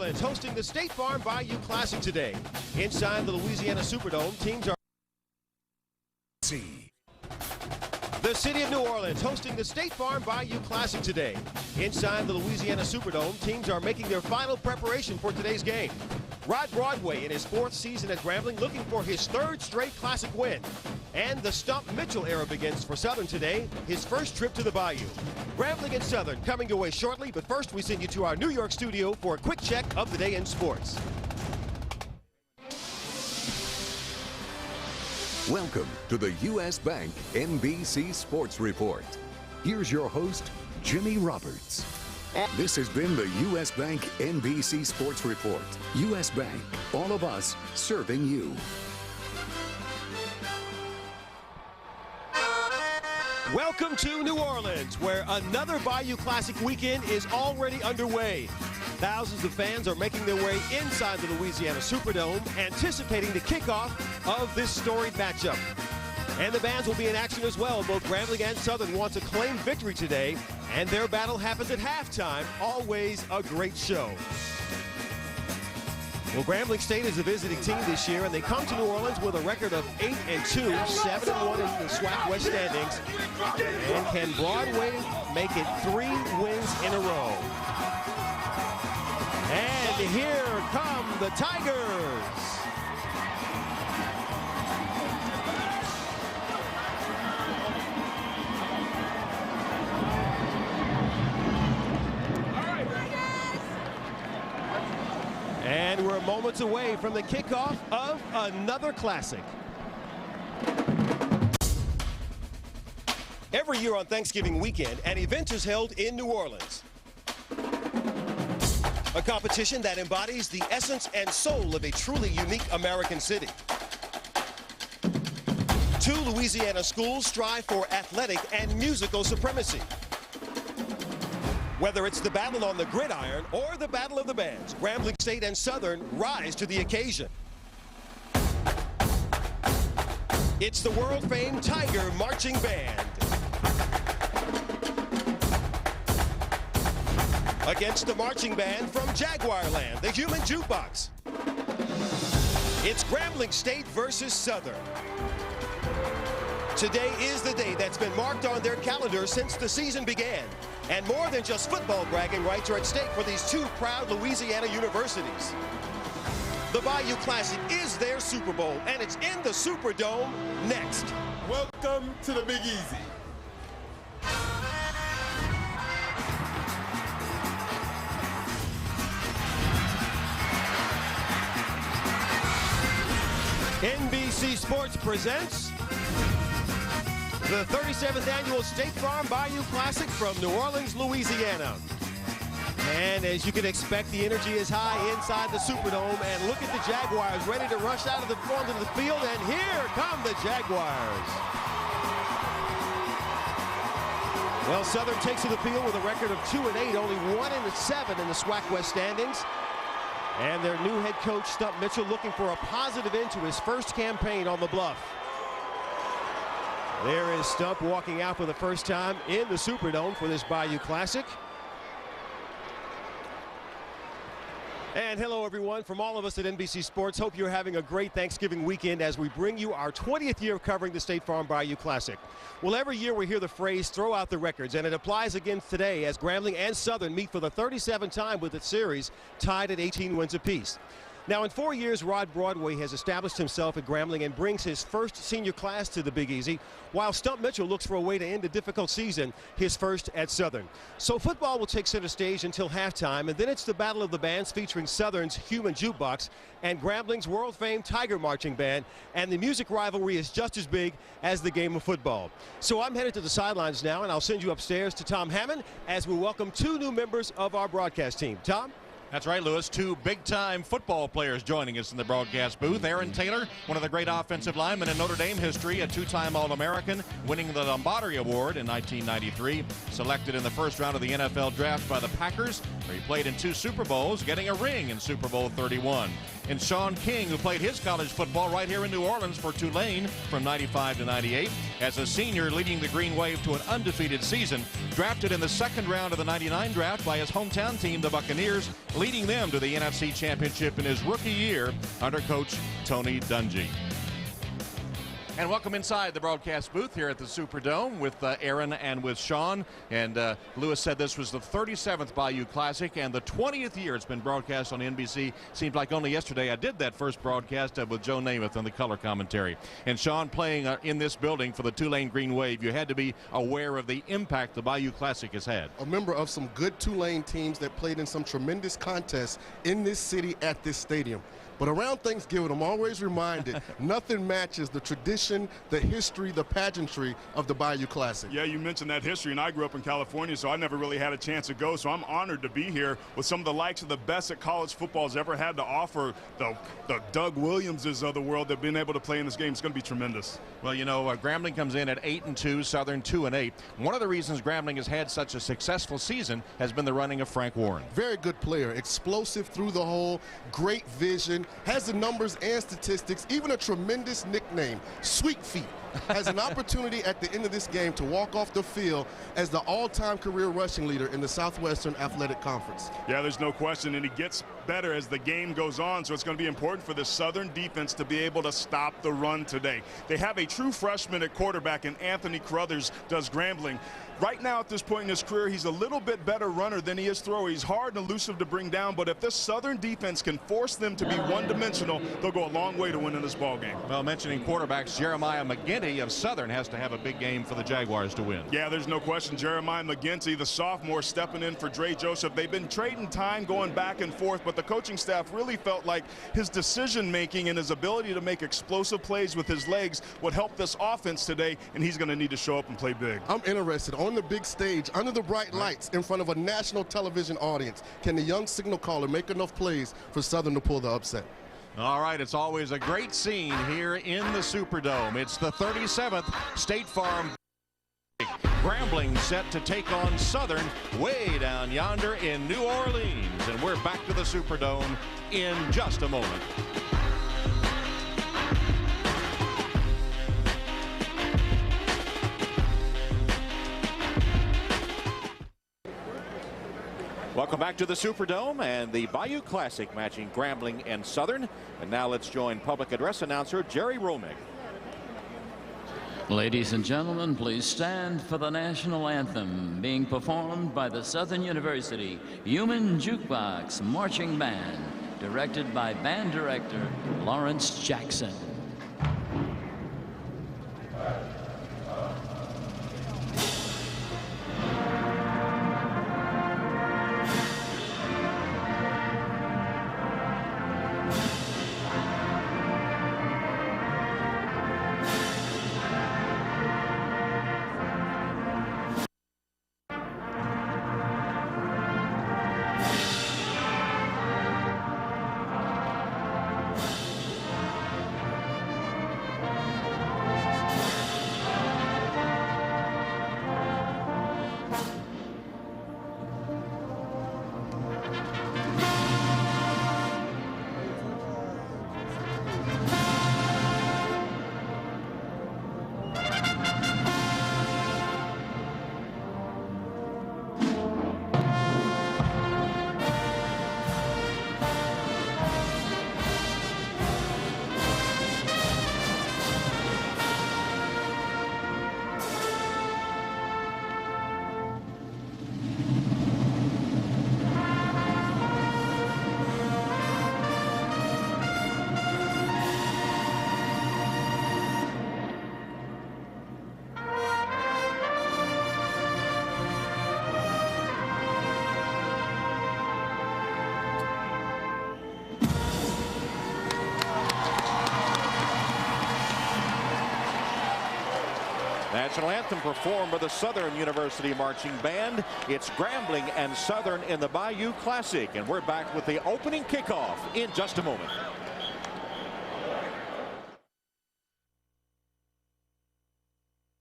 Orleans hosting the State Farm Bayou Classic today. Inside the Louisiana Superdome, teams are... The city of New Orleans hosting the State Farm Bayou Classic today. Inside the Louisiana Superdome, teams are making their final preparation for today's game. Rod Broadway in his 4th season at Grambling looking for his 3rd straight Classic win. And the Stump Mitchell era begins for Southern today, his first trip to the Bayou. Grambling and Southern coming your way shortly, but first we send you to our New York studio for a quick check of the day in sports. Welcome to the U.S. Bank NBC Sports Report. Here's your host, Jimmy Roberts. This has been the U.S. Bank NBC Sports Report. U.S. Bank, all of us serving you. Welcome to New Orleans, where another Bayou Classic weekend is already underway. Thousands of fans are making their way inside the Louisiana Superdome, anticipating the kickoff of this storied matchup. And the bands will be in action as well. Both Grambling and Southern want to claim victory today, and their battle happens at halftime. Always a great show. Well, Grambling State is a visiting team this year, and they come to New Orleans with a record of 8-2, 7-1 in the SWAC West standings. And can Broadway make it 3 wins in a row? And here come the Tigers. And we're moments away from the kickoff of another classic. Every year on Thanksgiving weekend, an event is held in New Orleans. A competition that embodies the essence and soul of a truly unique American city. 2 Louisiana schools strive for athletic and musical supremacy. Whether it's the battle on the gridiron or the battle of the bands, Grambling State and Southern rise to the occasion. It's the world-famed Tiger Marching Band against the marching band from Jaguarland, the Human Jukebox. It's Grambling State versus Southern. Today is the day that's been marked on their calendar since the season began. And more than just football bragging rights are at stake for these 2 proud Louisiana universities. The Bayou Classic is their Super Bowl, and it's in the Superdome next. Welcome to the Big Easy. NBC Sports presents the 37th annual State Farm Bayou Classic from New Orleans, Louisiana. And as you can expect, the energy is high inside the Superdome. And look at the Jaguars ready to rush out of the front of the field. And here come the Jaguars. Well, Southern takes to the field with a record of 2-8, only 1-7 in the SWAC West standings. And their new head coach, Stump Mitchell, looking for a positive end to his first campaign on the Bluff. There is Stump walking out for the first time in the Superdome for this Bayou Classic. And hello, everyone, from all of us at NBC Sports. Hope you're having a great Thanksgiving weekend as we bring you our 20th year of covering the State Farm Bayou Classic. Well, every year we hear the phrase, throw out the records, and it applies again today as Grambling and Southern meet for the 37th time with its series, tied at 18 wins apiece. Now, in 4 years, Rod Broadway has established himself at Grambling and brings his first senior class to the Big Easy, while Stump Mitchell looks for a way to end a difficult season, his first at Southern. So football will take center stage until halftime, and then it's the battle of the bands featuring Southern's Human Jukebox and Grambling's world-famed Tiger Marching Band, and the music rivalry is just as big as the game of football. So I'm headed to the sidelines now, and I'll send you upstairs to Tom Hammond as we welcome 2 new members of our broadcast team. Tom? That's right, Lewis. 2 big-time football players joining us in the broadcast booth. Aaron Taylor, one of the great offensive linemen in Notre Dame history, a 2-time All-American, winning the Lombardi Award in 1993, selected in the first round of the NFL draft by the Packers, where he played in 2 Super Bowls, getting a ring in Super Bowl 31. and Sean King, who played his college football right here in New Orleans for Tulane from 95 to 98. As a senior, leading the Green Wave to an undefeated season, drafted in the second round of the 99 draft by his hometown team, the Buccaneers, leading them to the NFC Championship in his rookie year under coach Tony Dungy. And welcome inside the broadcast booth here at the Superdome with Aaron and with Sean. And Lewis said this was the 37th Bayou Classic and the 20th year it's been broadcast on NBC. Seems like only yesterday I did that first broadcast with Joe Namath and the color commentary. And Sean, playing in this building for the Tulane Green Wave, you had to be aware of the impact the Bayou Classic has had. A member of some good Tulane teams that played in some tremendous contests in this city at this stadium. But around Thanksgiving, I'm always reminded nothing matches the tradition, the history, the pageantry of the Bayou Classic. Yeah, you mentioned that history, and I grew up in California, so I never really had a chance to go. So I'm honored to be here with some of the likes of the best that college football has ever had to offer. The Doug Williamses of the world that have been able to play in this game. It's going to be tremendous. Well, you know, Grambling comes in at 8-2, Southern 2-8. One of the reasons Grambling has had such a successful season has been the running of Frank Warren. Very good player, explosive through the hole, great vision, has the numbers and statistics, even a tremendous nickname, Sweet Feet. Has an opportunity at the end of this game to walk off the field as the all-time career rushing leader in the Southwestern Athletic Conference. Yeah, there's no question, and he gets better as the game goes on, so it's going to be important for the Southern defense to be able to stop the run today. They have a true freshman at quarterback, and Anthony Carruthers does Grambling. Right now at this point in his career, he's a little bit better runner than he is thrower. He's hard and elusive to bring down, but if this Southern defense can force them to be one-dimensional, they'll go a long way to winning this ball game. Well, mentioning quarterbacks, Jeremiah McGinty of Southern has to have a big game for the Jaguars to win. Yeah, there's no question. Jeremiah McGinty, the sophomore, stepping in for Dre Joseph. They've been trading time, going back and forth, but the coaching staff really felt like his decision-making and his ability to make explosive plays with his legs would help this offense today, and he's going to need to show up and play big. I'm interested, on the big stage, under the bright lights, in front of a national television audience, can the young signal caller make enough plays for Southern to pull the upset? All right, it's always a great scene here in the Superdome. It's the 37th State Farm. Grambling set to take on Southern way down yonder in New Orleans. And we're back to the Superdome in just a moment. Welcome back to the Superdome and the Bayou Classic matching Grambling and Southern. And now let's join public address announcer Jerry Romick. Ladies and gentlemen, please stand for the national anthem being performed by the Southern University Human Jukebox Marching Band, directed by band director Lawrence Jackson. National anthem performed by the Southern University Marching Band. It's Grambling and Southern in the Bayou Classic, and we're back with the opening kickoff in just a moment.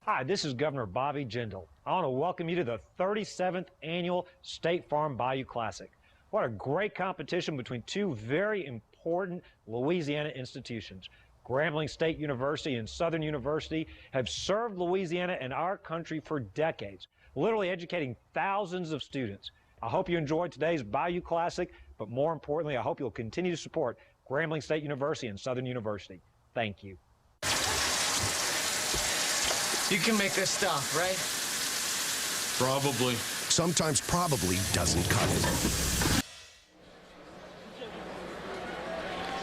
Hi, this is Governor Bobby Jindal. I want to welcome you to the 37th Annual State Farm Bayou Classic. What a great competition between two very important Louisiana institutions. Grambling State University and Southern University have served Louisiana and our country for decades, literally educating thousands of students. I hope you enjoyed today's Bayou Classic, but more importantly, I hope you'll continue to support Grambling State University and Southern University. Thank you. You can make this stuff, right? Probably. Sometimes probably doesn't cut it.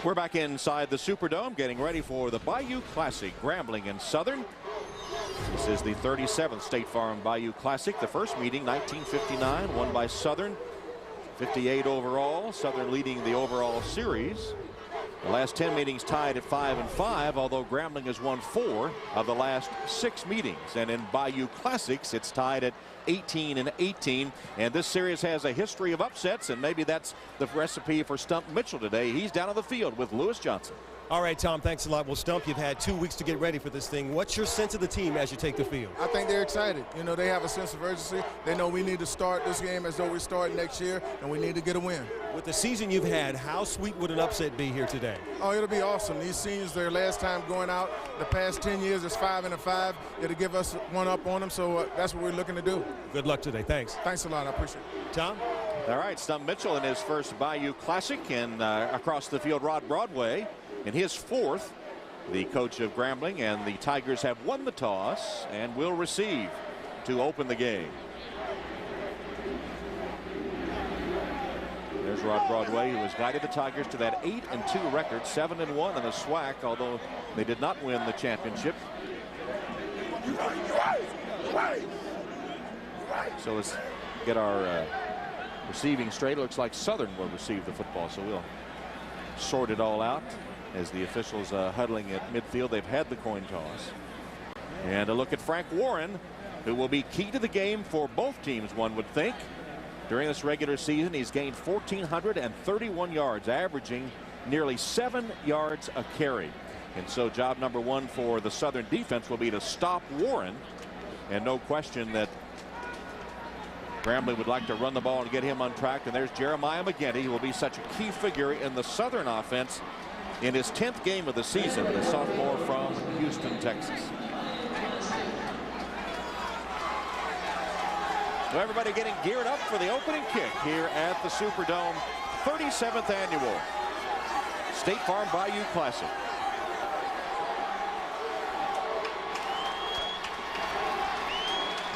We're back inside the Superdome getting ready for the Bayou Classic. Grambling and Southern. This is the 37th State Farm Bayou Classic. The first meeting 1959, won by Southern. 58 overall. Southern leading the overall series. The last 10 meetings tied at 5-5, although Grambling has won 4 of the last 6 meetings. And in Bayou Classics, it's tied at 18-18. And this series has a history of upsets, and maybe that's the recipe for Stump Mitchell today. He's down on the field with Lewis Johnson. All right, Tom, thanks a lot. Well, Stump, you've had 2 weeks to get ready for this thing. What's your sense of the team as you take the field? I think they're excited. You know, they have a sense of urgency. They know we need to start this game as though we start next year, and we need to get a win. With the season you've had, how sweet would an upset be here today? Oh, it'll be awesome. These seniors, their last time going out, the past 10 years is 5-5. It'll give us one up on them, so that's what we're looking to do. Good luck today. Thanks. Thanks a lot. I appreciate it. Tom? All right, Stump Mitchell in his first Bayou Classic, and across the field, Rod Broadway in his 4th. The coach of Grambling, and the Tigers have won the toss and will receive to open the game. There's Rod Broadway, who has guided the Tigers to that 8-2 record, 7-1 in the SWAC, although they did not win the championship. So let's get our receiving straight. It looks like Southern will receive the football, so we'll sort it all out as the officials huddling at midfield. They've had the coin toss. And a look at Frank Warren, who will be key to the game for both teams, one would think. During this regular season, he's gained 1,431 yards, averaging nearly 7 yards a carry. And so job number 1 for the Southern defense will be to stop Warren. And no question that Grambling would like to run the ball and get him on track. And there's Jeremiah McGinty, who will be such a key figure in the Southern offense in his 10th game of the season, the sophomore from Houston, Texas. So everybody getting geared up for the opening kick here at the Superdome 37th annual State Farm Bayou Classic.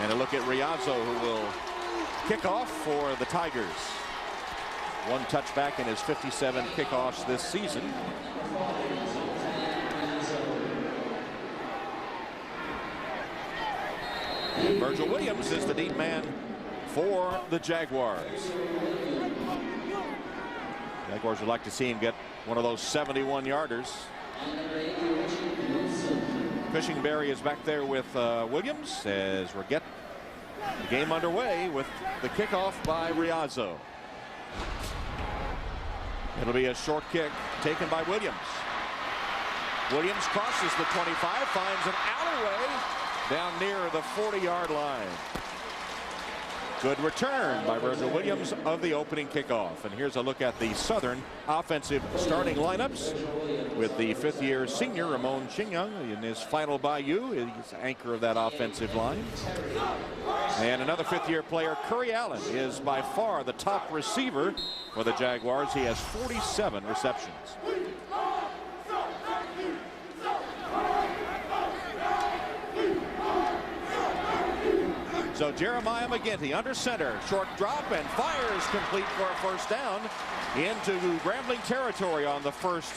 And a look at Riazzo, who will kick off for the Tigers. 1 touchback in his 57 kickoffs this season. Virgil Williams is the deep man for the Jaguars. Jaguars would like to see him get one of those 71-yarders. Cushingberry is back there with Williams as we get the game underway with the kickoff by Riazzo. It'll be a short kick taken by Williams. Williams crosses the 25, finds an alleyway down near the 40-yard line. Good return by Virgil Williams of the opening kickoff. And here's a look at the Southern offensive starting lineups with the 5th-year senior Ramon Chinyoung in his final Bayou. He's the anchor of that offensive line. And another 5th-year player, Curry Allen, is by far the top receiver for the Jaguars. He has 47 receptions. So Jeremiah McGinty under center, short drop, and fires complete for a first down into Grambling territory on the first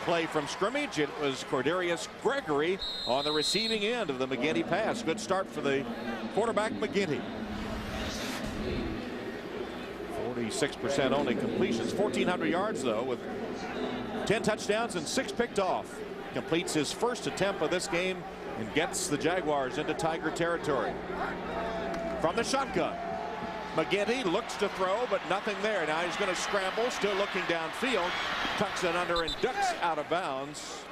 play from scrimmage. It was Cordarius Gregory on the receiving end of the McGinty pass. Good start for the quarterback McGinty. 46% only completions, 1,400 yards though, with 10 touchdowns and 6 picked off. Completes his first attempt of this game and gets the Jaguars into Tiger territory. From the shotgun, McGinty looks to throw, but nothing there. Now he's going to scramble, still looking downfield, tucks it under and ducks out of bounds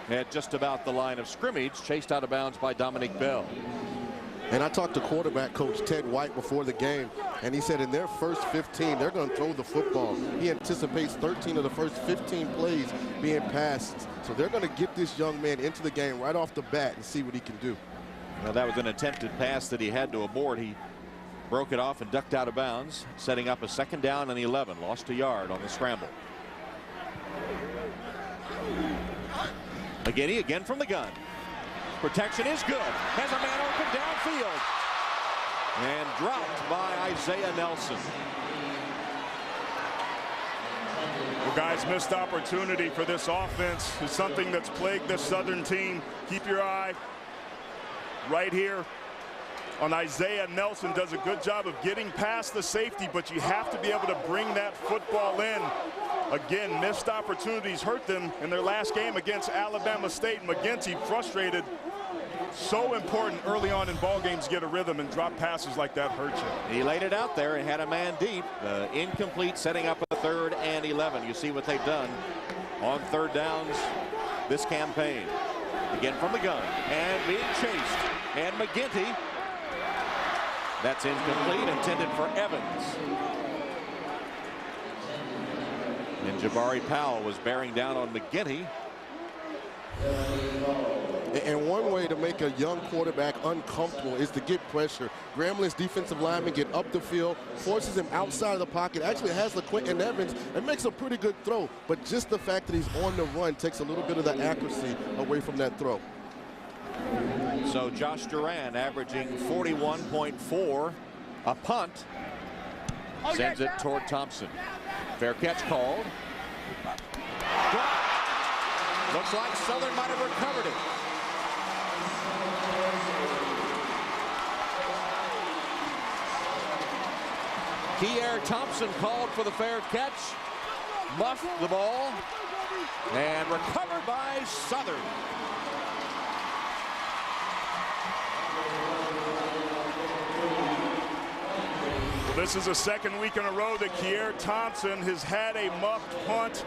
at just about the line of scrimmage, chased out of bounds by Dominic Bell. And I talked to quarterback coach Ted White before the game. And he said in their first 15, they're going to throw the football. He anticipates 13 of the first 15 plays being passed. So they're going to get this young man into the game right off the bat and see what he can do. Well, that was an attempted pass that he had to abort. He broke it off and ducked out of bounds, setting up a 2nd down and 11. Lost a yard on the scramble. McGinney again from the gun. Protection is good. Has a man open downfield. And dropped by Isaiah Nelson. Well, guys, missed opportunity for this offense is something that's plagued this Southern team. Keep your eye right here on Isaiah Nelson. Does a good job of getting past the safety, but you have to be able to bring that football in. Again, missed opportunities hurt them in their last game against Alabama State. McGinty frustrated. So important early on in ball games, get a rhythm, and drop passes like that hurt you. He laid it out there and had a man deep. Incomplete, setting up a 3rd and 11. You see what they've done on 3rd downs this campaign. Again from the gun and being chased. And McGinty. That's incomplete, intended for Evans. And Jabari Powell was bearing down on McGinty. And one way to make a young quarterback uncomfortable is to get pressure. Grambling's defensive lineman get up the field, forces him outside of the pocket, actually has LaQuinton Evans, and makes a pretty good throw. But just the fact that he's on the run takes a little bit of the accuracy away from that throw. So Josh Duran averaging 41.4 a punt. Sends it toward Thompson. Fair catch called. Looks like Southern might have recovered it. Kier Thompson called for the fair catch. Muffed the ball. And recovered by Southern. This is the 2nd week in a row that Kier Thompson has had a muffed punt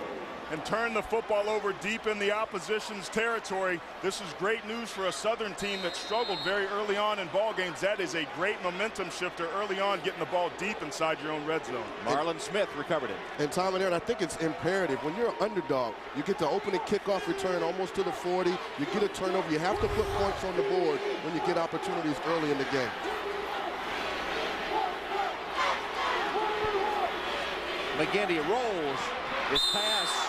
and turned the football over deep in the opposition's territory. This is great news for a Southern team that struggled very early on in ball games. That is a great momentum shifter early on, getting the ball deep inside your own red zone. Marlon Smith recovered it. And Tom and Aaron, I think it's imperative. When you're an underdog, you get the opening kickoff return almost to the 40. You get a turnover. You have to put points on the board when you get opportunities early in the game. McGinty rolls. His pass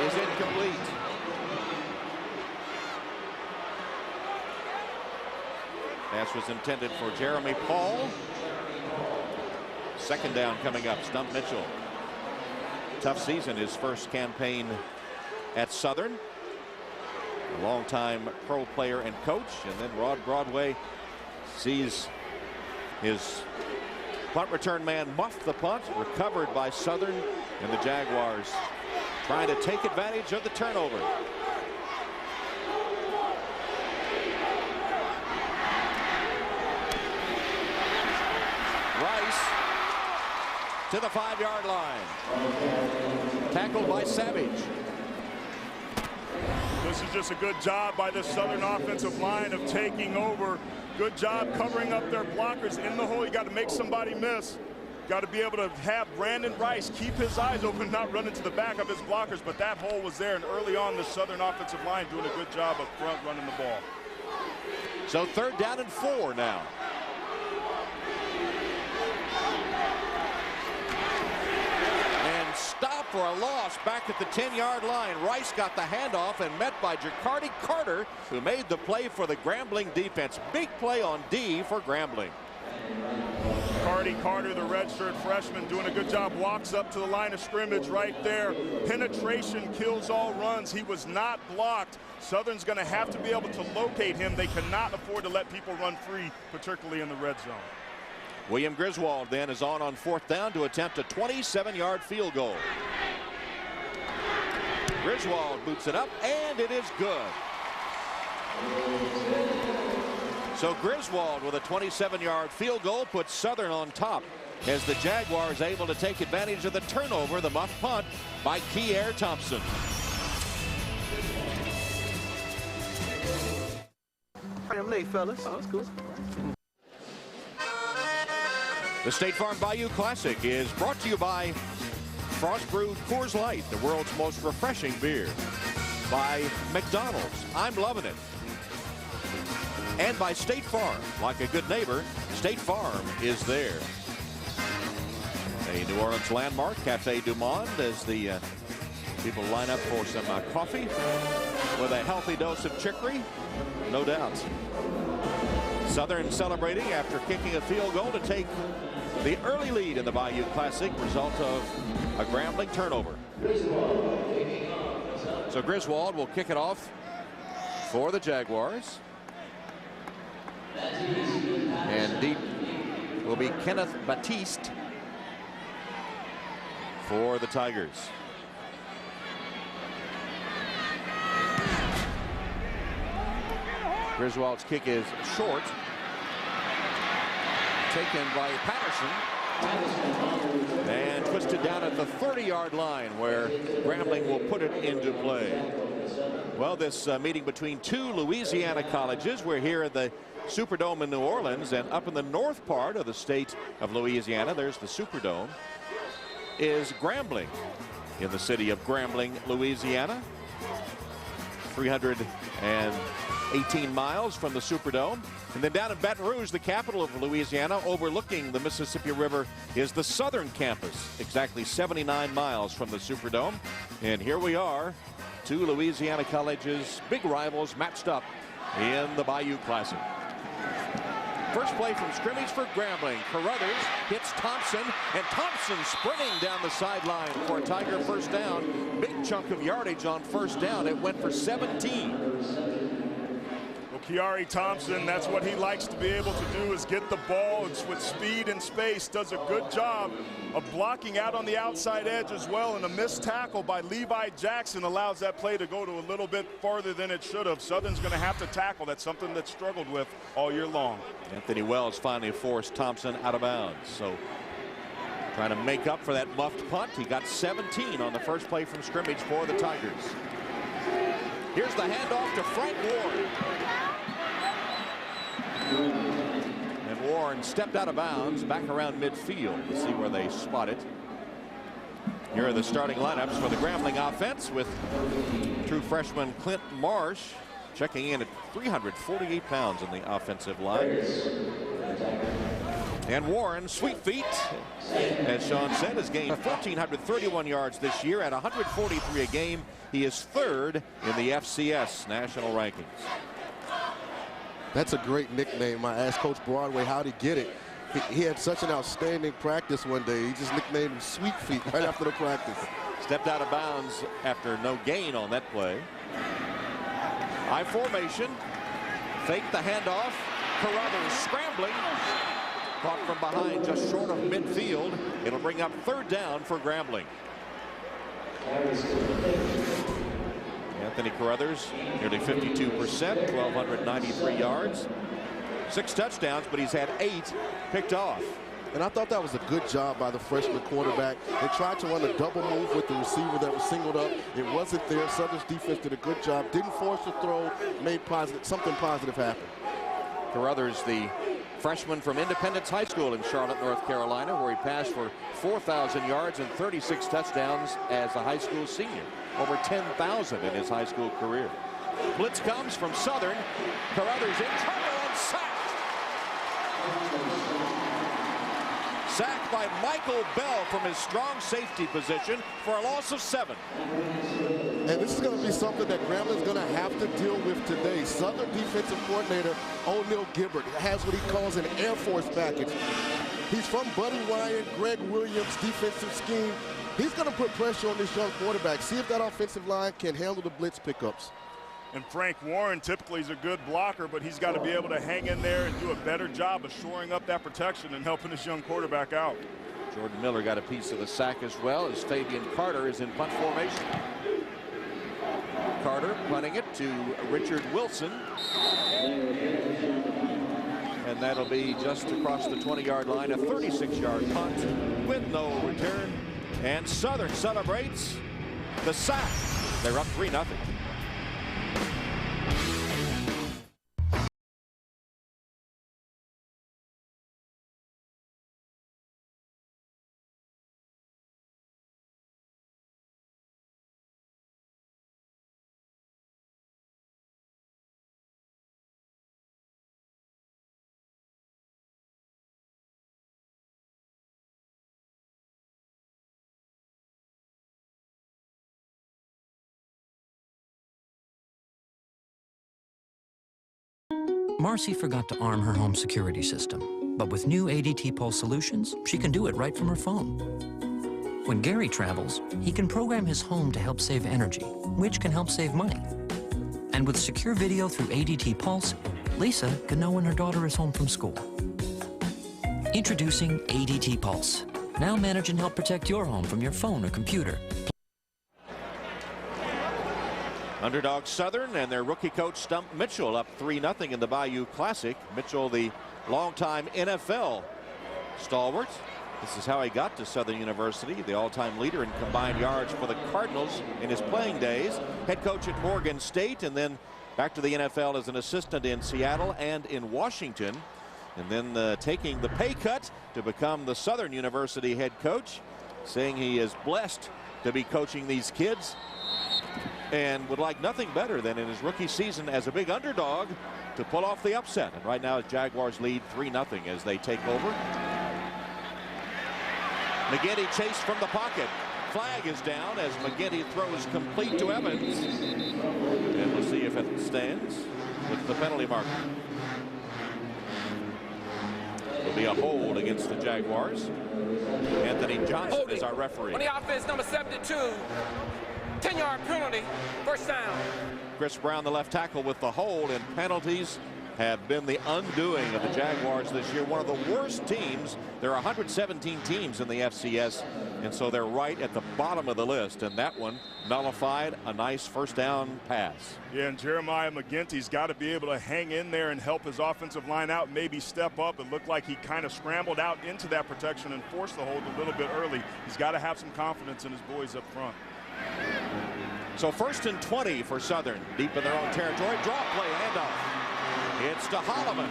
is incomplete. Pass was intended for Jeremy Paul. 2nd down coming up. Stump Mitchell. Tough season, his first campaign at Southern. A longtime pro player and coach. And then Rod Broadway sees his punt return man muffed the punt, recovered by Southern, and the Jaguars trying to take advantage of the turnover. Rice to the 5-yard line. Tackled by Savage. This is just a good job by the Southern offensive line of taking over. Good job covering up their blockers in the hole. You got to make somebody miss. Got to be able to have Brandon Rice keep his eyes open, not run into the back of his blockers, but that hole was there, and early on the Southern offensive line doing a good job up front running the ball. So 3rd down and 4 now. And stop for a loss back at the 10-yard line. Rice got the handoff and met by Jacardi Carter, who made the play for the Grambling defense. Big play on D for Grambling. Cardi Carter, the redshirt freshman, doing a good job. Walks up to the line of scrimmage right there. Penetration kills all runs. He was not blocked. Southern's going to have to be able to locate him. They cannot afford to let people run free, particularly in the red zone. William Griswold then is on 4th down to attempt a 27-yard field goal. Griswold boots it up, and it is good. So Griswold with a 27-yard field goal puts Southern on top as the Jaguars able to take advantage of the turnover, the muff punt by Kier Thompson. I'm late, fellas. Oh, that's cool. The State Farm Bayou Classic is brought to you by Frost Brewed Coors Light, the world's most refreshing beer. By McDonald's, I'm loving it. And by State Farm, like a good neighbor, State Farm is there. A New Orleans landmark, Cafe Du Monde, as the people line up for some coffee with a healthy dose of chicory, no doubt. Southern celebrating after kicking a field goal to take the early lead in the Bayou Classic, result of a Grambling turnover. So Griswold will kick it off for the Jaguars. And deep will be Kenneth Batiste for the Tigers. Griswold's kick is short. Taken by Patterson. And twisted down at the 30-yard line where Grambling will put it into play. Well, this meeting between two Louisiana colleges. We're here at the Superdome in New Orleans, and up in the north part of the state of Louisiana, there's the Superdome, is Grambling in the city of Grambling, Louisiana. 318 miles from the Superdome. And then down in Baton Rouge, the capital of Louisiana, overlooking the Mississippi River, is the southern campus, exactly 79 miles from the Superdome. And here we are, two Louisiana colleges, big rivals matched up in the Bayou Classic. First play from scrimmage for Grambling. Carruthers hits Thompson, and Thompson sprinting down the sideline for a Tiger first down. Big chunk of yardage on first down. It went for 17. Well, Kiari Thompson, that's what he likes to be able to do, is get the ball with speed and space. Does a good job of blocking out on the outside edge as well, and a missed tackle by Levi Jackson allows that play to go to a little bit farther than it should have. Southern's going to have to tackle. That's something that's struggled with all year long. Anthony Wells finally forced Thompson out of bounds. So trying to make up for that muffed punt. He got 17 on the first play from scrimmage for the Tigers. Here's the handoff to Frank Warren. And Warren stepped out of bounds back around midfield. Let's see where they spot it. Here are the starting lineups for the Grambling offense, with true freshman Clint Marsh checking in at 348 pounds in the offensive line. And Warren, sweet feet, as Sean said, has gained 1,431 yards this year at 143 a game. He is third in the FCS national rankings. That's a great nickname. I asked Coach Broadway how'd he get it. He had such an outstanding practice one day. He just nicknamed him Sweet Feet right after the practice. Stepped out of bounds after no gain on that play. High formation. Fake the handoff. Carruthers scrambling. Caught from behind just short of midfield. It'll bring up third down for Grambling. Anthony Carruthers, nearly 52%, 1,293 yards. 6 touchdowns, but he's had 8 picked off. And I thought that was a good job by the freshman quarterback. They tried to run a double move with the receiver that was singled up. It wasn't there. Southern's defense did a good job. Didn't force the throw, made something positive happen. Carruthers, the freshman from Independence High School in Charlotte, North Carolina, where he passed for 4,000 yards and 36 touchdowns as a high school senior. Over 10,000 in his high school career. Blitz comes from Southern. Carruthers in trouble and sacked. Sacked by Michael Bell from his strong safety position for a loss of 7. And this is going to be something that Grambling's going to have to deal with today. Southern defensive coordinator O'Neal Gibbert has what he calls an Air Force package. He's from Buddy Ryan, Greg Williams' defensive scheme. He's going to put pressure on this young quarterback, see if that offensive line can handle the blitz pickups. And Frank Warren typically is a good blocker, but he's got to be able to hang in there and do a better job of shoring up that protection and helping this young quarterback out. Jordan Miller got a piece of the sack as well, as Fabian Carter is in punt formation. Carter punting it to Richard Wilson. And that'll be just across the 20-yard line, a 36-yard punt with no return. And Southern celebrates the sack. They're up 3-0. Marcy forgot to arm her home security system, but with new ADT Pulse solutions, she can do it right from her phone. When Gary travels, he can program his home to help save energy, which can help save money. And with secure video through ADT Pulse, Lisa can know when her daughter is home from school. Introducing ADT Pulse. Now manage and help protect your home from your phone or computer. Underdog Southern and their rookie coach Stump Mitchell up 3-0 in the Bayou Classic. Mitchell, the longtime NFL stalwart. This is how he got to Southern University, the all-time leader in combined yards for the Cardinals in his playing days. Head coach at Morgan State, and then back to the NFL as an assistant in Seattle and in Washington. And then taking the pay cut to become the Southern University head coach, saying he is blessed to be coaching these kids and would like nothing better than in his rookie season as a big underdog to pull off the upset. And right now Jaguars lead 3-0 as they take over. McGinty chased from the pocket. Flag is down as McGinty throws complete to Evans. And we'll see if it stands with the penalty marker. It'll be a hold against the Jaguars. Anthony Johnson is our referee. On the offense, number 72. 10-yard penalty, first down. Chris Brown, the left tackle, with the hold, and penalties have been the undoing of the Jaguars this year. One of the worst teams. There are 117 teams in the FCS, and so they're right at the bottom of the list. And that one nullified a nice first down pass. Yeah, and Jeremiah McGinty's got to be able to hang in there and help his offensive line out, maybe step up. It looked like he kind of scrambled out into that protection and forced the hold a little bit early. He's got to have some confidence in his boys up front. So 1st and 20 for Southern, deep in their own territory. Draw play, handoff. It's to Holloman.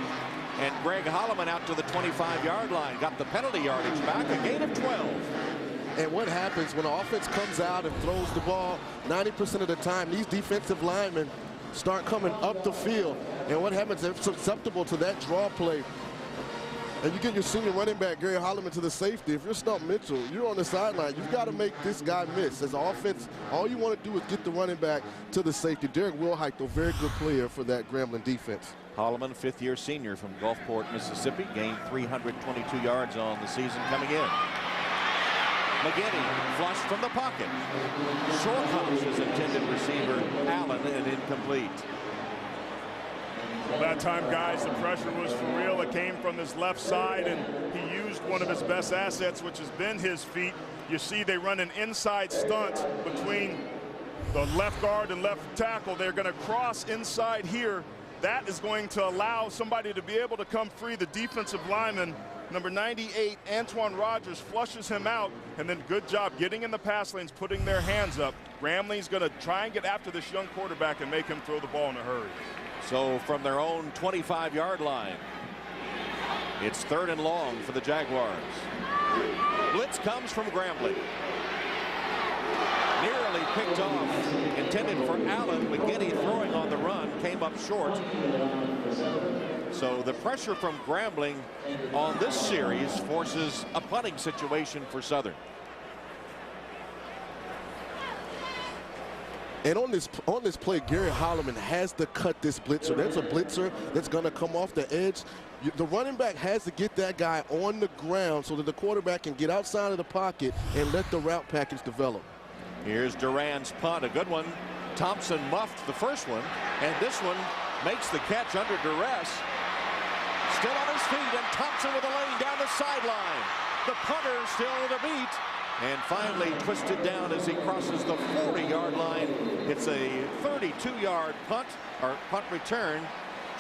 And Greg Holloman out to the 25-yard line. Got the penalty yardage back, a gain of 12. And what happens when the offense comes out and throws the ball 90% of the time, these defensive linemen start coming up the field. And what happens, they're susceptible to that draw play. And you get your senior running back, Gary Holloman, to the safety. If you're Stump Mitchell, you're on the sideline. You've got to make this guy miss. As an offense, all you want to do is get the running back to the safety. Derek Wilhite, a very good player for that Grambling defense. Holloman, fifth-year senior from Gulfport, Mississippi, gained 322 yards on the season coming in. McGinty flushed from the pocket. Short hops his intended receiver, Allen, and incomplete. Well, that time, guys, the pressure was for real. It came from his left side, and he used one of his best assets, which has been his feet. You see they run an inside stunt between the left guard and left tackle. They're going to cross inside here. That is going to allow somebody to be able to come free. The defensive lineman, number 98, Antoine Rogers, flushes him out, and then good job getting in the pass lanes, putting their hands up. Grambling's going to try and get after this young quarterback and make him throw the ball in a hurry. So from their own 25-yard line, it's 3rd and long for the Jaguars. Blitz comes from Grambling. Nearly picked off, intended for Allen. McGinty throwing on the run, came up short. So the pressure from Grambling on this series forces a punting situation for Southern. And on this play, Gary Holloman has to cut this blitzer. There's a blitzer that's going to come off the edge. The running back has to get that guy on the ground so that the quarterback can get outside of the pocket and let the route package develop. Here's Duran's punt, a good one. Thompson muffed the first one, and this one makes the catch under duress. Still on his feet, and Thompson with a lane down the sideline. The punter still to beat. And finally twisted down as he crosses the 40-yard line. It's a 32-yard punt return.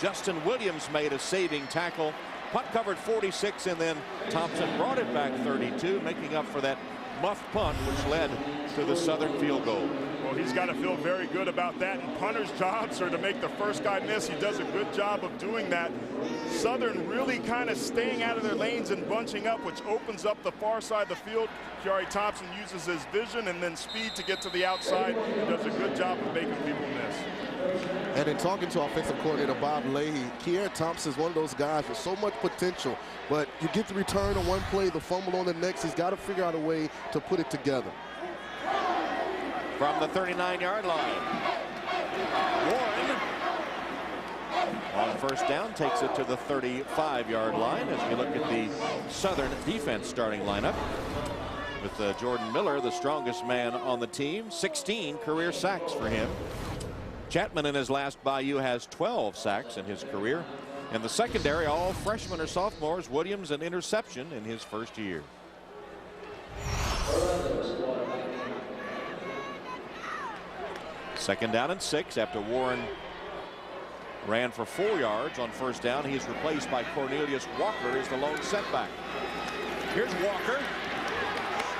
Justin Williams made a saving tackle. Punt covered 46, and then Thompson brought it back 32, making up for that muffed punt, which led to the Southern field goal. Well, he's got to feel very good about that, and punters' jobs are to make the first guy miss. He does a good job of doing that. Southern really kind of staying out of their lanes and bunching up, which opens up the far side of the field. Kiari Thompson uses his vision and then speed to get to the outside. He does a good job of making people miss. And in talking to offensive coordinator Bob Leahy, Kiari Thompson is one of those guys with so much potential, but you get the return on one play, the fumble on the next. He's got to figure out a way to put it together. From the 39-yard line, Warren On first down, takes it to the 35-yard line as we look at the Southern defense starting lineup. With Jordan Miller, the strongest man on the team, 16 career sacks for him. Chapman in his last Bayou has 12 sacks in his career. And the secondary, all freshmen or sophomores. Williams an interception in his first year. Second down and 6 after Warren ran for 4 yards on first down. He is replaced by Cornelius Walker as the lone setback. Here's Walker.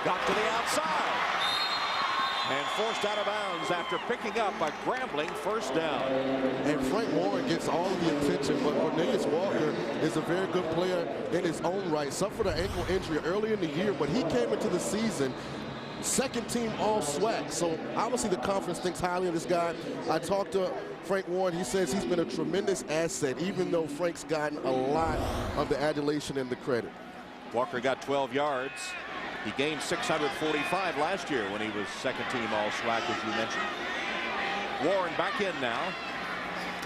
Got to the outside. And forced out of bounds after picking up a Grambling first down. And Frank Warren gets all of the attention, but Cornelius Walker is a very good player in his own right. Suffered an ankle injury early in the year, but he came into the season second team all SWAC. So obviously the conference thinks highly of this guy. I talked to Frank Warren. He says he's been a tremendous asset, even though Frank's gotten a lot of the adulation and the credit. Walker got 12 yards. He gained 645 last year when he was second team all SWAC, as you mentioned. Warren back in now.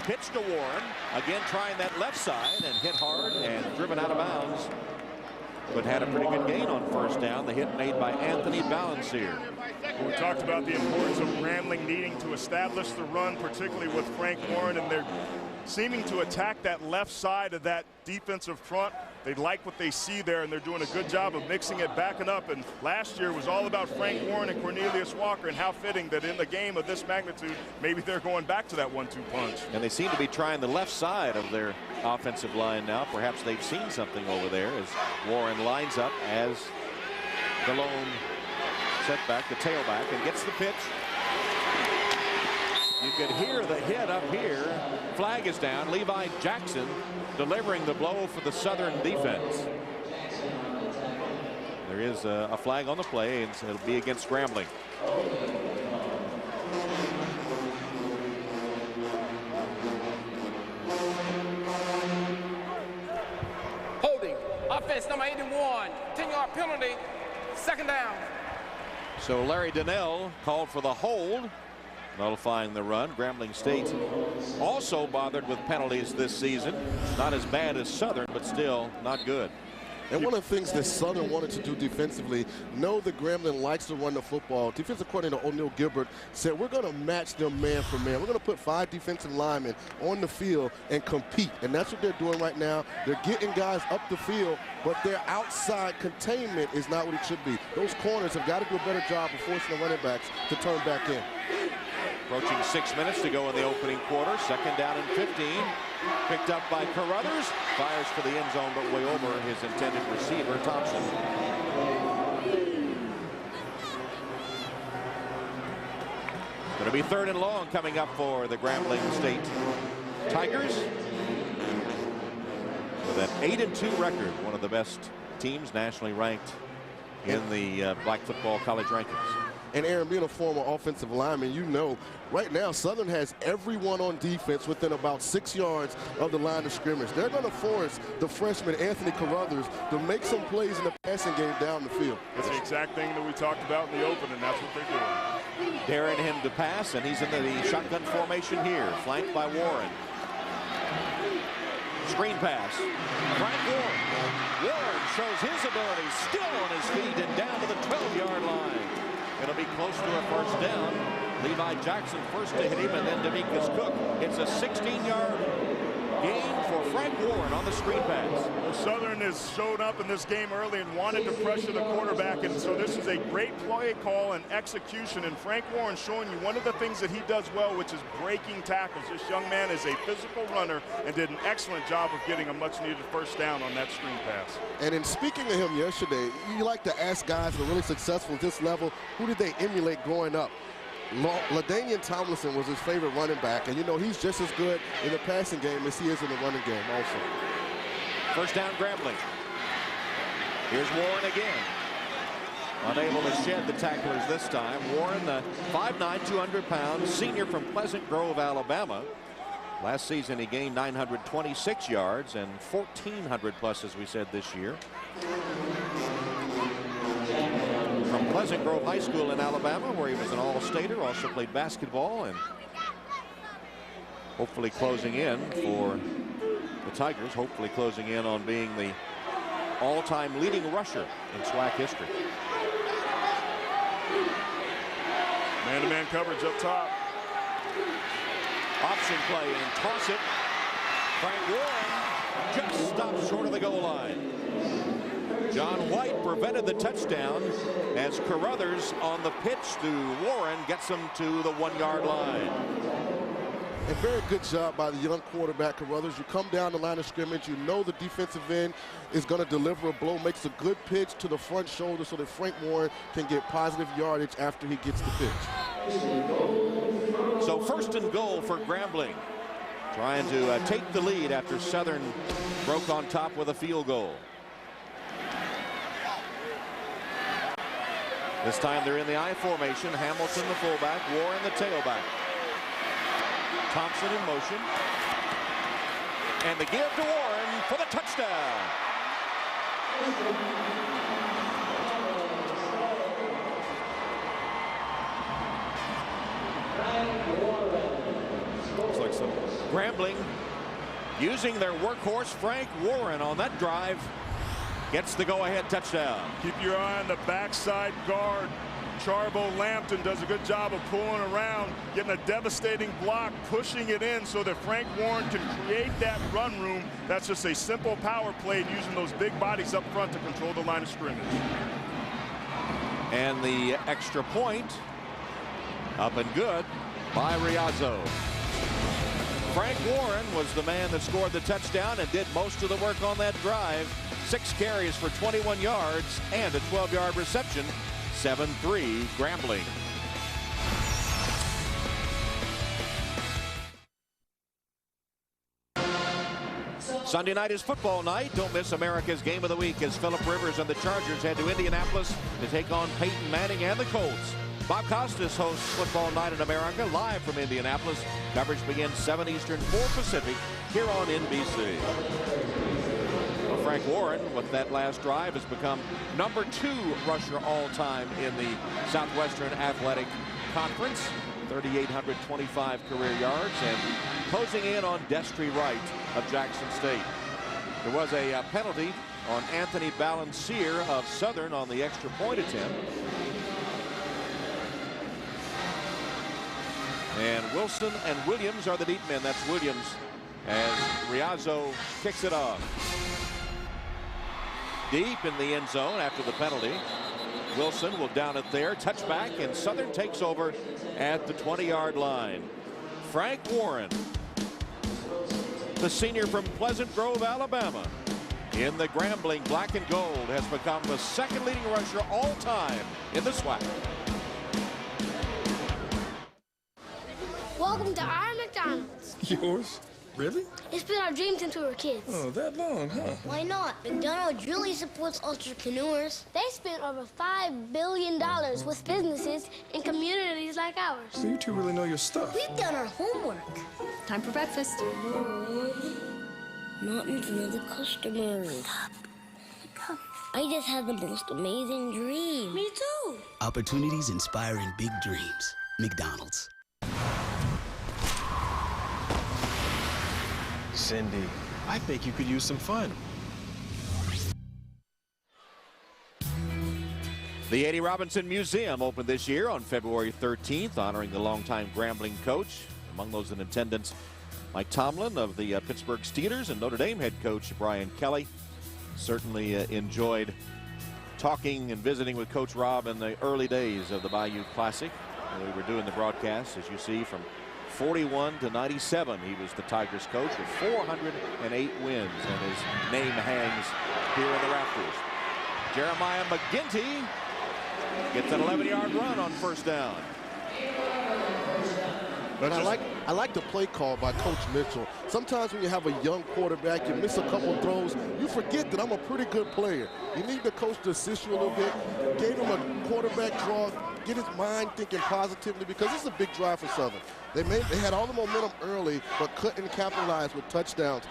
Pitch to Warren. Again trying that left side and hit hard and driven out of bounds. But had a pretty good gain on first down. The hit made by Anthony Balansier. Well, we talked about the importance of Grambling needing to establish the run, particularly with Frank Warren, and they're seeming to attack that left side of that defensive front. They like what they see there, and they're doing a good job of mixing it, backing up. And last year was all about Frank Warren and Cornelius Walker, and how fitting that in the game of this magnitude, maybe they're going back to that 1-2 punch. And they seem to be trying the left side of their offensive line now. Perhaps they've seen something over there as Warren lines up as the lone setback, the tailback, and gets the pitch. You can hear the hit up here. Flag is down. Levi Jackson delivering the blow for the Southern defense. There is a flag on the play, and so it'll be against Grambling. Holding. Offense number 81. 10-yard penalty. Second down. So Larry Donnell called for the hold, nullifying the run. Grambling State also bothered with penalties this season. Not as bad as Southern, but still not good. And one of the things that Southern wanted to do defensively, know that Grambling likes to run the football. Defensive coordinator O'Neal Gilbert said, we're going to match them man for man. We're going to put 5 defensive linemen on the field and compete. And that's what they're doing right now. They're getting guys up the field, but their outside containment is not what it should be. Those corners have got to do a better job of forcing the running backs to turn back in. Approaching 6 minutes to go in the opening quarter. Second down and 15. Picked up by Carruthers. Fires for the end zone, but way over his intended receiver, Thompson. Going to be 3rd and long coming up for the Grambling State Tigers. With an 8-2 record, one of the best teams nationally ranked in the black football college rankings. And Aaron, being a former offensive lineman, you know right now Southern has everyone on defense within about 6 yards of the line of scrimmage. They're going to force the freshman Anthony Carruthers to make some plays in the passing game down the field. That's the exact thing that we talked about in the open, and that's what they're doing. Daring him to pass, and he's in the shotgun formation here, flanked by Warren. Screen pass. Frank Warren. Warren shows his ability, still on his feet and down to the 12-yard line. It'll be close to a first down. Levi Jackson first to hit him, and then Demetrius Cook. It's a 16-yard gain for Frank Warren on the screen pass. Well, Southern has showed up in this game early and wanted to pressure the quarterback, and so this is a great play call and execution. And Frank Warren showing you one of the things that he does well, which is breaking tackles. This young man is a physical runner and did an excellent job of getting a much-needed first down on that screen pass. And in speaking to him yesterday, you like to ask guys that are really successful at this level, who did they emulate growing up? LaDainian Tomlinson was his favorite running back, and you know he's just as good in the passing game as he is in the running game also. First down Grambling. Here's Warren again. Unable to shed the tacklers this time. Warren, the 5'9", 200 pounds senior from Pleasant Grove, Alabama. Last season he gained 926 yards and 1,400 plus, as we said, this year. From Pleasant Grove High School in Alabama, where he was an all-stater, also played basketball, and hopefully closing in for the Tigers, hopefully closing in on being the all-time leading rusher in SWAC history. Man-to-man coverage up top. Option play and toss it. Frank Warren just stopped short of the goal line. John White prevented the touchdown as Carruthers on the pitch to Warren gets him to the 1-yard line. A very good job by the young quarterback, Carruthers. You come down the line of scrimmage, you know the defensive end is going to deliver a blow, makes a good pitch to the front shoulder so that Frank Warren can get positive yardage after he gets the pitch. So 1st and goal for Grambling, trying to take the lead after Southern broke on top with a field goal. This time they're in the I formation. Hamilton the fullback, Warren the tailback. Thompson in motion. And the give to Warren for the touchdown. Looks like some. Grambling using their workhorse Frank Warren on that drive. Gets the go-ahead touchdown. Keep your eye on the backside guard. Charbo Lampton does a good job of pulling around, getting a devastating block, pushing it in so that Frank Warren can create that run room. That's just a simple power play using those big bodies up front to control the line of scrimmage. And the extra point up and good by Riazzo. Frank Warren was the man that scored the touchdown and did most of the work on that drive. 6 carries for 21 yards and a 12-yard reception. 7-3 Grambling. Sunday night is football night. Don't miss America's Game of the Week as Phillip Rivers and the Chargers head to Indianapolis to take on Peyton Manning and the Colts. Bob Costas hosts Football Night in America live from Indianapolis. Coverage begins 7 Eastern, 4 Pacific here on NBC. Well, Frank Warren, with that last drive, has become number 2 rusher all-time in the Southwestern Athletic Conference. 3,825 career yards, and closing in on Destry Wright of Jackson State. There was a penalty on Anthony Balancier of Southern on the extra point attempt. And Wilson and Williams are the deep men. That's Williams as Riazzo kicks it off. Deep in the end zone after the penalty. Wilson will down it there. Touchback, and Southern takes over at the 20-yard line. Frank Warren, the senior from Pleasant Grove, Alabama, in the Grambling black and gold, has become the 2nd leading rusher all time in the SWAC. Welcome to our McDonald's. Yours? Really? It's been our dream since we were kids. Oh, that long, huh? Why not? McDonald's really supports entrepreneurs. They spent over $5 billion with businesses in communities like ours. So you two really know your stuff. We've done our homework. Time for breakfast. Not in front of the customers. I just had the most amazing dream. Me too. Opportunities inspiring big dreams. McDonald's. Cindy, I think you could use some fun. The Eddie Robinson Museum opened this year on February 13th, honoring the longtime Grambling coach. Among those in attendance, Mike Tomlin of the Pittsburgh Steelers and Notre Dame head coach Brian Kelly. Certainly enjoyed talking and visiting with Coach Rob in the early days of the Bayou Classic. We were doing the broadcast, as you see, from 41 to 97. He was the Tigers coach with 408 wins, and his name hangs here in the rafters. Jeremiah McGinty gets an 11-yard run on 1st down. And I like the play call by Coach Mitchell. Sometimes when you have a young quarterback, you miss a couple throws, you forget that I'm a pretty good player. You need the coach to assist you a little bit, gave him a quarterback draw, get his mind thinking positively, because this is a big drive for Southern. They had all the momentum early, but couldn't capitalize with touchdowns.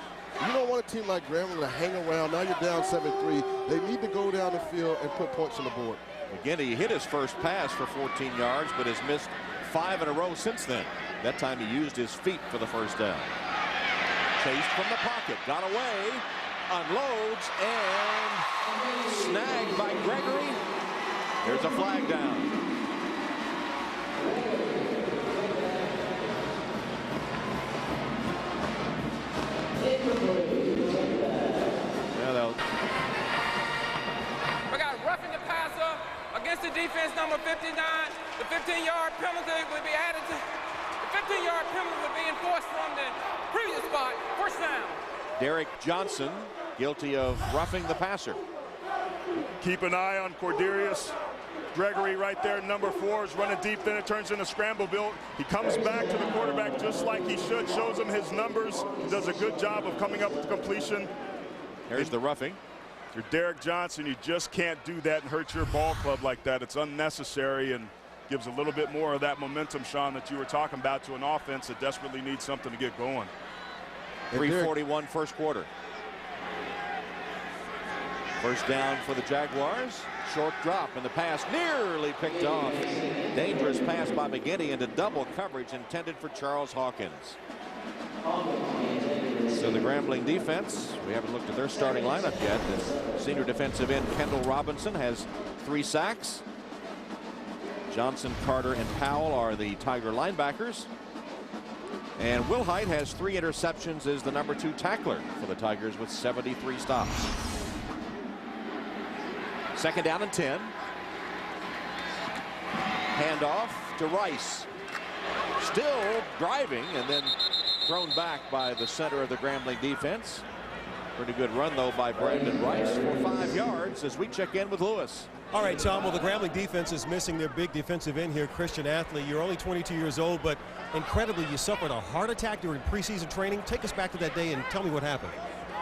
You don't want a team like Grambling to hang around. Now you're down 7-3. They need to go down the field and put points on the board. McGinty hit his first pass for 14 yards, but has missed 5 in a row since then. That time he used his feet for the first down. Chased from the pocket, got away, unloads, and snagged by Gregory. There's a flag down. We got roughing the passer against the defense, number 59. The 15-yard penalty would be added to. The 15-yard penalty would be enforced from the previous spot. First down. Derek Johnson, guilty of roughing the passer. Keep an eye on Cordarius Gregory right there, number 4, is running deep, then it turns into scramble build. He comes back to the quarterback just like he should, shows him his numbers, does a good job of coming up with the completion. Here's the roughing. You're Derek Johnson, you just can't do that and hurt your ball club like that. It's unnecessary and gives a little bit more of that momentum, Sean, that you were talking about to an offense that desperately needs something to get going. 3:41 first quarter. First down for the Jaguars. Short drop, and the pass nearly picked off. Dangerous pass by McGinty into double coverage intended for Charles Hawkins. So the Grambling defense, we haven't looked at their starting lineup yet. The senior defensive end Kendall Robinson has 3 sacks. Johnson, Carter, and Powell are the Tiger linebackers. And Will Height has 3 interceptions as the number 2 tackler for the Tigers with 73 stops. Second down and 10. Handoff to Rice. Still driving and then thrown back by the center of the Grambling defense. Pretty good run, though, by Brandon Rice for 5 yards as we check in with Lewis. All right, Tom, well, the Grambling defense is missing their big defensive end here, Christian Athley. You're only 22 years old, but incredibly, you suffered a heart attack during preseason training. Take us back to that day and tell me what happened.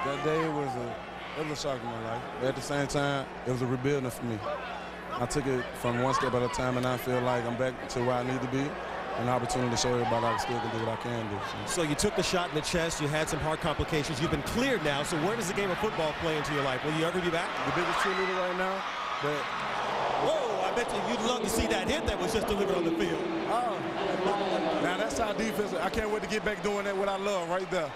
That day was a shock in my life. But at the same time, it was a rebuilding for me. I took it from one step at a time, and I feel like I'm back to where I need to be. An opportunity to show everybody I still can do what I can do. So you took the shot in the chest. You had some heart complications. You've been cleared now. So where does the game of football play into your life? Will you ever be back? The biggest cheerleader right now, but whoa! I bet you'd love to see that hit that was just delivered on the field. Oh, now that's our defense. I can't wait to get back doing that. What I love right there.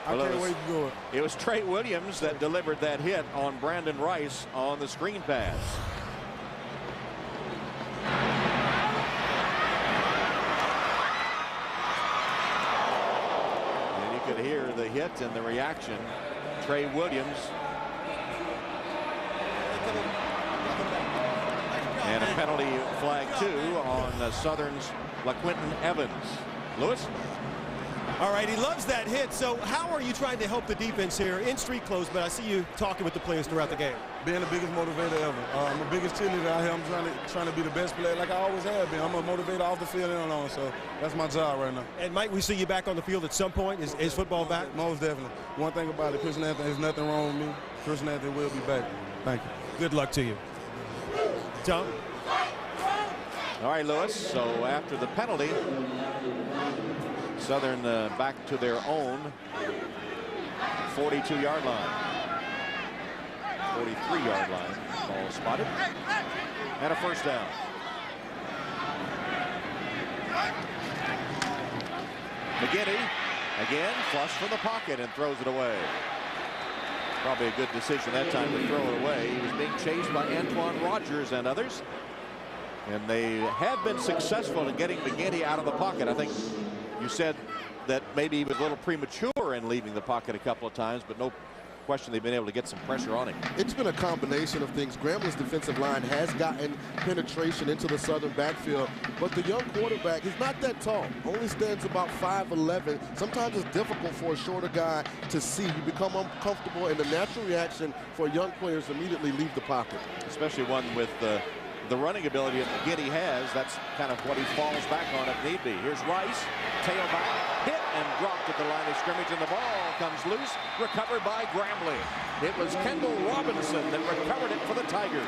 I can't wait to do it. It was Trey Williams that delivered that hit on Brandon Rice on the screen pass. And you could hear the hit and the reaction. Trey Williams. And a penalty flag 2 on Southern's LaQuinton Evans. Lewis? All right, he loves that hit. So how are you trying to help the defense here in street clothes? But I see you talking with the players throughout the game. Being the biggest motivator ever. I'm the biggest cheerleader out here. I'm trying to be the best player like I always have been. I'm a motivator off the field and on. So that's my job right now. And might we see you back on the field at some point? Is football back? Most definitely. One thing about it, Christian Anthony, there's nothing wrong with me. Christian Anthony will be back. Thank you. Good luck to you. Tom? All right, Lewis. So after the penalty, Southern back to their own 42-yard line. 43-yard line. Ball spotted. And a first down. McGinty again flush from the pocket and throws it away. Probably a good decision that time to throw it away. He was being chased by Antoine Rogers and others. And they have been successful in getting McGinty out of the pocket. I think you said that maybe he was a little premature in leaving the pocket a couple of times, but no question they've been able to get some pressure on him. It's been a combination of things. Grambling's defensive line has gotten penetration into the Southern backfield, but the young quarterback, he's not that tall, only stands about 5'11". Sometimes it's difficult for a shorter guy to see. You become uncomfortable, and the natural reaction for young players immediately leave the pocket. Especially one with the running ability that McGinty has. That's kind of what he falls back on if need be. Here's Rice, tailback, hit and dropped at the line of scrimmage, and the ball comes loose, recovered by Grambling. It was Kendall Robinson that recovered it for the Tigers.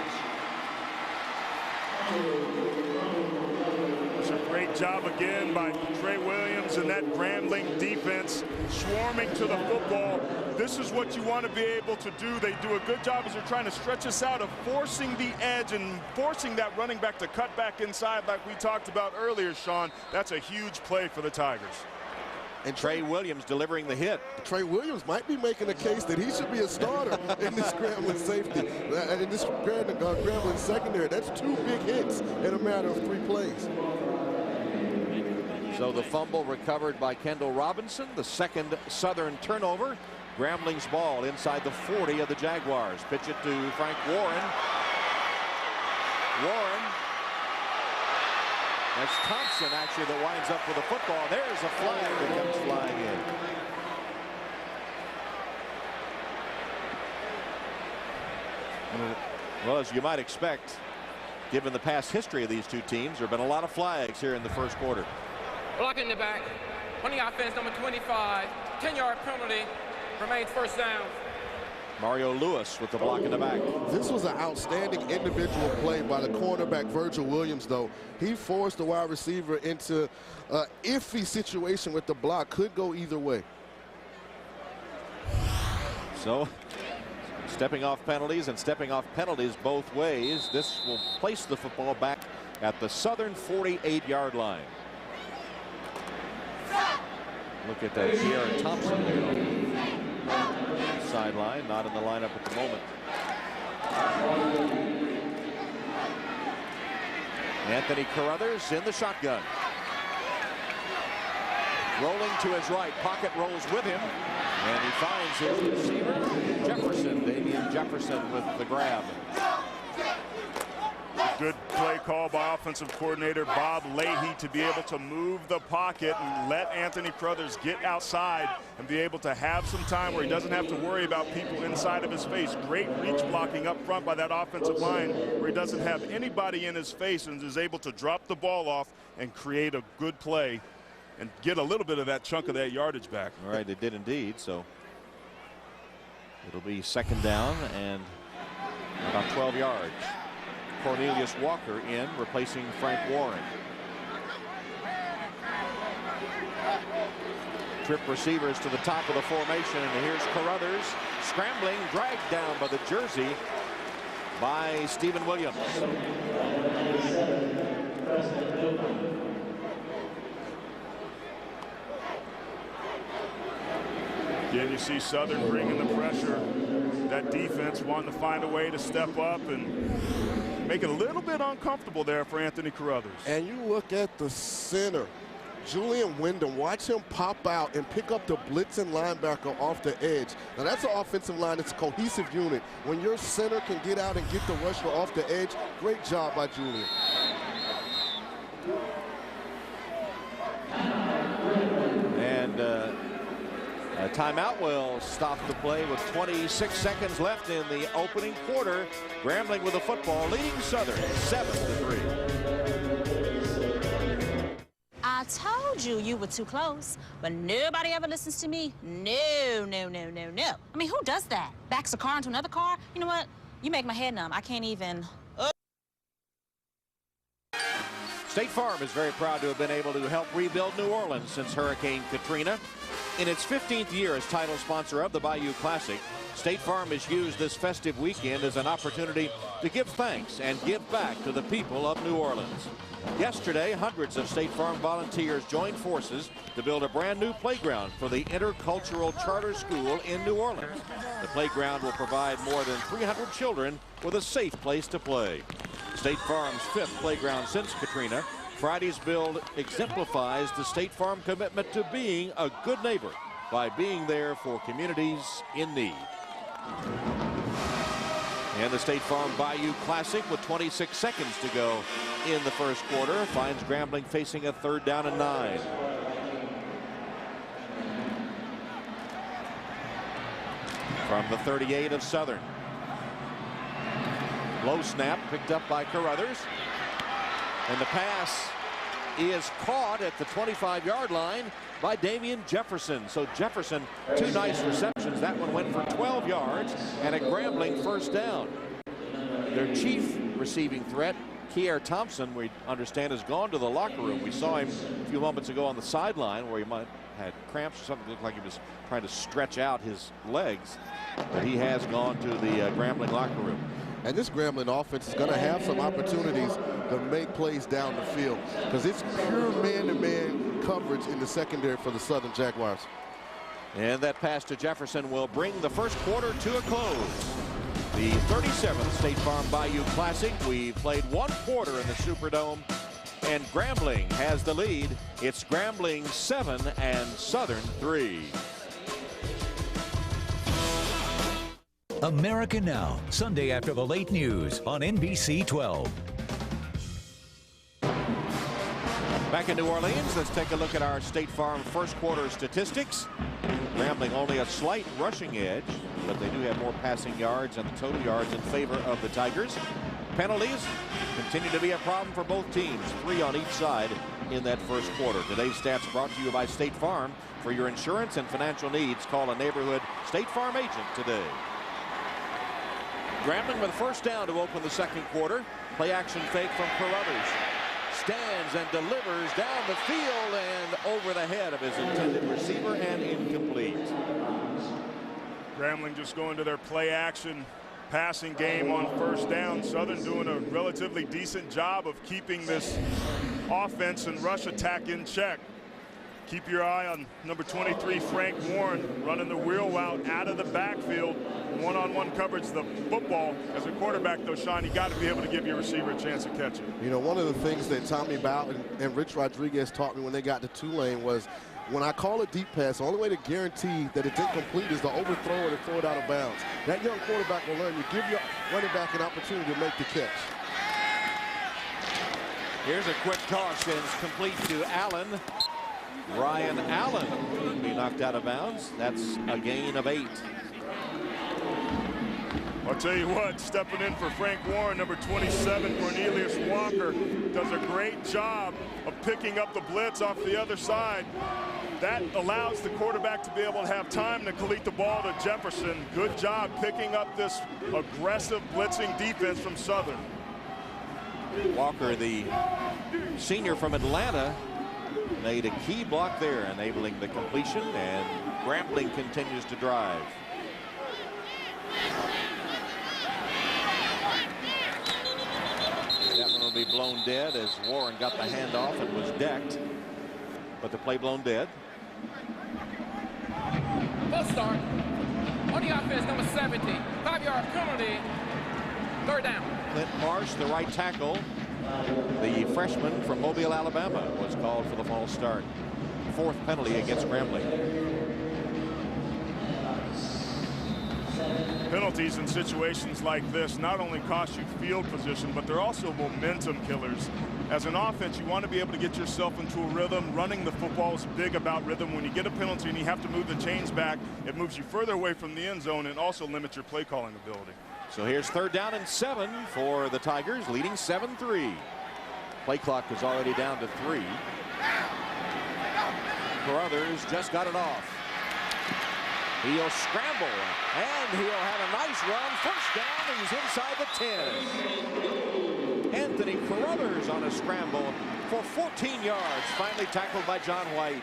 Some Great job again by Trey Williams and that Grambling defense swarming to the football. This is what you want to be able to do. They do a good job as they're trying to stretch us out of forcing the edge and forcing that running back to cut back inside like we talked about earlier, Sean. That's a huge play for the Tigers. And Trey Williams delivering the hit. Trey Williams might be making a case that he should be a starter in this Grambling safety, in this Grambling secondary. That's 2 big hits in a matter of 3 plays. So the fumble recovered by Kendall Robinson, the second Southern turnover. Grambling's ball inside the 40 of the Jaguars. Pitch it to Frank Warren. Warren. That's Thompson actually that winds up with the football. There's a flag that comes flying in. Well, as you might expect, given the past history of these two teams, there have been a lot of flags here in the first quarter. Blocking in the back. On the offense, number 25. 10-yard penalty. Remains first down. Mario Lewis with the block in the back. This was an outstanding individual play by the cornerback Virgil Williams, though. He forced the wide receiver into an iffy situation with the block. Could go either way. So, stepping off penalties and stepping off penalties both ways. This will place the football back at the Southern 48-yard line. Look at that, Jared Thompson there. Sideline, not in the lineup at the moment. Anthony Carruthers in the shotgun. Rolling to his right, pocket rolls with him, and he finds his receiver, Jefferson, Damian Jefferson with the grab. Good play call by offensive coordinator Bob Leahy to be able to move the pocket and let Anthony Carruthers get outside and be able to have some time where he doesn't have to worry about people inside of his face. Great reach blocking up front by that offensive line where he doesn't have anybody in his face and is able to drop the ball off and create a good play and get a little bit of that chunk of that yardage back. All right, they did indeed. So it'll be second down and about 12 yards. Cornelius Walker in, replacing Frank Warren. Trip receivers to the top of the formation, and here's Carruthers scrambling, dragged down by the jersey by Stephen Williams. Again, you see Southern bringing the pressure. That defense wanting to find a way to step up and make it a little bit uncomfortable there for Anthony Carruthers. And you look at the center, Julian Wyndham, watch him pop out and pick up the blitzing linebacker off the edge. Now that's an offensive line, it's a cohesive unit. When your center can get out and get the rusher off the edge, great job by Julian. And a timeout will stop the play with 26 seconds left in the opening quarter. Grambling with the football, leading Southern 7-3. I told you you were too close, but nobody ever listens to me. No, no, no, no, no. I mean, who does that? Backs a car into another car? You know what? You make my head numb. I can't even. State Farm is very proud to have been able to help rebuild New Orleans since Hurricane Katrina. In its 15th year as title sponsor of the Bayou Classic, State Farm has used this festive weekend as an opportunity to give thanks and give back to the people of New Orleans. Yesterday, hundreds of State Farm volunteers joined forces to build a brand new playground for the Intercultural Charter School in New Orleans. The playground will provide more than 300 children with a safe place to play. State Farm's 5th playground since Katrina, Friday's build exemplifies the State Farm commitment to being a good neighbor by being there for communities in need. And the State Farm Bayou Classic with 26 seconds to go in the first quarter finds Grambling facing a 3rd down and 9. From the 38 of Southern. Low snap picked up by Carruthers. And the pass is caught at the 25-yard line by Damian Jefferson. So Jefferson, 2 nice receptions. That one went for 12 yards and a Grambling 1st down. Their chief receiving threat Kier Thompson, we understand, has gone to the locker room. We saw him a few moments ago on the sideline where he might have had cramps or something. It looked like he was trying to stretch out his legs. But he has gone to the Grambling locker room. And this Grambling offense is going to have some opportunities to make plays down the field because it's pure man-to-man coverage in the secondary for the Southern Jaguars. And that pass to Jefferson will bring the first quarter to a close. The 37th State Farm Bayou Classic. We played one quarter in the Superdome, and Grambling has the lead. It's Grambling 7 and Southern 3. America Now, Sunday after the late news on NBC 12. Back in New Orleans, let's take a look at our State Farm first quarter statistics. Grambling only a slight rushing edge, but they do have more passing yards and the total yards in favor of the Tigers. Penalties continue to be a problem for both teams, 3 on each side in that first quarter. Today's stats brought to you by State Farm. For your insurance and financial needs, call a neighborhood State Farm agent today. Grambling with first down to open the second quarter. Play action fake from Carruthers. Stands and delivers down the field and over the head of his intended receiver and incomplete. Grambling just going to their play action passing game on first down. Southern doing a relatively decent job of keeping this offense and rush attack in check. Keep your eye on number 23, Frank Warren, running the wheel route out of the backfield. One-on-one coverage, the football. As a quarterback, though, Sean, you got to be able to give your receiver a chance to catch it. You know, one of the things that Tommy Bowden and Rich Rodriguez taught me when they got to Tulane was when I call a deep pass, the only way to guarantee that it's incomplete is to overthrow it and throw it out of bounds. That young quarterback will learn. You give your running back an opportunity to make the catch. Here's a quick toss and it's complete to Allen. Ryan Allen will be knocked out of bounds. That's a gain of 8. I'll tell you what, stepping in for Frank Warren, number 27, Cornelius Walker, does a great job of picking up the blitz off the other side. That allows the quarterback to be able to have time to complete the ball to Jefferson. Good job picking up this aggressive blitzing defense from Southern. Walker, the senior from Atlanta, made a key block there, enabling the completion, and Grambling continues to drive. That one will be blown dead as Warren got the handoff and was decked, but the play blown dead. Full start. On the offense, number 70. 5-yard penalty. Third down. Clint Marsh, the right tackle, the freshman from Mobile, Alabama, was called for the false start. 4th penalty against Grambling. Penalties in situations like this not only cost you field position, but they're also momentum killers. As an offense, you want to be able to get yourself into a rhythm. Running the football is big about rhythm. When you get a penalty and you have to move the chains back, it moves you further away from the end zone and also limits your play calling ability. So here's 3rd down and 7 for the Tigers, leading 7-3. Play clock is already down to 3. Carruthers just got it off. He'll scramble, and he'll have a nice run. First down, he's inside the 10. Anthony Carruthers on a scramble for 14 yards, finally tackled by John White.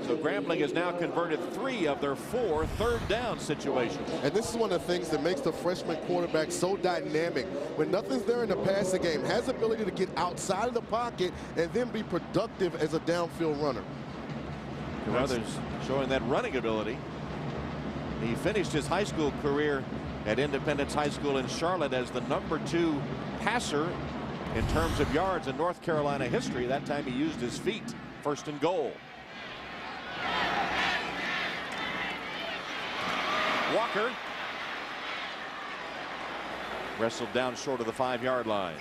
So Grambling has now converted 3 of their 4 third down situations. And this is one of the things that makes the freshman quarterback so dynamic. When nothing's there in the passing game, has the ability to get outside of the pocket and then be productive as a downfield runner. Carruthers showing that running ability. He finished his high school career at Independence High School in Charlotte as the number 2 passer in terms of yards in North Carolina history. That time he used his feet. 1st and goal. Walker wrestled down short of the 5-yard line.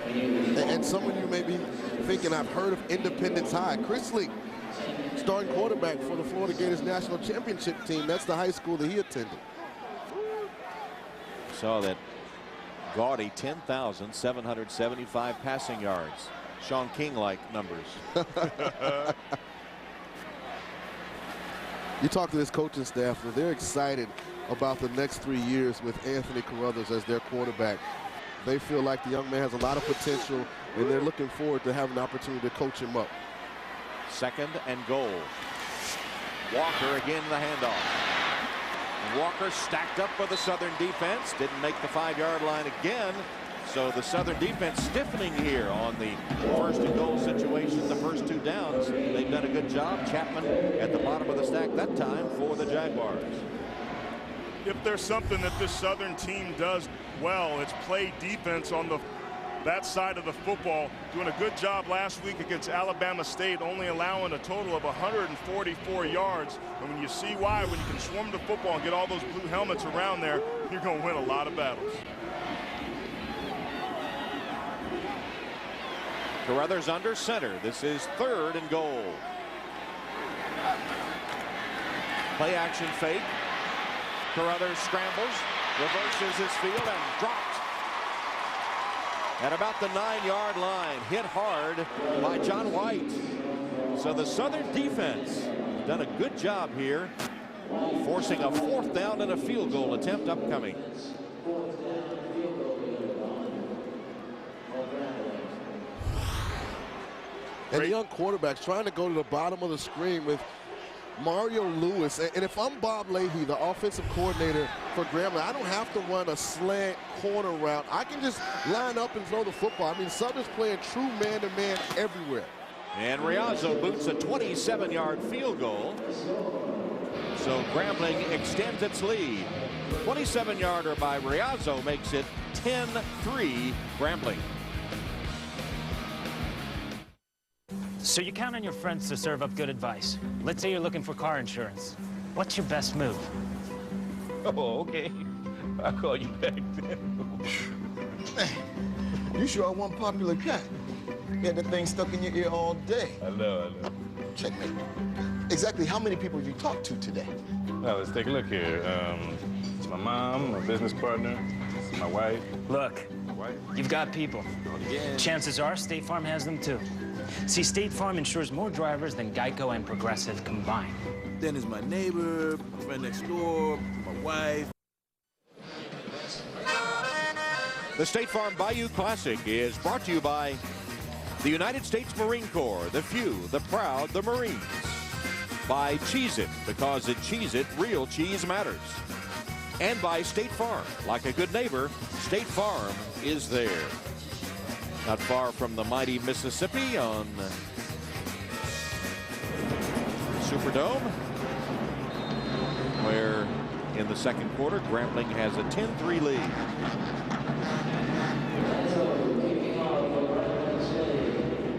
And some of you may be thinking, I've heard of Independence High. Chris Lee, starting quarterback for the Florida Gators national championship team. That's the high school that he attended. Saw that gaudy 10,775 passing yards. Sean King-like numbers. You talk to this coaching staff, and they're excited about the next 3 years with Anthony Carruthers as their quarterback. They feel like the young man has a lot of potential, and they're looking forward to having an opportunity to coach him up. 2nd and goal. Walker again the handoff. Walker stacked up for the Southern defense. Didn't make the 5-yard line again. So the Southern defense stiffening here on the 1st and goal situation. The first 2 downs. They've done a good job. Chapman at the bottom of the stack that time for the Jaguars. If there's something that this Southern team does well, it's play defense on that side of the football. Doing a good job last week against Alabama State, only allowing a total of 144 yards. And when you see why, when you can swarm the football and get all those blue helmets around there, you're going to win a lot of battles. Carruthers under center. This is 3rd and goal. Play action fake. Carruthers scrambles, reverses his field, and dropped at about the 9-yard line. Hit hard by John White. So the Southern defense done a good job here, forcing a 4th down and a field goal attempt upcoming. And the young quarterback's trying to go to the bottom of the screen with Mario Lewis. And if I'm Bob Leahy, the offensive coordinator for Grambling, I don't have to run a slant corner route. I can just line up and throw the football. I mean, Southern's playing true man-to-man everywhere. And Riazzo boots a 27-yard field goal. So Grambling extends its lead. 27-yarder by Riazzo makes it 10-3 Grambling. So you count on your friends to serve up good advice. Let's say you're looking for car insurance. What's your best move? Oh, okay. I'll call you back then. You sure are one popular cat. You had that thing stuck in your ear all day. I know. Checkmate. Exactly how many people have you talked to today? Well, let's take a look here. It's my mom, my business partner, my wife. Look, you've got people. Yeah. Chances are State Farm has them too. See, State Farm insures more drivers than Geico and Progressive combined. Then there's my neighbor, my friend next door, my wife. The State Farm Bayou Classic is brought to you by the United States Marine Corps, the few, the proud, the Marines. By Cheez-It, because at Cheez-It, real cheese matters. And by State Farm. Like a good neighbor, State Farm is there. Not far from the mighty Mississippi on Superdome, where in the 2nd quarter, Grambling has a 10-3 lead.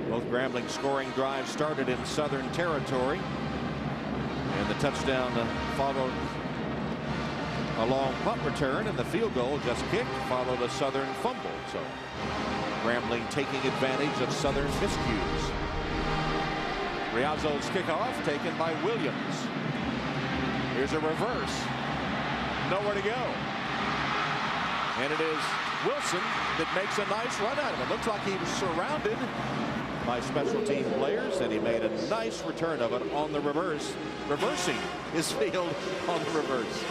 Both Grambling scoring drives started in Southern territory, and the touchdown followed a long punt return, and the field goal just kicked followed a Southern fumble. So Grambling taking advantage of Southern miscues. Riazzo's kickoff taken by Williams. Here's a reverse. Nowhere to go. And it is Wilson that makes a nice run out of it. Looks like he was surrounded by special team players, and he made a nice return of it on the reverse, reversing his field on the reverse.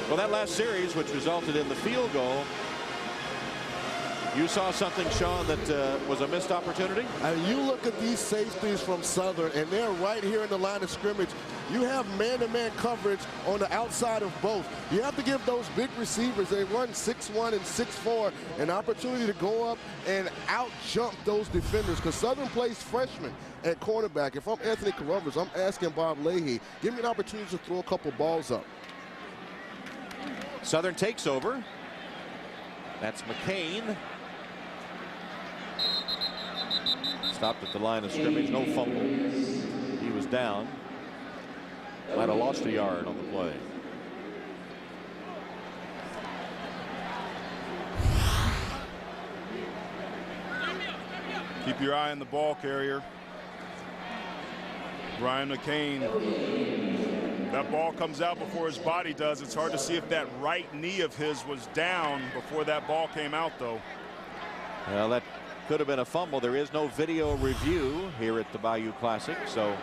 Well, that last series, which resulted in the field goal, you saw something, Sean, that was a missed opportunity? And you look at these safeties from Southern, and they're right here in the line of scrimmage. You have man-to-man coverage on the outside of both. You have to give those big receivers, they run 6'1" and 6'4", an opportunity to go up and out-jump those defenders, because Southern plays freshmen at cornerback. If I'm Anthony Carruthers, I'm asking Bob Leahy, give me an opportunity to throw a couple balls up. Southern takes over. That's McCain. Stopped at the line of scrimmage, no fumble. He was down. Might have lost a yard on the play. Keep your eye on the ball carrier. Brian McCain. That ball comes out before his body does. It's hard to see if that right knee of his was down before that ball came out, though. Well, that could have been a fumble. There is no video review here at the Bayou Classic, so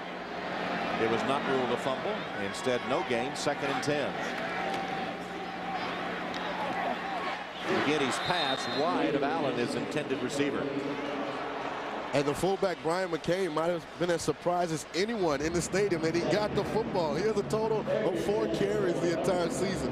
It was not ruled a fumble. Instead, no gain, 2nd and 10. McGinty's pass wide of Allen, his intended receiver. And the fullback, Brian McCain, might have been as surprised as anyone in the stadium that he got the football. He has a total of 4 carries the entire season.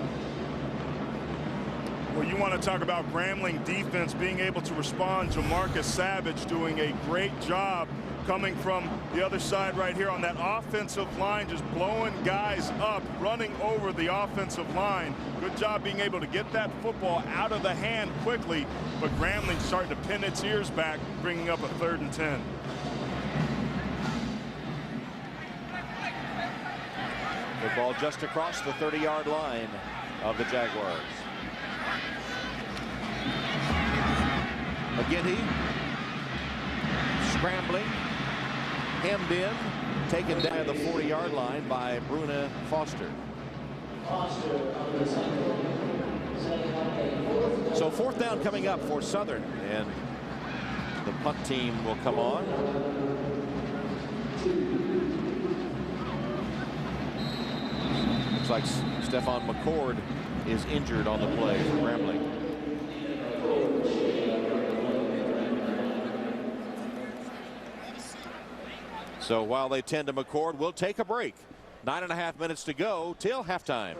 Well, you want to talk about Grambling defense being able to respond. Jamarcus Savage doing a great job coming from the other side right here on that offensive line, just blowing guys up, running over the offensive line. Good job being able to get that football out of the hand quickly, but Grambling starting to pin its ears back, bringing up a 3rd and 10. The ball just across the 30-yard line of the Jaguars. McGinty scrambling, hemmed in, taken down the 40-yard line by Bruna Foster. So 4th down coming up for Southern, and the punt team will come on. Looks like Stephon McCord is injured on the play for Grambling. So while they tend to McCord, we'll take a break. 9.5 minutes to go till halftime.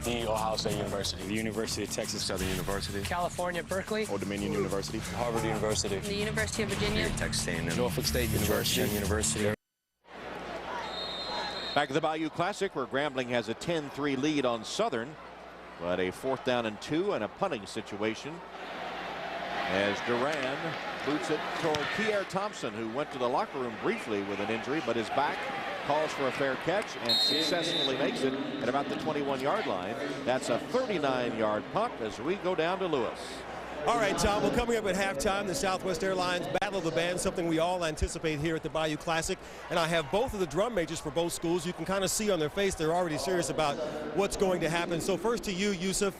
Ohio State University. The University of Texas Southern University. California, Berkeley. Old Dominion University. Harvard University. The University of Virginia. Texas A&M. Norfolk State University. Back at the Bayou Classic, where Grambling has a 10-3 lead on Southern, but a 4th down and 2 and a punting situation as Duran boots it toward Kier Thompson, who went to the locker room briefly with an injury, but is back, calls for a fair catch, and successfully makes it at about the 21-yard line. That's a 39-yard punt as we go down to Lewis. All right, Tom, well, coming up at halftime, the Southwest Airlines Battle of the Bands, something we all anticipate here at the Bayou Classic. And I have both of the drum majors for both schools. You can kind of see on their face they're already serious about what's going to happen. So first to you, Yusuf,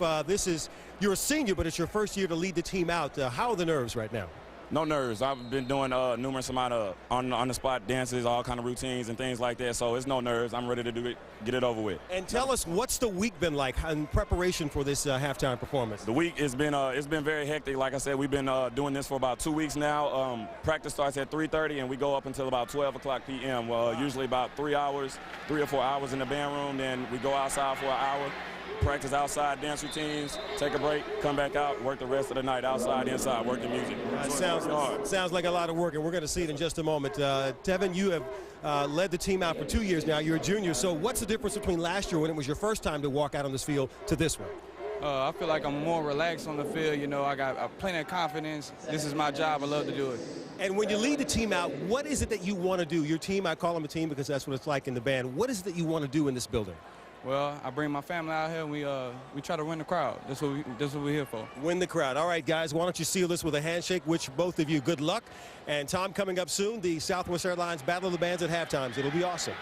you're a senior, but it's your first year to lead the team out. How are the nerves right now? No nerves. I've been doing numerous amount of on-the-spot dances, all kind of routines and things like that. So it's no nerves. I'm ready to do it, get it over with. And tell us, what's the week been like in preparation for this halftime performance? The week has been it's been very hectic. Like I said, we've been doing this for about 2 weeks now. Practice starts at 3:30 and we go up until about 12 o'clock p.m. Usually about 3 or 4 hours in the band room. Then we go outside for an hour. Practice outside dance routines, take a break, come back out, work the rest of the night outside, inside, work the music. Sounds like a lot of work, and we're going to see it in just a moment. Tevin, you have led the team out for 2 years now. You're a junior, so what's the difference between last year when it was your first time to walk out on this field to this one? I feel like I'm more relaxed on the field. You know, I got plenty of confidence. This is my job. I love to do it. And when you lead the team out, what is it that you want to do? Your team, I call them a team because that's what it's like in the band. What is it that you want to do in this building? Well, I bring my family out here, and we try to win the crowd. That's what we're here for. Win the crowd. All right, guys, why don't you seal this with a handshake? Wish both of you good luck. And Tom, coming up soon, the Southwest Airlines Battle of the Bands at halftime. It'll be awesome.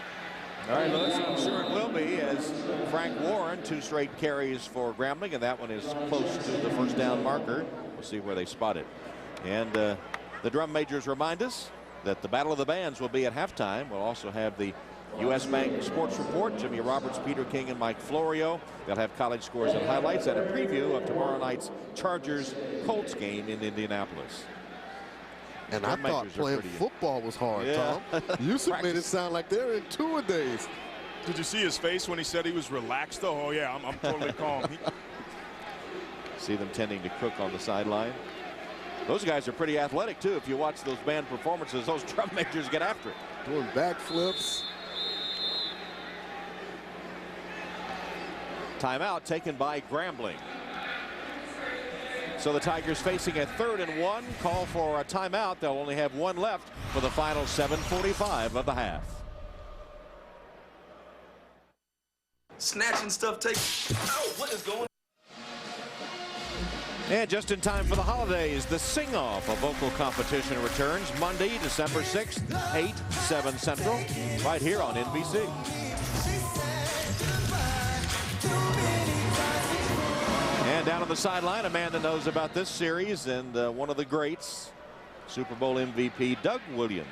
All right, Lewis, I'm sure it will be, as Frank Warren, 2 straight carries for Grambling, and that one is close to the first down marker. We'll see where they spot it. And the drum majors remind us that the Battle of the Bands will be at halftime. We'll also have the U.S. Bank Sports Report, Jimmy Roberts, Peter King, and Mike Florio. They'll have college scores and highlights and a preview of tomorrow night's Chargers-Colts game in Indianapolis. And I thought playing football was hard, Tom. Yusuf made it sound like they're in two-a-days. Did you see his face when he said he was relaxed, though? Oh, yeah, I'm totally calm. See them tending to cook on the sideline. Those guys are pretty athletic, too. If you watch those band performances, those drum majors get after it. Doing backflips. Timeout taken by Grambling. So the Tigers facing a 3rd and 1. Call for a timeout. They'll only have one left for the final 7:45 of the half. Snatching stuff takes. Oh, what is going on? And just in time for the holidays, the Sing-Off, a vocal competition, returns Monday, December 6th, 8, 7 Central, right here on NBC. And down on the sideline, a man that knows about this series and one of the greats, Super Bowl MVP Doug Williams.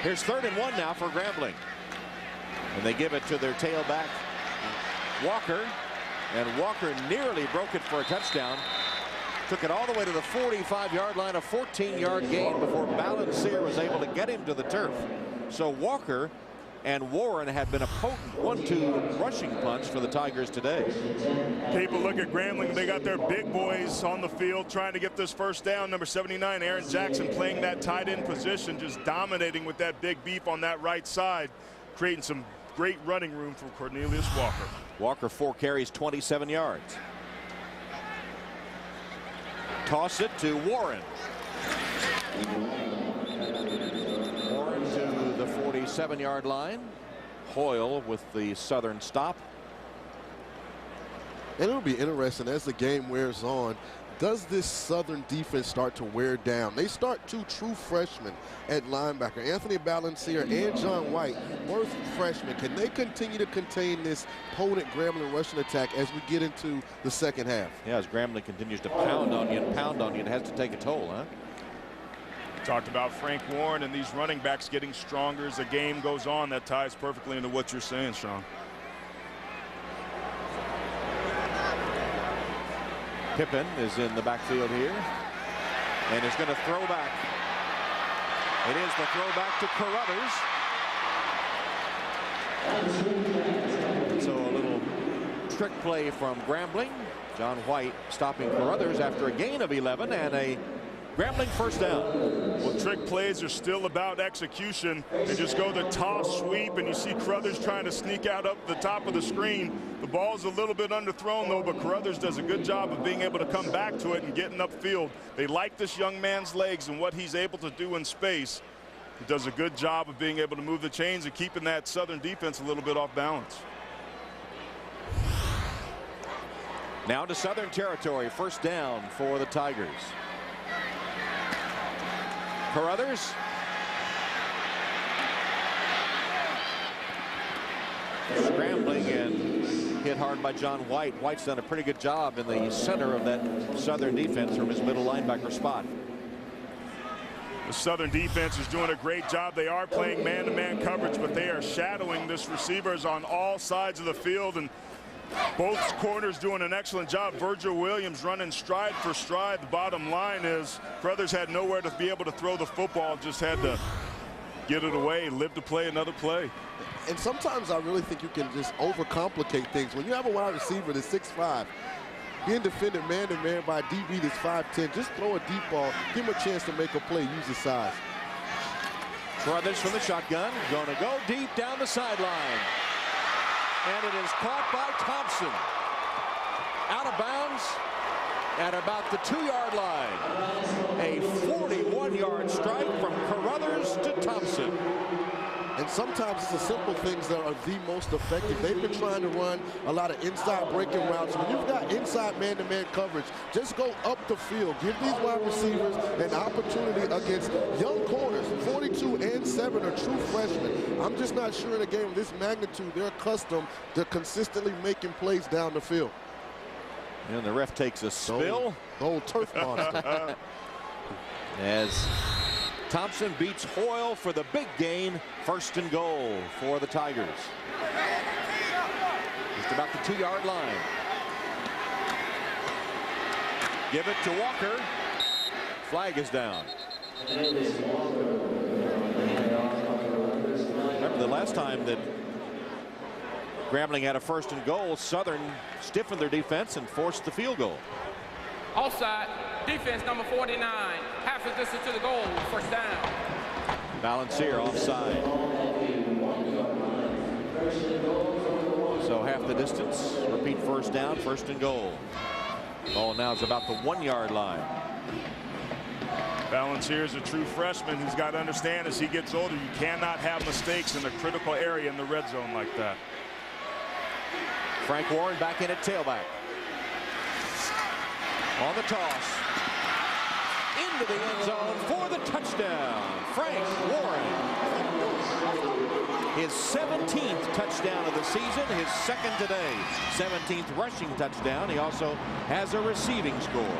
Here's 3rd and 1 now for Grambling. And they give it to their tailback, Walker. And Walker nearly broke it for a touchdown. Took it all the way to the 45-yard line, a 14-yard gain before Balancier was able to get him to the turf. So Walker and Warren have been a potent 1-2 rushing punch for the Tigers today. Take a look at Grambling. They got their big boys on the field trying to get this first down. Number 79, Aaron Jackson, playing that tight end position, just dominating with that big beef on that right side, creating some great running room for Cornelius Walker. Walker 4 carries, 27 yards. Toss it to Warren. Warren to the 47-yard line. Hoyle with the Southern stop. And it'll be interesting as the game wears on. Does this Southern defense start to wear down? They start 2 true freshmen at linebacker, Anthony Balancier and John White, both freshmen. Can they continue to contain this potent Grambling rushing attack as we get into the second half? Yeah, as Grambling continues to pound on you, it has to take a toll, huh? Talked about Frank Warren and these running backs getting stronger as the game goes on. That ties perfectly into what you're saying, Sean. Pippen is in the backfield here and is going to throw back. It is the throwback to Carruthers. So a little trick play from Grambling. John White stopping Carruthers after a gain of 11 and a Grambling first down. Well, trick plays are still about execution. They just go the toss sweep, and you see Carruthers trying to sneak out up the top of the screen. The ball's a little bit underthrown, though, but Carruthers does a good job of being able to come back to it and getting upfield. They like this young man's legs and what he's able to do in space. He does a good job of being able to move the chains and keeping that Southern defense a little bit off balance. Now to Southern territory, first down for the Tigers. Carruthers. Scrambling and hit hard by John White. White's done a pretty good job in the center of that Southern defense from his middle linebacker spot. The Southern defense is doing a great job. They are playing man-to-man coverage, but they are shadowing this receivers on all sides of the field, and both corners doing an excellent job. Virgil Williams running stride for stride. The bottom line is Carruthers had nowhere to be able to throw the football, just had to get it away, live to play another play. And sometimes I really think you can just overcomplicate things. When you have a wide receiver that's 6'5", being defended man-to-man by a DB that's 5'10", just throw a deep ball, give him a chance to make a play, use his size. Carruthers from the shotgun, going to go deep down the sideline. And it is caught by Thompson. Out of bounds at about the 2-yard line. A 41-yard strike from Carruthers to Thompson. And sometimes it's the simple things that are the most effective. They've been trying to run a lot of inside breaking routes. When you've got inside man-to-man coverage, just go up the field. Give these wide receivers an opportunity against young corners. 42 and 7 are true freshmen. I'm just not sure in a game of this magnitude they're accustomed to consistently making plays down the field. And the ref takes a spill. The old turf monster. As Thompson beats Hoyle for the big gain. First and goal for the Tigers. Just about the 2-yard line. Give it to Walker. Flag is down. Remember the last time that Grambling had a first and goal, Southern stiffened their defense and forced the field goal. Offside, defense number 49, half a distance to the goal, first down. Balancier offside. So half the distance, repeat first down, first and goal. Ball now is about the 1-yard line. Balancier is a true freshman who's got to understand as he gets older, you cannot have mistakes in a critical area in the red zone like that. Frank Warren back in at tailback. On the toss. Into the end zone for the touchdown. Frank Warren. His 17th touchdown of the season, his second today. 17th rushing touchdown. He also has a receiving score.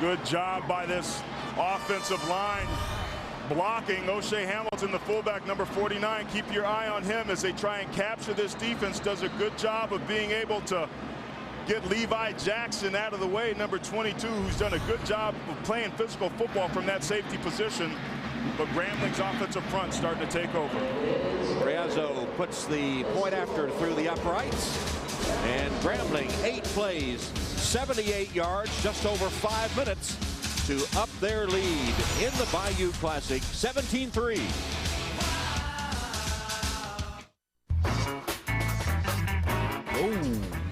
Good job by this offensive line. Blocking O'Shea Hamilton, the fullback, number 49. Keep your eye on him as they try and capture this defense. Does a good job of being able to get Levi Jackson out of the way, number 22, who's done a good job of playing physical football from that safety position. But Grambling's offensive front starting to take over. Riazzo puts the point after through the uprights. And Grambling, 8 plays, 78 yards, just over 5 minutes to up their lead in the Bayou Classic, 17-3.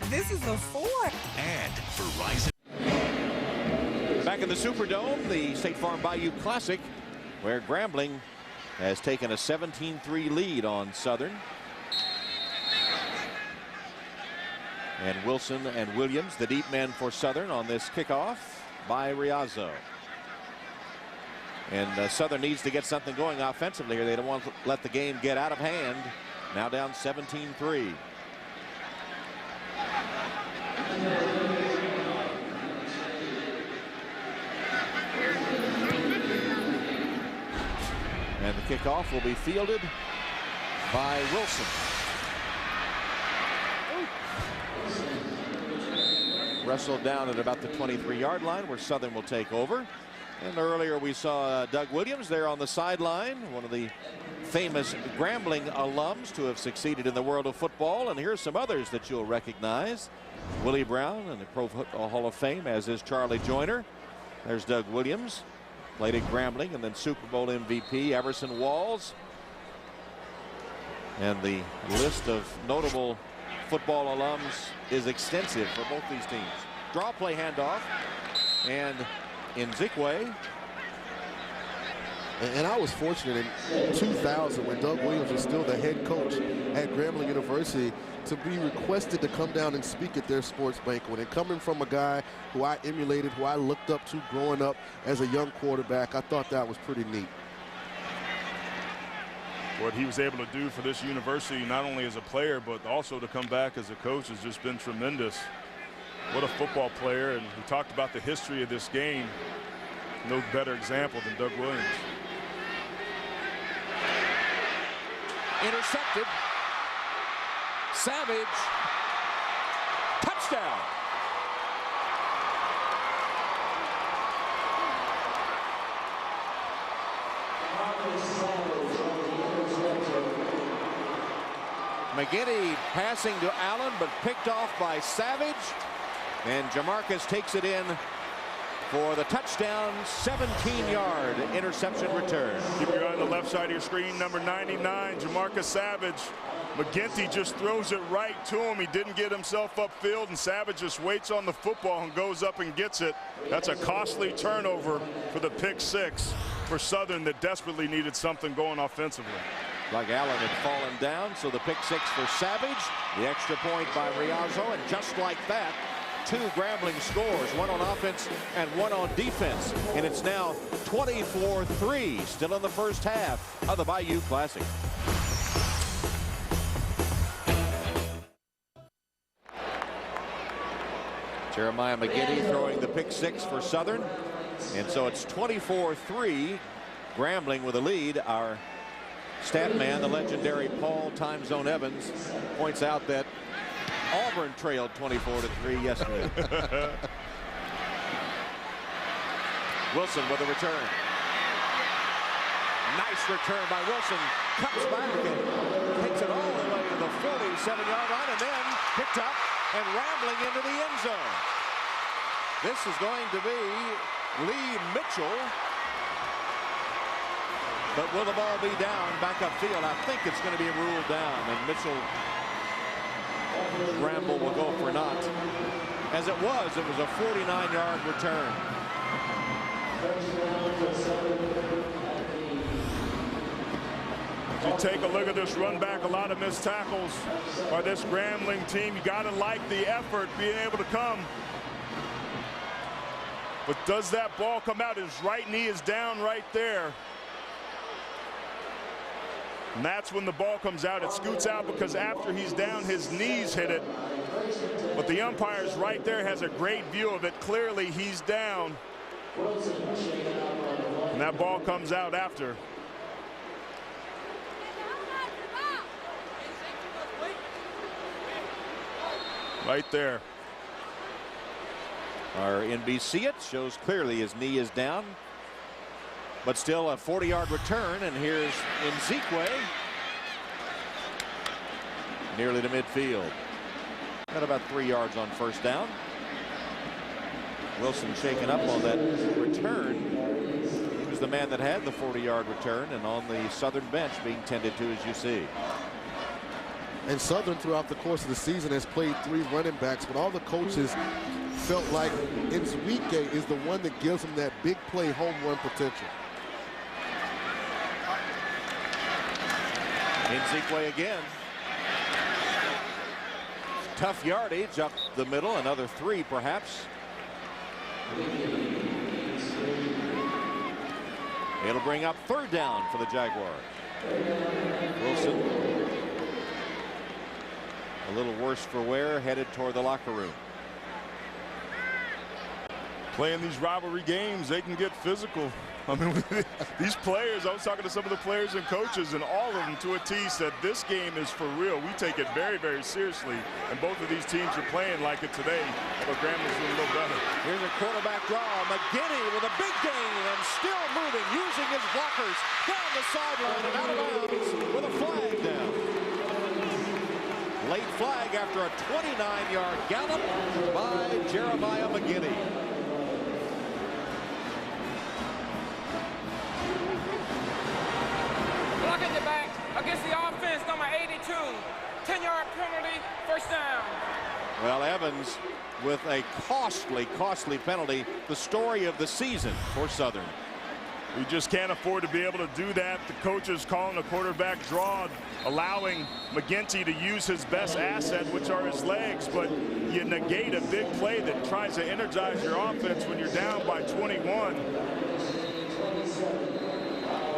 This is a 4. And Verizon. Back in the Superdome, the State Farm Bayou Classic, where Grambling has taken a 17-3 lead on Southern. And Wilson and Williams, the deep men for Southern on this kickoff by Riazzo. And Southern needs to get something going offensively here. They don't want to let the game get out of hand. Now down 17-3. And the kickoff will be fielded by Wilson. Wrestled down at about the 23-yard line where Southern will take over. And earlier we saw Doug Williams there on the sideline, one of the famous Grambling alums to have succeeded in the world of football. And here's some others that you'll recognize. Willie Brown in the Pro Football Hall of Fame, as is Charlie Joyner. There's Doug Williams, played at Grambling, and then Super Bowl MVP Everson Walls. And the list of notable football alums is extensive for both these teams. Draw play handoff, and in Zikwe. And I was fortunate in 2000 when Doug Williams was still the head coach at Grambling University to be requested to come down and speak at their sports banquet. And coming from a guy who I emulated, who I looked up to growing up as a young quarterback, I thought that was pretty neat. What he was able to do for this university, not only as a player, but also to come back as a coach, has just been tremendous. What a football player, and we talked about the history of this game. No better example than Doug Williams. Intercepted. Savage. Touchdown. McGinney passing to Allen, but picked off by Savage. And Jamarcus takes it in for the touchdown, 17-yard interception return. Keep your eye on the left side of your screen, number 99, Jamarcus Savage. McGinty just throws it right to him. He didn't get himself upfield, and Savage just waits on the football and goes up and gets it. That's a costly turnover for the pick six for Southern that desperately needed something going offensively. Like Allen had fallen down, so the pick six for Savage. The extra point by Riazzo, and just like that, 2 Grambling scores, one on offense and one on defense. And it's now 24-3, still in the first half of the Bayou Classic. Jeremiah McGinney throwing the pick six for Southern. And so it's 24-3, Grambling with a lead. Our stat man, the legendary Paul Time Zone Evans, points out that Auburn trailed 24-3 yesterday. Wilson with a return. Nice return by Wilson. Cuts back and takes it all the way to the 47-yard line, and then picked up and rambling into the end zone. This is going to be Lee Mitchell. But will the ball be down back upfield? I think it's going to be ruled down, and Mitchell Bramble will go for naught. As it was a 49-yard return. If you take a look at this run back, a lot of missed tackles by this Grambling team. You got to like the effort being able to come. But does that ball come out? His right knee is down right there. And that's when the ball comes out. It scoots out because after he's down, his knees hit it. But the umpire's right there, has a great view of it. Clearly, he's down. And that ball comes out after. Right there. Our NBC it shows clearly his knee is down, but still a 40-yard return, and here's Nzikwe nearly to midfield. Got about 3 yards on first down. Wilson shaken up on that return. He was the man that had the 40-yard return, and on the Southern bench being tended to, as you see. And Southern throughout the course of the season has played 3 running backs, but all the coaches felt like Nzikwe is the one that gives them that big play home run potential. Nzikwe again. Tough yardage up the middle, another 3 perhaps. It'll bring up 3rd down for the Jaguars. Wilson, a little worse for wear, headed toward the locker room. Playing these rivalry games, they can get physical. I mean, these players, I was talking to some of the players and coaches, and all of them to a T said this game is for real. We take it very, very seriously. And both of these teams are playing like it today, but Grambling's doing a little better. Here's a quarterback draw. McGinney with a big gain and still moving, using his blockers down the sideline and out of bounds with a flag down. Late flag after a 29-yard gallop by Jeremiah McGinney. Blocking the back against the offense, number 82. 10-yard penalty, first down. Well, Evans with a costly penalty, the story of the season for Southern. We just can't afford to be able to do that. The coach is calling a quarterback draw, allowing McGinty to use his best asset, which are his legs, but you negate a big play that tries to energize your offense when you're down by 21.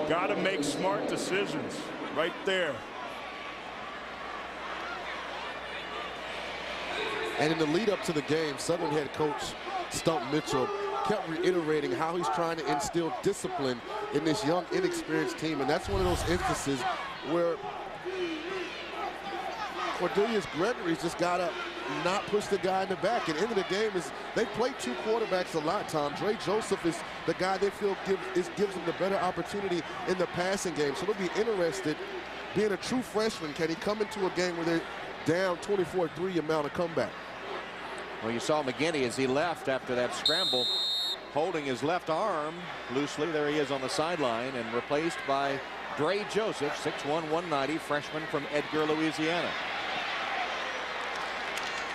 Got to make smart decisions right there. And in the lead up to the game, Southern head coach Stump Mitchell kept reiterating how he's trying to instill discipline in this young, inexperienced team. And that's one of those instances where Cordelius Gregory's just got to not push the guy in the back. And end of the game is they play 2 quarterbacks a lot, Tom. Dre Joseph is the guy they feel gives them the better opportunity in the passing game. So they'll be interested, being a true freshman, can he come into a game where they're down 24-3 amount of comeback? Well, you saw McGinney as he left after that scramble, holding his left arm loosely. There he is on the sideline, and replaced by Dre Joseph, 6'1", 190, freshman from Edgar, Louisiana.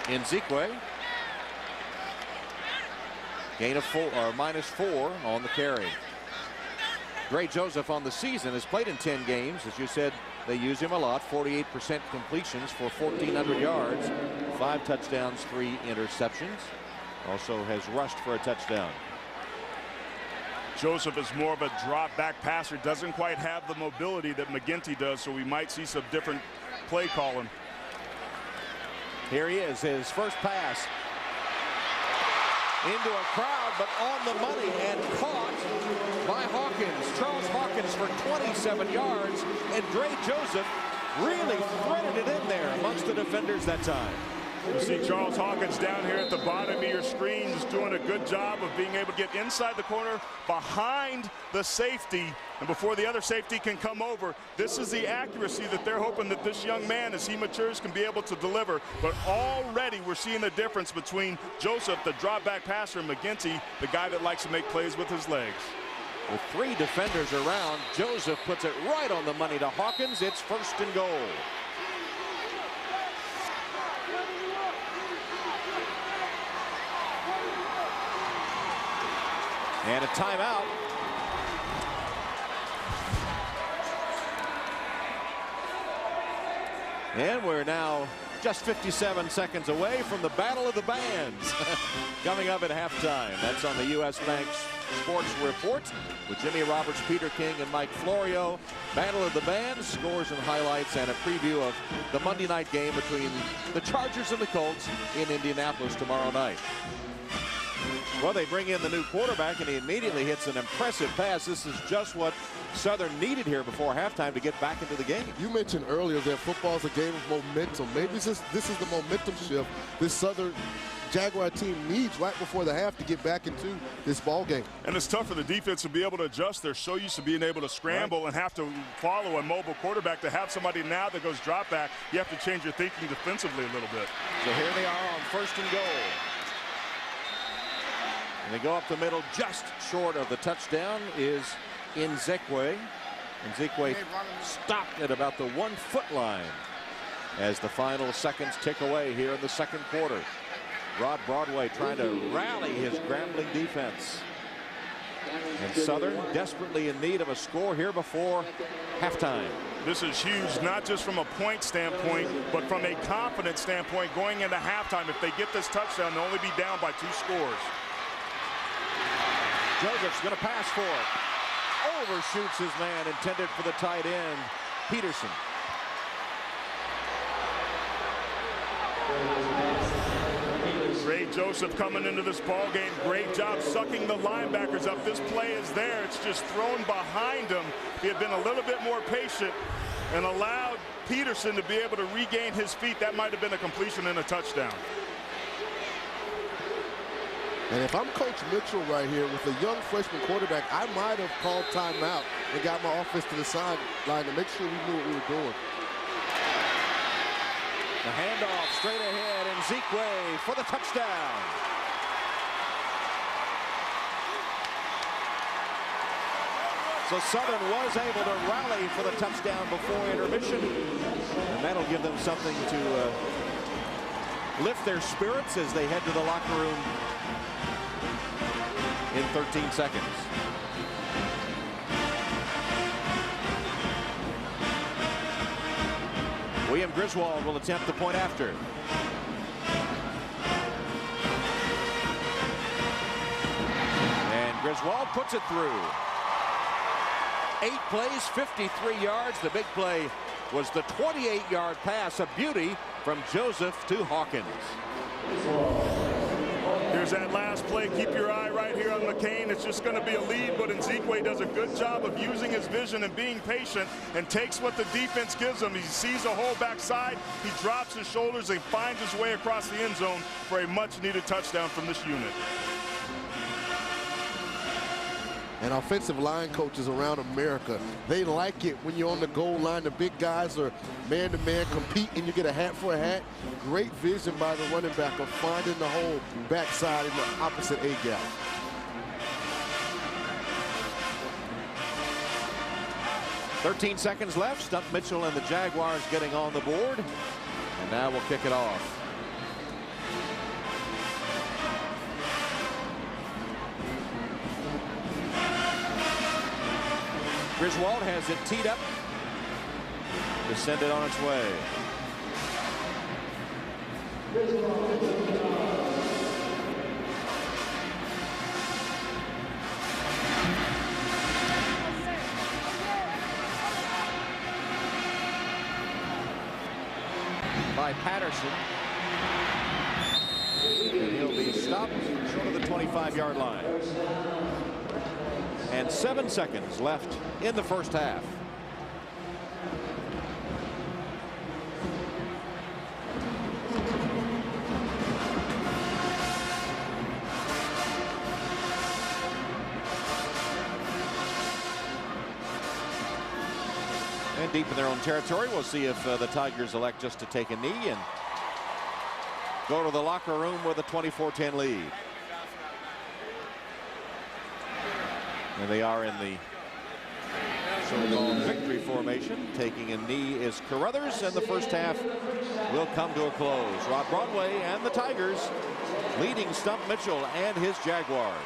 Nzikwe, gain of -4 on the carry. Dre Joseph on the season has played in 10 games. As you said, they use him a lot. 48% completions for 1,400 yards, 5 touchdowns, 3 interceptions. Also has rushed for a touchdown. Joseph is more of a drop back passer, doesn't quite have the mobility that McGinty does, so we might see some different play calling. Here he is, his first pass into a crowd, but on the money and caught by Hawkins. Charles Hawkins for 27 yards, and Dre Joseph really threaded it in there amongst the defenders that time. You see Charles Hawkins down here at the bottom of your screen is doing a good job of being able to get inside the corner behind the safety, and before the other safety can come over. This is the accuracy that they're hoping that this young man, as he matures, can be able to deliver. But already we're seeing the difference between Joseph, the drop back passer, and McGinty, the guy that likes to make plays with his legs. With 3 defenders around, Joseph puts it right on the money to Hawkins. It's 1st and goal. And a timeout. And we're now just 57 seconds away from the Battle of the Bands. Coming up at halftime. That's on the U.S. Bank Sports Report with Jimmy Roberts, Peter King, and Mike Florio. Battle of the Bands, scores and highlights, and a preview of the Monday night game between the Chargers and the Colts in Indianapolis tomorrow night. Well, they bring in the new quarterback, and he immediately hits an impressive pass. This is just what Southern needed here before halftime to get back into the game. You mentioned earlier that football is a game of momentum. Maybe this is the momentum shift this Southern Jaguar team needs right before the half to get back into this ball game. And it's tough for the defense to be able to adjust. They're so used to being able to scramble and have to follow a mobile quarterback. To have somebody now that goes drop back, you have to change your thinking defensively a little bit. So here they are on 1st and goal. And they go up the middle. Just short of the touchdown is Nzekwe. Nzekwe stopped at about the 1-foot line as the final seconds tick away here in the second quarter. Rod Broadway trying to rally his Grambling defense. And Southern desperately in need of a score here before halftime. This is huge, not just from a point standpoint, but from a confidence standpoint going into halftime. If they get this touchdown, they'll only be down by 2 scores. Joseph's going to pass for it. Overshoots his man intended for the tight end, Peterson. Ray Joseph coming into this ball game. Great job sucking the linebackers up. This play is there. It's just thrown behind him. If he had been a little bit more patient and allowed Peterson to be able to regain his feet, that might have been a completion and a touchdown. And if I'm Coach Mitchell right here with a young freshman quarterback, I might have called timeout and got my offense to the sideline to make sure we knew what we were doing. The handoff straight ahead, and Nzekwe for the touchdown. So Southern was able to rally for the touchdown before intermission, and that'll give them something to lift their spirits as they head to the locker room in 13 seconds. William Griswold will attempt the point after. And Griswold puts it through. 8 plays, 53 yards. The big play was the 28-yard pass, a beauty from Joseph to Hawkins. Here's that last play. Keep your eye right here on McCain. It's just going to be a lead, but Nzekwe does a good job of using his vision and being patient and takes what the defense gives him. He sees a hole backside. He drops his shoulders and finds his way across the end zone for a much-needed touchdown from this unit. And offensive line coaches around America, they like it when you're on the goal line. The big guys are man-to-man compete, and you get a hat for a hat. Great vision by the running back of finding the hole backside in the opposite A-gap. .13 seconds left. Stump Mitchell and the Jaguars getting on the board. And now we'll kick it off. Griswold has it teed up to send it on its way. By Patterson. And he'll be stopped short of the 25-yard line. And 7 seconds left in the first half. And deep in their own territory, we'll see if the Tigers elect just to take a knee and go to the locker room with a 24-10 lead. And they are in the so-called victory formation. Taking a knee is Carruthers, and the first half will come to a close. Rod Broadway and the Tigers leading Stump Mitchell and his Jaguars.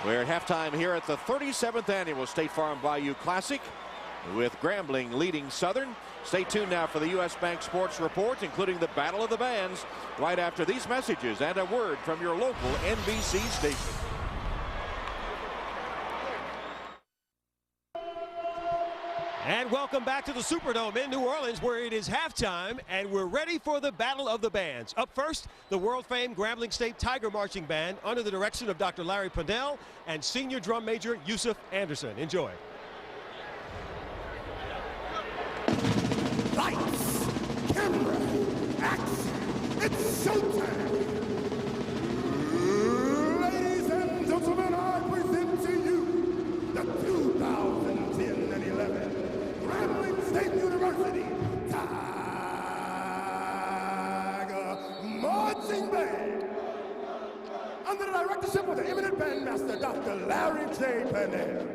We're at halftime here at the 37th annual State Farm Bayou Classic, with Grambling leading Southern. Stay tuned now for the U.S. Bank Sports Report, including the Battle of the Bands, right after these messages and a word from your local NBC station. And welcome back to the Superdome in New Orleans, where it is halftime, and we're ready for the Battle of the Bands. Up first, the world-famed Grambling St Tiger Marching Band under the direction of Dr. Larry Pennell and senior drum major Yusuf Anderson. Enjoy. Lights, camera, action, it's showtime. Ladies and gentlemen, I present to you the 2010 and 11 Grambling State University Tiger Marching Band, under the directorship of the eminent bandmaster, Dr. Larry J. Pennell.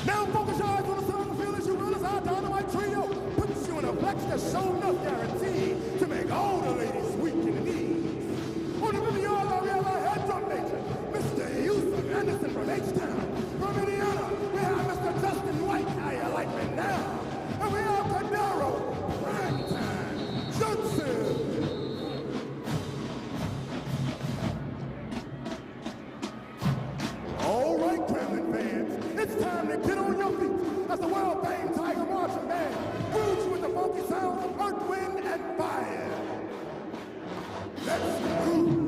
Now focus your eyes on the side of the field as you realize our dynamite trio puts you in a flex that's show enough guaranteed to make all the ladies weak in the knees. On the 50-yard line, we have our head drum major, Mr. Yusuf Anderson from H-Town. From Indiana, we have Mr. Justin White. How you like me now? And we have Cadero, Primetime Johnson. All right, Grambling fans, it's time to get on your feet as the world-famed Tiger Marching Band grooves you with the funky sounds of Earth, Wind, and Fire. Let's move.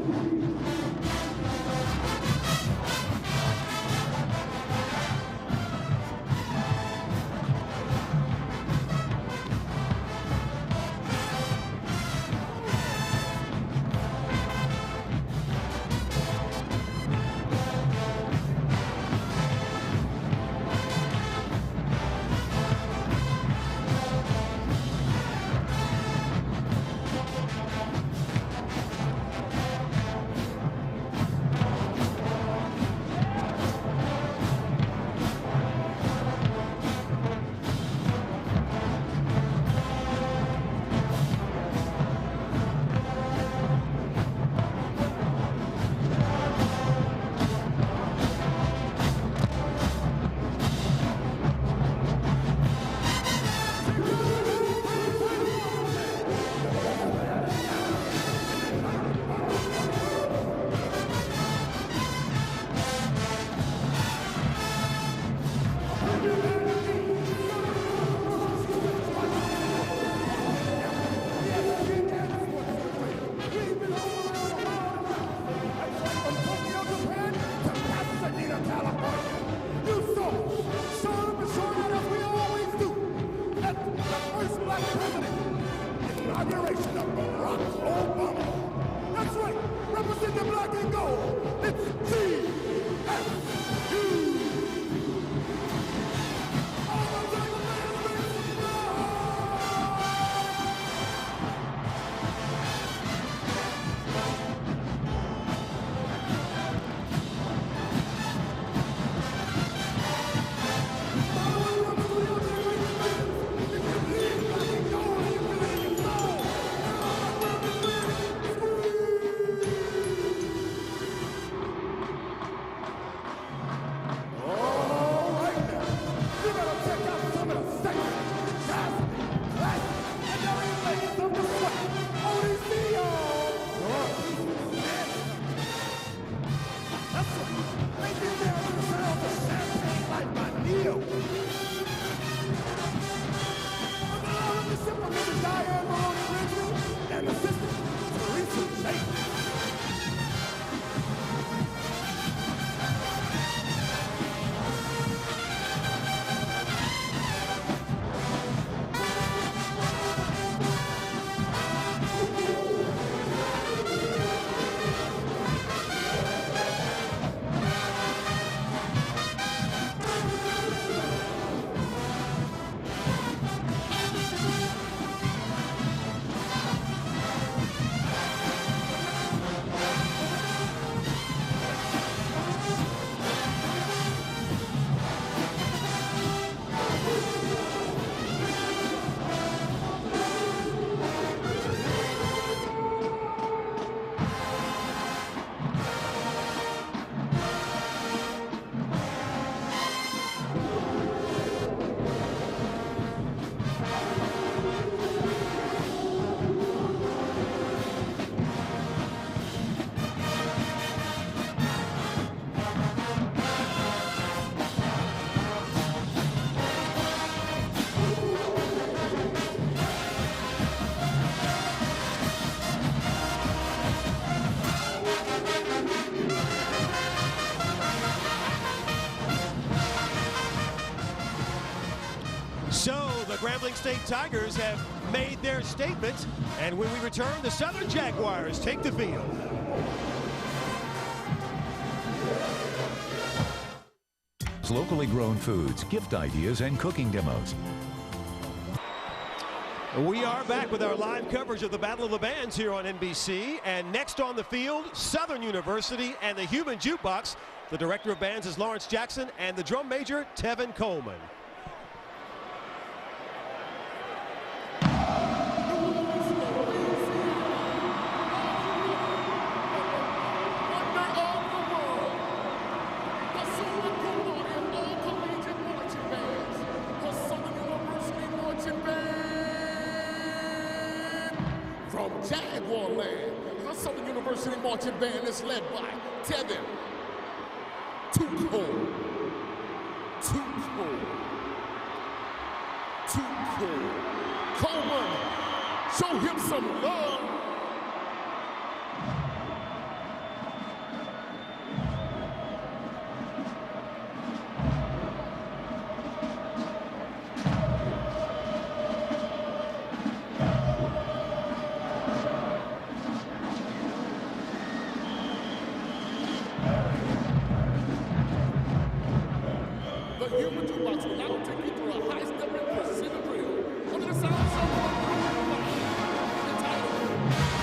Inauguration of Barack Obama. That's right, represent the black and gold. It's GSU. Tigers have made their statement. And when we return, the Southern Jaguars take the field. Locally grown foods, gift ideas, and cooking demos. We are back with our live coverage of the Battle of the Bands here on NBC. And next on the field, Southern University and the Human Jukebox. The director of bands is Lawrence Jackson and the drum major, Tevin Coleman. From Jaguar Land, the Southern University Marching Band is led by Tevin Coleman. Show him some love. The Human Jukebox will now take you through a high-stepping precision drill under the sounds of entitled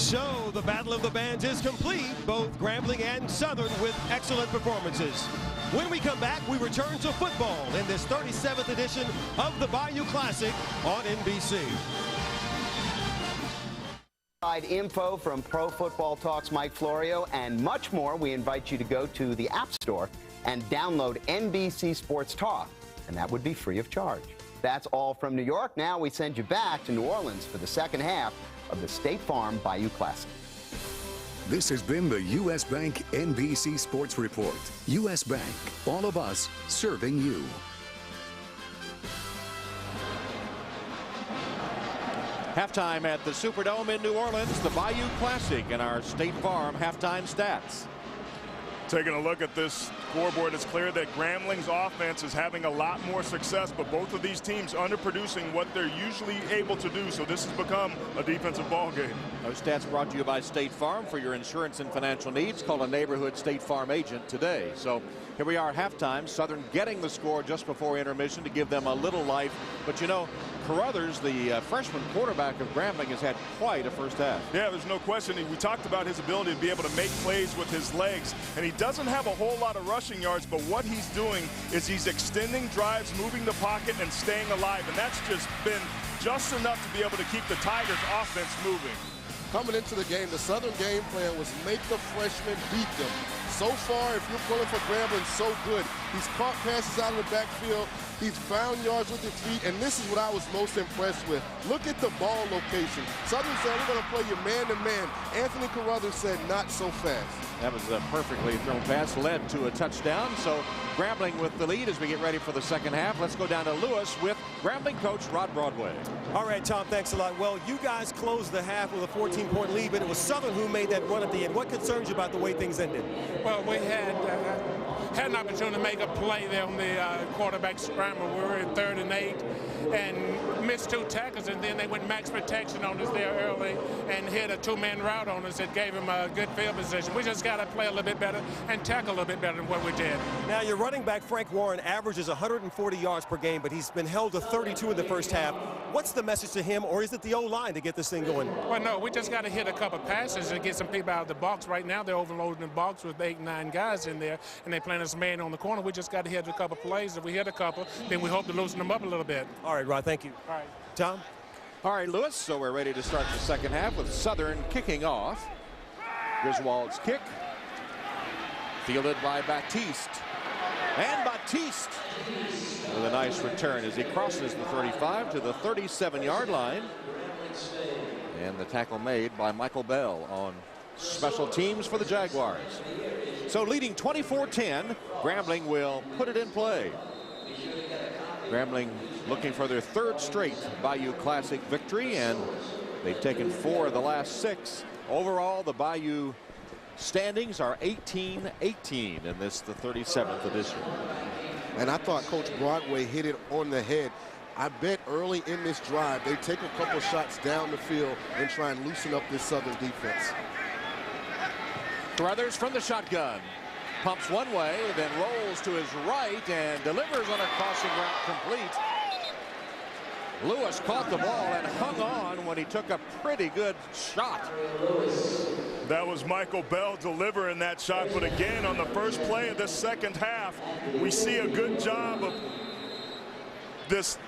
So the Battle of the Bands is complete, both Grambling and Southern with excellent performances. When we come back, we return to football in this 37th edition of the Bayou Classic on NBC. Info from Pro Football Talk's Mike Florio and much more. We invite you to go to the App Store and download NBC Sports Talk, and that would be free of charge. That's all from New York. Now we send you back to New Orleans for the second half of the State Farm Bayou Classic. This has been the U.S. Bank NBC Sports Report. U.S. Bank, all of us serving you. Halftime at the Superdome in New Orleans, the Bayou Classic, and our State Farm halftime stats. Taking a look at this scoreboard, it's clear that Grambling's offense is having a lot more success, but both of these teams underproducing what they're usually able to do, so this has become a defensive ball game. Those stats brought to you by State Farm. For your insurance and financial needs, call a neighborhood State Farm agent today. So here we are at halftime. Southern getting the score just before intermission to give them a little life. But you know, Carruthers, the freshman quarterback of Grambling, has had quite a first half. Yeah, there's no question. We talked about his ability to be able to make plays with his legs, and he doesn't have a whole lot of rushing yards, but what he's doing is he's extending drives, moving the pocket, and staying alive, and that's just been just enough to be able to keep the Tigers' offense moving. Coming into the game, the Southern game plan was make the freshmen beat them. So far, if you're pulling for Grambling, so good. He's caught passes out of the backfield. He's found yards with his feet, and this is what I was most impressed with. Look at the ball location. Southern said, we're going to play you man-to-man. Anthony Carruthers said, not so fast. That was a perfectly thrown pass, led to a touchdown. So Grambling with the lead as we get ready for the second half. Let's go down to Lewis with Grambling coach Rod Broadway. All right, Tom, thanks a lot. Well, you guys closed the half with a 14-point lead, but it was Southern who made that run at the end. What concerns you about the way things ended? Well, we had an opportunity to make a play there on the quarterback scramble. We were in 3rd and 8 and missed 2 tackles, and then they went max protection on us there early and hit a 2-man route on us that gave him a good field position. We just got to play a little bit better and tackle a little bit better than what we did. Now, your running back, Frank Warren, averages 140 yards per game, but he's been held to 32 in the first half. What's the message to him, or is it the O-line to get this thing going? Well, no, we just got to hit a couple passes and get some people out of the box. Right now, they're overloading the box with 8, 9 guys in there, and they're playing us man on the corner. We just got to hit a couple plays. If we hit a couple, then we hope to loosen them up a little bit. All right, Rod, thank you. All right. Tom? All right, Lewis, so we're ready to start the second half with Southern kicking off. Griswold's kick, fielded by Baptiste. And Baptiste with a nice return as he crosses the 35 to the 37-yard line. And the tackle made by Michael Bell on special teams for the Jaguars. So leading 24-10, Grambling will put it in play. Grambling looking for their 3rd straight Bayou Classic victory, and they've taken 4 of the last 6. Overall, the Bayou standings are 18-18 in this, the 37th edition. And I thought Coach Broadway hit it on the head. I bet early in this drive, they take a couple shots down the field and try and loosen up this Southern defense. Carruthers from the shotgun. Pumps one way, then rolls to his right and delivers on a crossing route complete. Lewis caught the ball and hung on when he took a pretty good shot. That was Michael Bell delivering that shot, but again, on the first play of this second half, we see a good job of this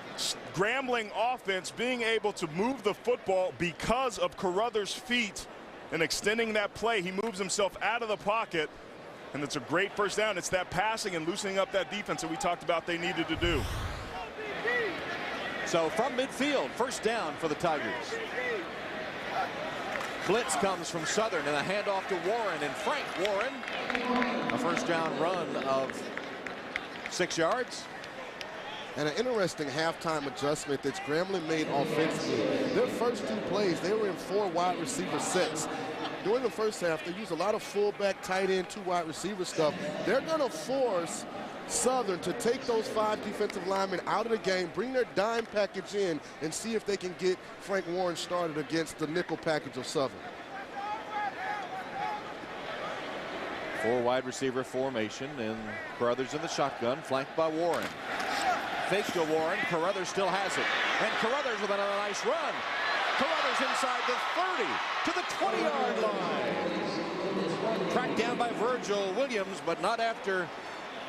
Grambling offense being able to move the football because of Carruthers' feet and extending that play. He moves himself out of the pocket, and it's a great first down. It's that passing and loosening up that defense that we talked about they needed to do. So from midfield, first down for the Tigers. Blitz comes from Southern and a handoff to Warren, and Frank Warren, a first down run of 6 yards. And an interesting halftime adjustment that Grambling made offensively. Their first 2 plays, they were in 4 wide receiver sets. During the first half, they used a lot of fullback, tight end, 2 wide receiver stuff. They're going to force Southern to take those 5 defensive linemen out of the game, bring their dime package in, and see if they can get Frank Warren started against the nickel package of Southern. 4 wide receiver formation, and Carruthers in the shotgun, flanked by Warren. Fake to Warren. Carruthers still has it. And Carruthers with another nice run. Carruthers inside the 30 to the 20-yard line. Tracked down by Virgil Williams, but not after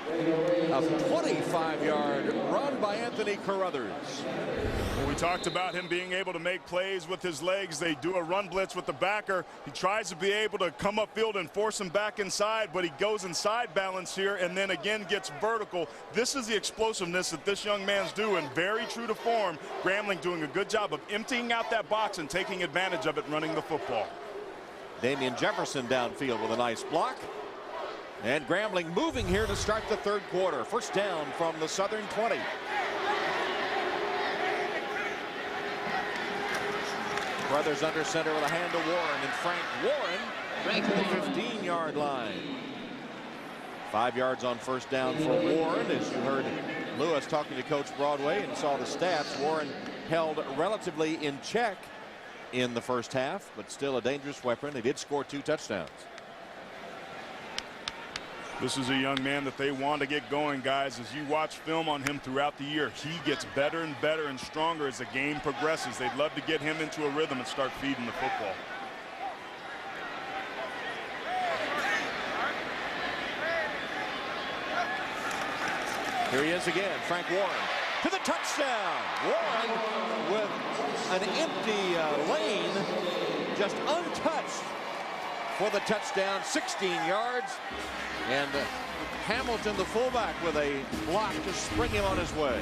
a 25-yard run by Anthony Carruthers. Well, we talked about him being able to make plays with his legs. They do a run blitz with the backer. He tries to be able to come upfield and force him back inside, but he goes inside balance here and then again gets vertical. This is the explosiveness that this young man's doing. Very true to form. Grambling doing a good job of emptying out that box and taking advantage of it running the football. Damian Jefferson downfield with a nice block. And Grambling moving here to start the third quarter. First down from the Southern 20. Brothers under center with a hand to Warren, and Frank Warren to the 15-yard line. 5 yards on first down for Warren. As you heard Lewis talking to Coach Broadway and saw the stats, Warren held relatively in check in the first half, but still a dangerous weapon. They did score 2 touchdowns. This is a young man that they want to get going, guys. As you watch film on him throughout the year, he gets better and better and stronger as the game progresses. They'd love to get him into a rhythm and start feeding the football. Here he is again, Frank Warren to the touchdown. Warren with an empty lane, just untouched for the touchdown, 16 yards. And Hamilton, the fullback, with a block to spring him on his way.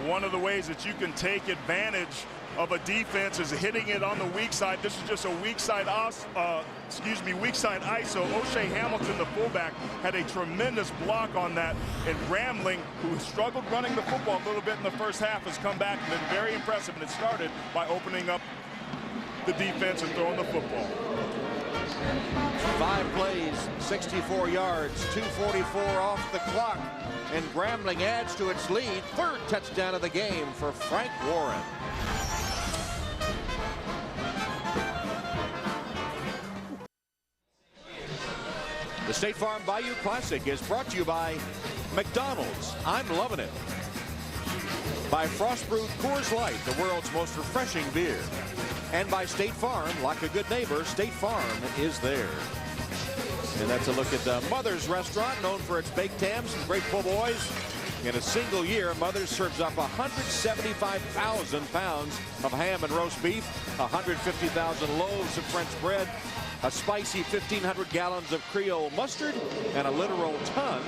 One of the ways that you can take advantage of a defense is hitting it on the weak side. This is just a weak side ISO. O'Shea Hamilton, the fullback, had a tremendous block on that. And Grambling, who struggled running the football a little bit in the first half, has come back and been very impressive. And it started by opening up the defense and throwing the football. 5 plays, 64 yards, 2:44 off the clock, and Grambling adds to its lead. Third touchdown of the game for Frank Warren. The State Farm Bayou Classic is brought to you by McDonald's. I'm loving it. By Frost Brewed Coors Light, the world's most refreshing beer. And by State Farm, like a good neighbor, State Farm is there. And that's a look at Mother's Restaurant, known for its baked hams and great po' boys. In a single year, Mother's serves up 175,000 pounds of ham and roast beef, 150,000 loaves of French bread, a spicy 1,500 gallons of Creole mustard, and a literal ton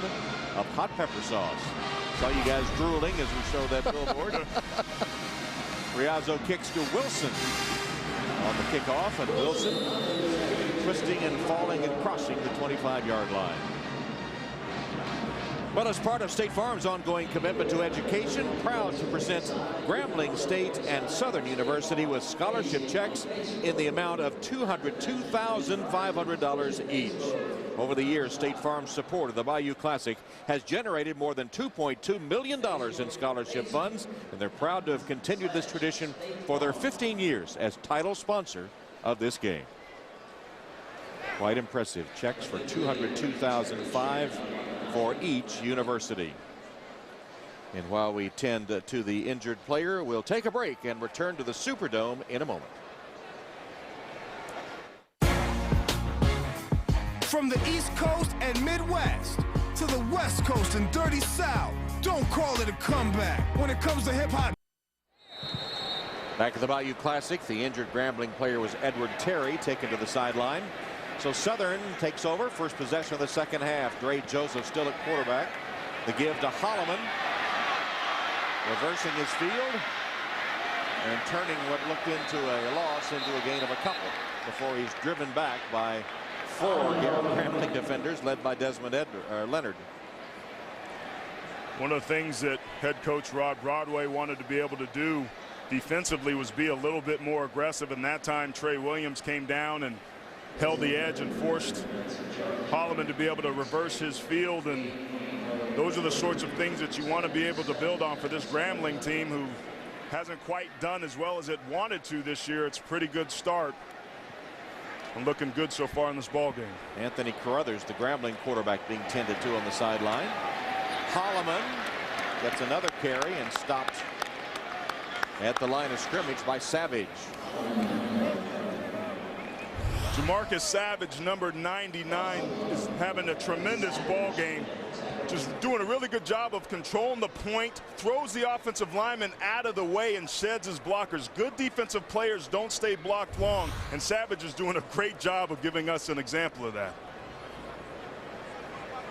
of hot pepper sauce. Saw you guys drooling as we showed that billboard. Riazzo kicks to Wilson on the kickoff, and Wilson twisting and falling and crossing the 25-yard line. Well, as part of State Farm's ongoing commitment to education, proud to present Grambling State and Southern University with scholarship checks in the amount of $202,500 each. Over the years, State Farm's support of the Bayou Classic has generated more than $2.2 million in scholarship funds, and they're proud to have continued this tradition for their 15 years as title sponsor of this game. Quite impressive. Checks for $202,500 for each university. And while we tend to the injured player, we'll take a break and return to the Superdome in a moment. From the East Coast and Midwest to the West Coast and Dirty South, don't call it a comeback when it comes to hip-hop. Back at the Bayou Classic, the injured Grambling player was Edward Terry, taken to the sideline. So Southern takes over, first possession of the second half. Dre Joseph still at quarterback. The give to Holloman, reversing his field and turning what looked into a loss into a gain of a couple before he's driven back by 4 Grambling defenders led by Desmond Leonard. One of the things that head coach Rod Broadway wanted to be able to do defensively was be a little bit more aggressive, and that time Trey Williams came down and held the edge and forced Holloman to be able to reverse his field. And those are the sorts of things that you want to be able to build on for this Grambling team, who hasn't quite done as well as it wanted to this year. It's a pretty good start and looking good so far in this ball game. Anthony Carruthers, the Grambling quarterback, being tended to on the sideline. Holloman gets another carry and stopped at the line of scrimmage by Savage. Jamarcus Savage, number 99, is having a tremendous ball game. Just doing a really good job of controlling the point, throws the offensive lineman out of the way and sheds his blockers. Good defensive players don't stay blocked long, and Savage is doing a great job of giving us an example of that.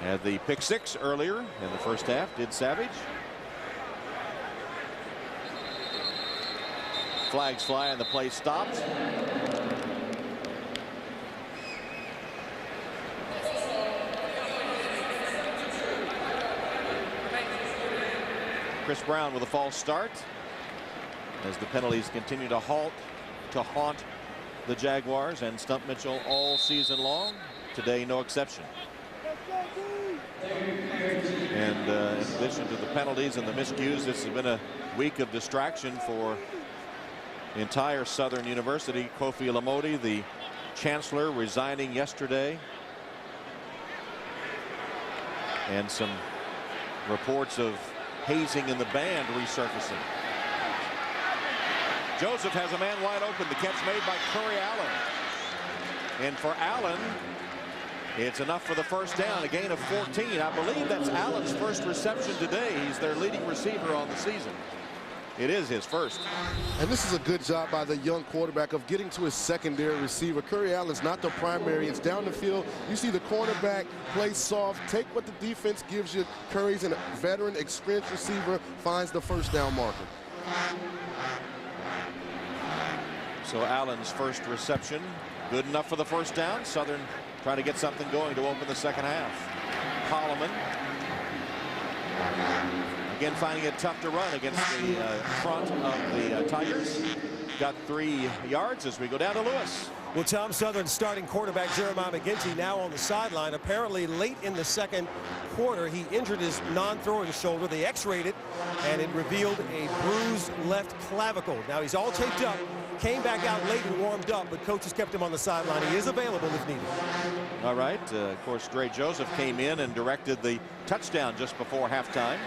Had the pick six earlier in the first half, did Savage. Flags fly and the play stopped. Chris Brown with a false start as the penalties continue to haunt the Jaguars and stump Mitchell all season long. Today, no exception. And in addition to the penalties and the miscues, this has been a week of distraction for the entire Southern University. Kofi Lamoti, the chancellor, resigning yesterday. And some reports of hazing in the band resurfacing. Joseph has a man wide open. The catch made by Curry Allen. And for Allen, it's enough for the first down, a gain of 14. I believe that's Allen's first reception today. He's their leading receiver on the season. It is his first. And this is a good job by the young quarterback of getting to his secondary receiver. Curry Allen's not the primary. It's down the field. You see the cornerback play soft, take what the defense gives you. Curry's a veteran, experienced receiver, finds the first down marker. So Allen's first reception, good enough for the first down. Southern trying to get something going to open the second half. Holloman. Again, finding it tough to run against the front of the Tigers. Got 3 yards as we go down to Lewis. Well, Tom, Southern's starting quarterback Jeremiah McGinty now on the sideline. Apparently late in the second quarter, he injured his non-throwing shoulder. They x-rayed it, and it revealed a bruised left clavicle. Now he's all taped up, came back out late and warmed up, but coaches kept him on the sideline. He is available if needed. All right. Of course, Dre Joseph came in and directed the touchdown just before halftime.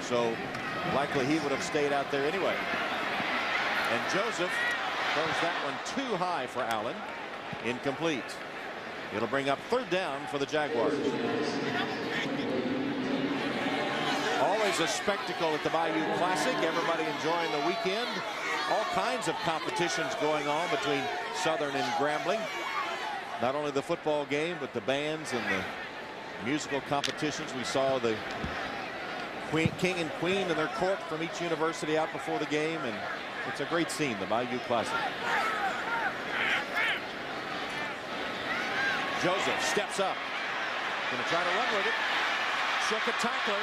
So likely he would have stayed out there anyway. And Joseph throws that one too high for Allen. Incomplete. It'll bring up third down for the Jaguars. Always a spectacle at the Bayou Classic. Everybody enjoying the weekend. All kinds of competitions going on between Southern and Grambling. Not only the football game, but the bands and the musical competitions. We saw the King and Queen in their court from each university out before the game, and it's a great scene, the Bayou Classic. Joseph steps up. Going to try to run with it. Shook a tackler.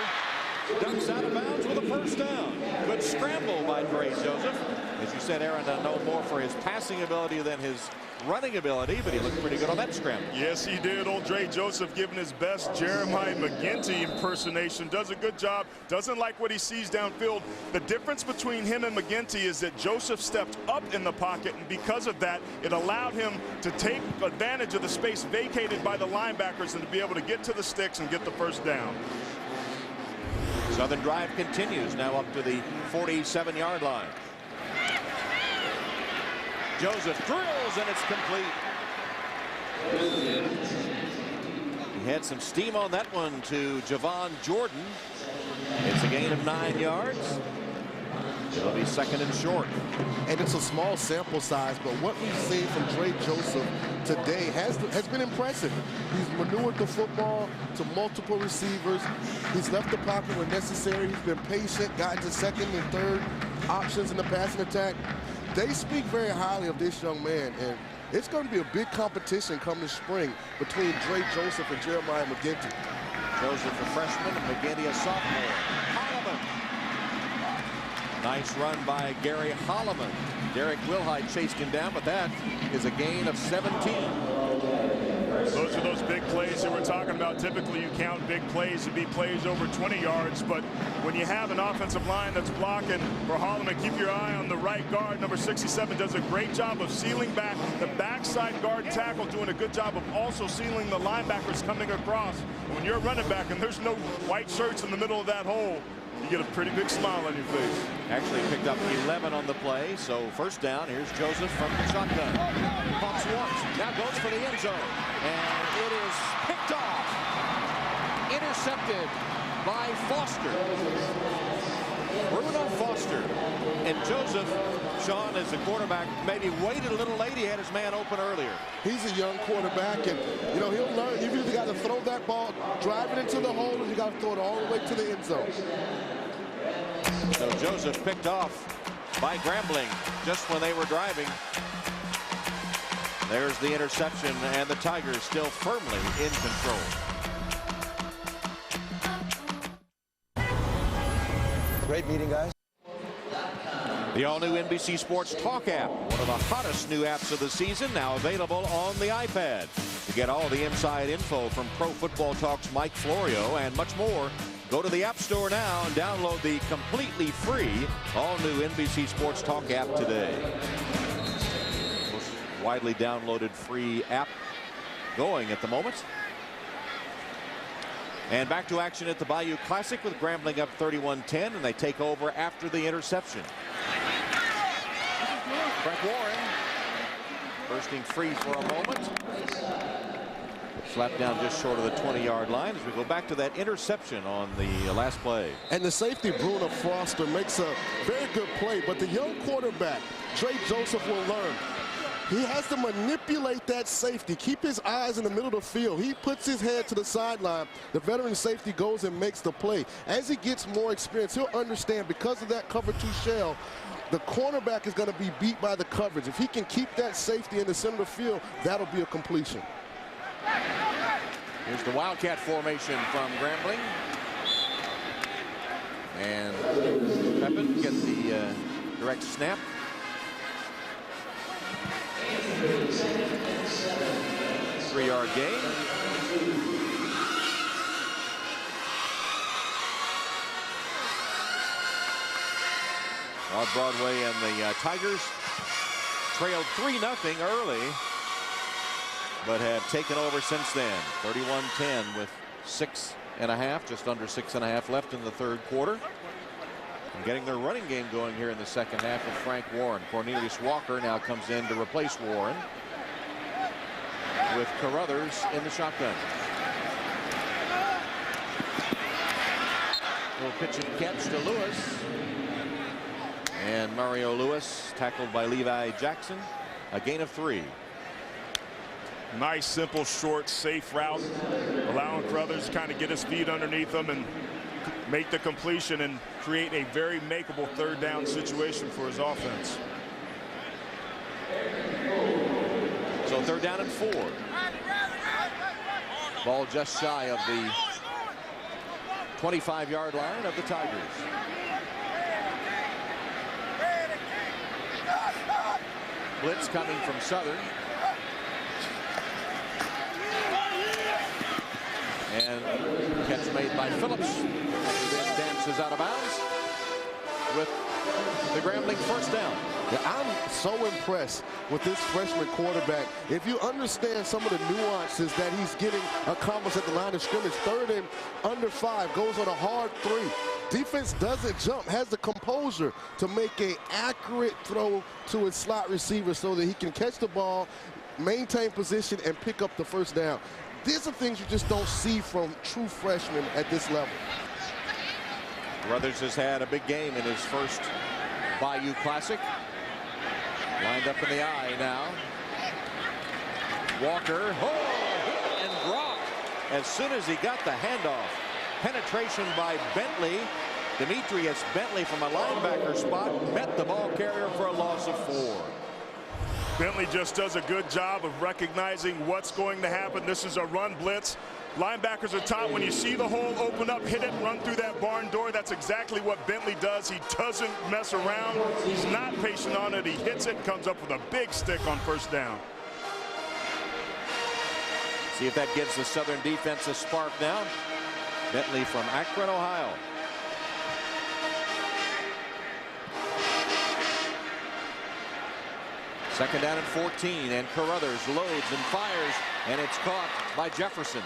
Ducks out of bounds with a first down. Good scramble by Dre Joseph. As you said, Aaron, I know more for his passing ability than his running ability, but he looked pretty good on that scramble. Yes, he did. Old Dre Joseph giving his best Jeremiah McGinty impersonation. Does a good job. Doesn't like what he sees downfield. The difference between him and McGinty is that Joseph stepped up in the pocket, and because of that, it allowed him to take advantage of the space vacated by the linebackers and to be able to get to the sticks and get the first down. Southern drive continues now up to the 47-yard line. Joseph drills, and it's complete. He had some steam on that one to Javon Jordan. It's a gain of 9 yards. It'll be second and short. And it's a small sample size, but what we've seen from Dre Joseph today has been impressive. He's maneuvered the football to multiple receivers. He's left the pocket when necessary. He's been patient, gotten to second and third options in the passing attack. They speak very highly of this young man, and it's going to be a big competition come this spring between Dre Joseph and Jeremiah McGinty. Joseph a freshman, and McGinty a sophomore. Holloman. Nice run by Gary Holloman. Derek Wilhite chased him down, but that is a gain of 17. Those are those big plays that we're talking about. Typically, you count big plays to be plays over 20 yards, but when you have an offensive line that's blocking for Holloman, keep your eye on the right guard. Number 67 does a great job of sealing back the backside guard tackle, doing a good job of also sealing the linebackers coming across. When you're a running back and there's no white shirts in the middle of that hole, you get a pretty big smile on your face. Actually picked up 11 on the play, so first down. Here's Joseph from the shotgun. Pumps once, now goes for the end zone, and it is picked off. Intercepted by Foster. Bruno Foster. And Joseph, Sean, as the quarterback, maybe waited a little late. He had his man open earlier. He's a young quarterback, and, you know, he'll learn. You've either got to throw that ball, drive it into the hole, or you got to throw it all the way to the end zone. So Joseph picked off by Grambling just when they were driving. There's the interception, and the Tigers still firmly in control. Great meeting, guys. The all-new NBC Sports Talk app, one of the hottest new apps of the season, now available on the iPad. To get all the inside info from Pro Football Talk's Mike Florio and much more, go to the App Store now and download the completely free all-new NBC Sports Talk app today. Most widely downloaded free app going at the moment. And back to action at the Bayou Classic with Grambling up 31-10, and they take over after the interception. Frank Warren bursting free for a moment. Slapped down just short of the 20-yard line as we go back to that interception on the last play. And the safety, Bruno Foster, makes a very good play, but the young quarterback, Trey Joseph, will learn. He has to manipulate that safety, keep his eyes in the middle of the field. He puts his head to the sideline. The veteran safety goes and makes the play. As he gets more experience, he'll understand because of that cover two shell, the cornerback is going to be beat by the coverage. If he can keep that safety in the center of the field, that'll be a completion. Here's the Wildcat formation from Grambling. And Pepin gets the direct snap. 3-yard gain. Rod Broadway and the Tigers trailed 3-0 early, but have taken over since then. 31-10 with 6.5, just under 6.5 left in the third quarter. And getting their running game going here in the second half with Frank Warren. Cornelius Walker now comes in to replace Warren with Carruthers in the shotgun. Little pitch and catch to Lewis. And Mario Lewis tackled by Levi Jackson. A gain of 3. Nice, simple, short, safe route, allowing Carruthers to kind of get his feet underneath him and make the completion and create a very makeable third down situation for his offense. So third down and 4. Ball just shy of the 25-yard line of the Tigers. Blitz coming from Southern. And catch made by Phillips. Who then dances out of bounds with the Grambling first down. Yeah, I'm so impressed with this freshman quarterback. If you understand some of the nuances that he's getting accomplished at the line of scrimmage, 3rd and under 5, goes on a hard 3. Defense doesn't jump, has the composure to make an accurate throw to his slot receiver so that he can catch the ball, maintain position, and pick up the first down. These are things you just don't see from true freshmen at this level. Carruthers has had a big game in his first Bayou Classic. Lined up in the eye now. Walker, and Brock. As soon as he got the handoff, penetration by Bentley. Demetrius Bentley from a linebacker spot met the ball carrier for a loss of 4. Bentley just does a good job of recognizing what's going to happen. This is a run blitz. Linebackers are taught when you see the hole open up, hit it, run through that barn door. That's exactly what Bentley does. He doesn't mess around. He's not patient on it. He hits it, comes up with a big stick on first down. See if that gives the Southern defense a spark now. Bentley from Akron, Ohio. Second down and 14, and Carruthers loads and fires, and it's caught by Jefferson.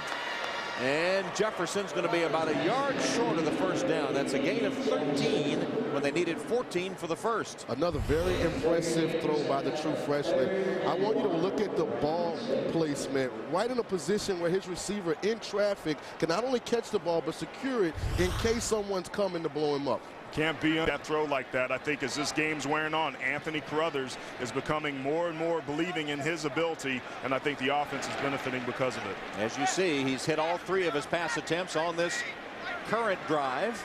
And Jefferson's going to be about a yard short of the first down. That's a gain of 13 when they needed 14 for the first. Another very impressive throw by the true freshman. I want you to look at the ball placement right in a position where his receiver in traffic can not only catch the ball but secure it in case someone's coming to blow him up. Can't be on that throw like that. I think as this game's wearing on, Anthony Carruthers is becoming more and more believing in his ability, and I think the offense is benefiting because of it. As you see, he's hit all 3 of his pass attempts on this current drive.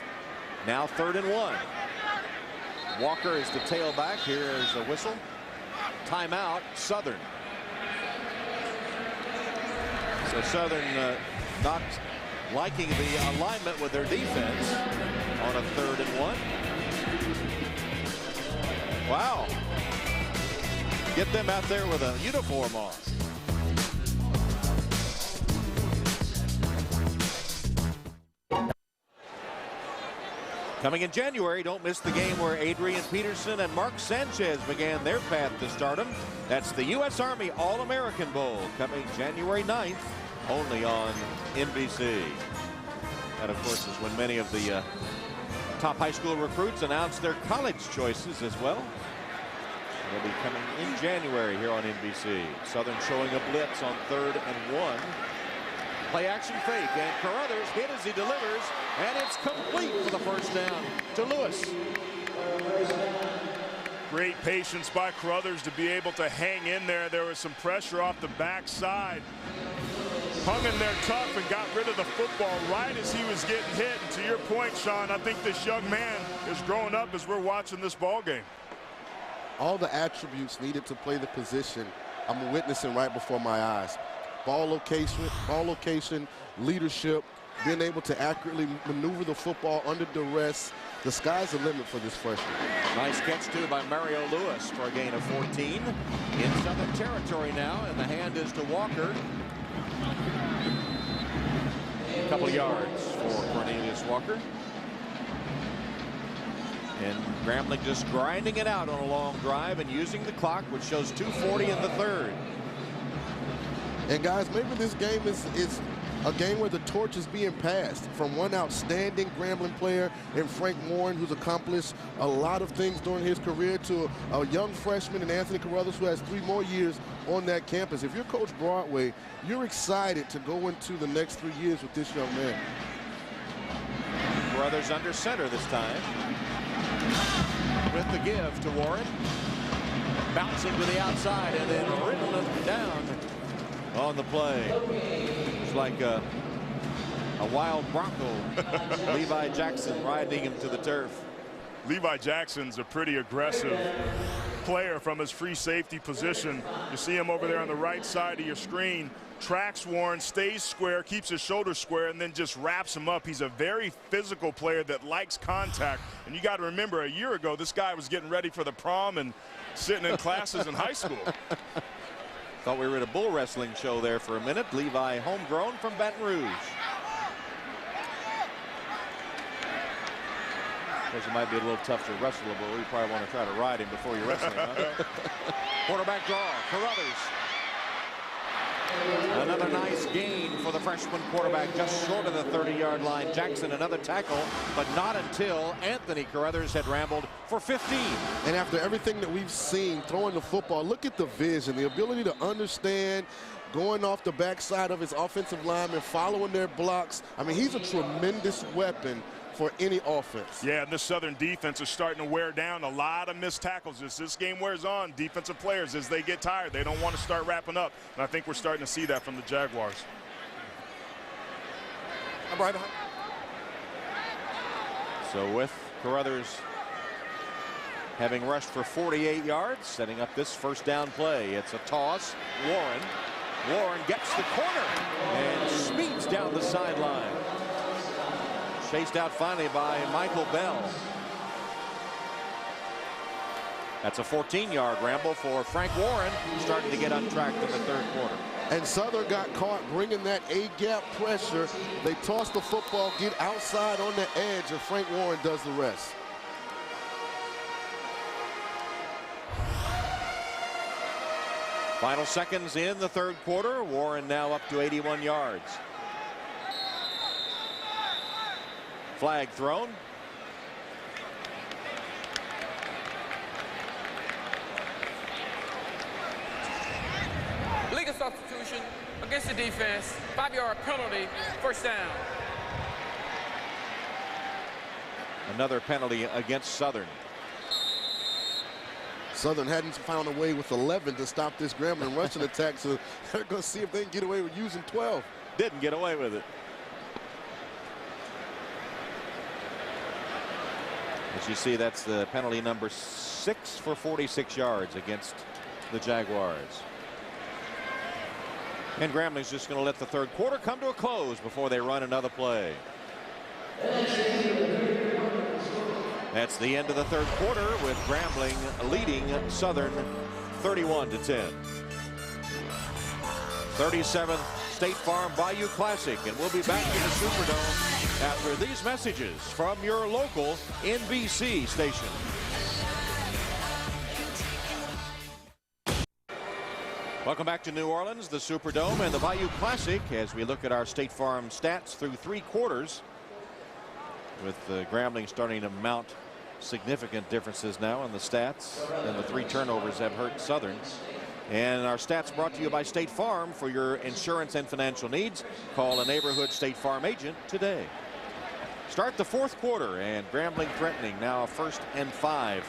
Now 3rd and 1. Walker is the tailback. Here is a whistle. Timeout, Southern. So Southern not liking the alignment with their defense on a 3rd and 1. Wow. Get them out there with a uniform on. Coming in January, don't miss the game where Adrian Peterson and Mark Sanchez began their path to stardom. That's the U.S. Army All-American Bowl coming January 9th, only on NBC. That, of course, is when many of the top high school recruits announce their college choices as well. They'll be coming in January here on NBC. Southern showing a blitz on 3rd and 1. Play action fake, and Carruthers hit as he delivers, and it's complete for the first down to Lewis. Great patience by Carruthers to be able to hang in there. There was some pressure off the backside. Hung in there tough and got rid of the football right as he was getting hit. And to your point, Sean, I think this young man is growing up as we're watching this ball game. All the attributes needed to play the position I'm witnessing right before my eyes. Ball location, leadership, being able to accurately maneuver the football under duress. The sky's the limit for this freshman. Nice catch, too, by Mario Lewis for a gain of 14. In Southern territory now, and the hand is to Walker. A couple yards for Cornelius Walker. And Grambling just grinding it out on a long drive and using the clock, which shows 2:40 in the 3rd. And guys, maybe this game is a game where the torch is being passed from one outstanding Grambling player in Frank Warren, who's accomplished a lot of things during his career, to a young freshman in Anthony Carruthers, who has 3 more years on that campus. If you're Coach Broadway, you're excited to go into the next 3 years with this young man. Carruthers under center this time. With the give to Warren. Bouncing to the outside and then ridden down on the play. It's like a wild bronco. Levi Jackson riding him to the turf. Levi Jackson's a pretty aggressive player from his free safety position. You see him over there on the right side of your screen. Tracks Warren, stays square, keeps his shoulders square, and then just wraps him up. He's a very physical player that likes contact. And you got to remember, a year ago, this guy was getting ready for the prom and sitting in classes in high school. Thought we were at a bull wrestling show there for a minute. Levi, homegrown from Baton Rouge. Of course, it might be a little tough to wrestle, but we probably want to try to ride him before you wrestle him. Huh? Quarterback draw, Carruthers. Another nice gain for the freshman quarterback, just short of the 30-yard line. Jackson, another tackle, but not until Anthony Carruthers had rambled for 15. And after everything that we've seen throwing the football, look at the vision, the ability to understand, going off the backside of his offensive lineman, following their blocks. I mean, he's a tremendous weapon for any offense. Yeah, and this Southern defense is starting to wear down. A lot of missed tackles as this game wears on. Defensive players, as they get tired, they don't want to start wrapping up. And I think we're starting to see that from the Jaguars. I'm right behind. So with Carruthers having rushed for 48 yards, setting up this first down play. It's a toss. Warren gets the corner and speeds down the sideline. Chased out finally by Michael Bell. That's a 14-yard ramble for Frank Warren, starting to get untracked in the 3rd quarter. And Southern got caught bringing that A-gap pressure. They toss the football, get outside on the edge, and Frank Warren does the rest. Final seconds in the 3rd quarter. Warren now up to 81 yards. Flag thrown. Legal substitution against the defense. 5-yard penalty. First down. Another penalty against Southern. Southern hadn't found a way with 11 to stop this Grambling rushing attack, so they're going to see if they can get away with using 12. Didn't get away with it. As you see, that's the penalty number 6 for 46 yards against the Jaguars. And Grambling's just going to let the third quarter come to a close before they run another play. That's the end of the third quarter with Grambling leading Southern 31-10. 37th State Farm Bayou Classic, and we'll be back in the Superdome after these messages from your local NBC station. Welcome back to New Orleans, the Superdome and the Bayou Classic, as we look at our State Farm stats through 3 quarters, with Grambling starting to mount significant differences now in the stats, and the 3 turnovers have hurt Southern. And our stats brought to you by State Farm. For your insurance and financial needs, call a neighborhood State Farm agent today. Start the fourth quarter, and Grambling threatening, now a 1st and 5.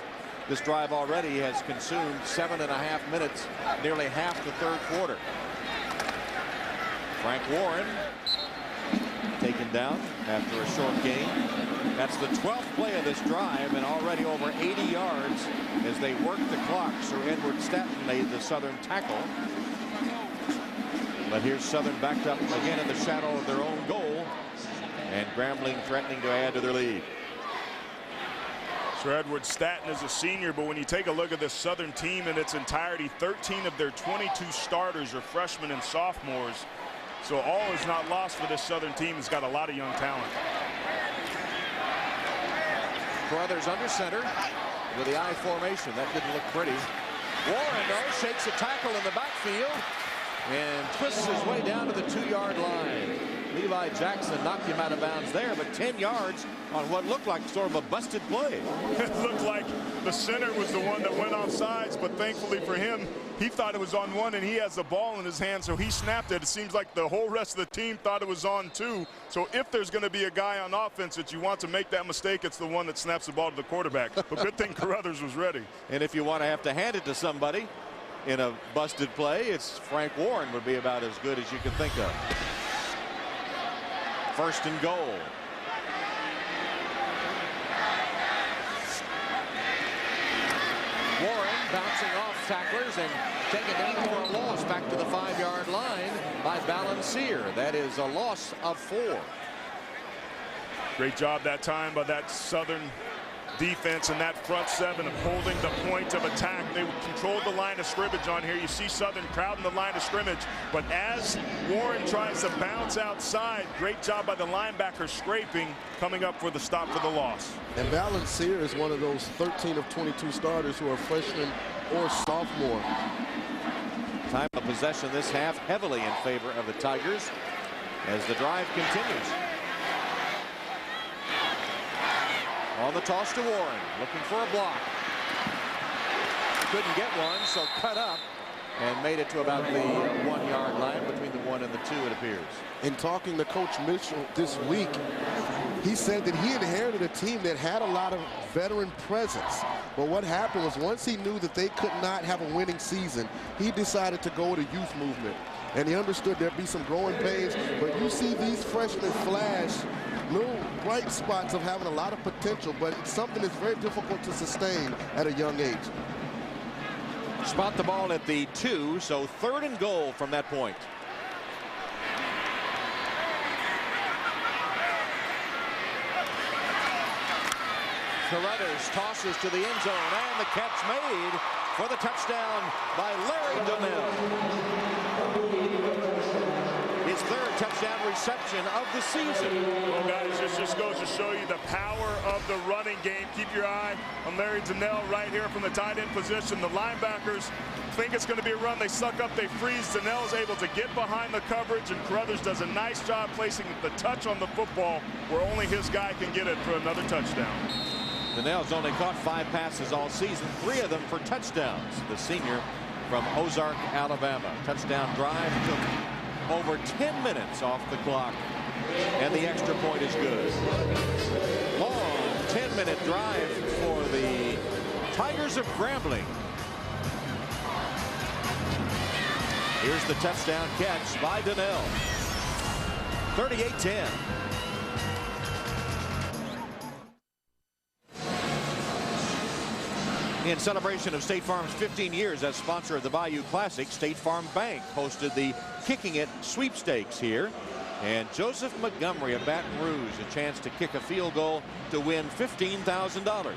This drive already has consumed 7.5 minutes, nearly half the third quarter. Frank Warren taken down after a short gain. That's the 12th play of this drive, and already over 80 yards as they work the clock. Sir Edward Stanton made the Southern tackle. But here's Southern backed up again in the shadow of their own goal, and Grambling threatening to add to their lead. Sir Edward Stanton is a senior, but when you take a look at this Southern team in its entirety, 13 of their 22 starters are freshmen and sophomores. So all is not lost for this Southern team. It's got a lot of young talent. Brothers under center with the I formation. That didn't look pretty. Warren, though, shakes a tackle in the backfield and twists his way down to the 2-yard line. Levi Jackson knocked him out of bounds there, but 10 yards on what looked like sort of a busted play. It looked like the center was the one that went off sides, but thankfully for him, he thought it was on one, and he has the ball in his hand, so he snapped it. It seems like the whole rest of the team thought it was on 2. So if there's going to be a guy on offense that you want to make that mistake, it's the one that snaps the ball to the quarterback. But good thing Carruthers was ready. And if you want to have to hand it to somebody in a busted play, it's Frank Warren would be about as good as you can think of. 1st and goal. Warren bouncing off tacklers and taken down for a loss back to the 5-yard line by Balancier. That is a loss of 4. Great job that time by that Southern defense and that front 7 of holding the point of attack. They controlled the line of scrimmage on here. You see Southern crowding the line of scrimmage, but as Warren tries to bounce outside, great job by the linebacker scraping, coming up for the stop for the loss. And Balancier is one of those 13 of 22 starters who are freshmen or sophomore. Time of possession this half heavily in favor of the Tigers as the drive continues. On the toss to Warren, looking for a block. Couldn't get one, so cut up and made it to about the 1-yard line, between the 1 and the 2, it appears. In talking to Coach Mitchell this week, he said that he inherited a team that had a lot of veteran presence. But what happened was, once he knew that they could not have a winning season, he decided to go with a youth movement. And he understood there'd be some growing pains, but you see these freshmen flash little bright spots of having a lot of potential, but it's something that's very difficult to sustain at a young age. Spot the ball at the 2, so 3rd and goal from that point. Carruthers tosses to the end zone, and the catch made for the touchdown by Larry Donnell. His his third touchdown reception of the season. Well, guys, this just goes to show you the power of the running game. Keep your eye on Larry Donnell right here from the tight end position. The linebackers think it's going to be a run. They suck up, they freeze. Donnell's able to get behind the coverage, and Carruthers does a nice job placing the touch on the football where only his guy can get it for another touchdown. Donnell's only caught 5 passes all season, 3 of them for touchdowns. The senior from Ozark, Alabama. Touchdown drive took over 10 minutes off the clock, and the extra point is good. Long 10-minute drive for the Tigers of Grambling. Here's the touchdown catch by Donnell. 38-10. In celebration of State Farm's 15 years as sponsor of the Bayou Classic, State Farm Bank hosted the Kicking It sweepstakes here. And Joseph Montgomery of Baton Rouge, a chance to kick a field goal to win $15,000.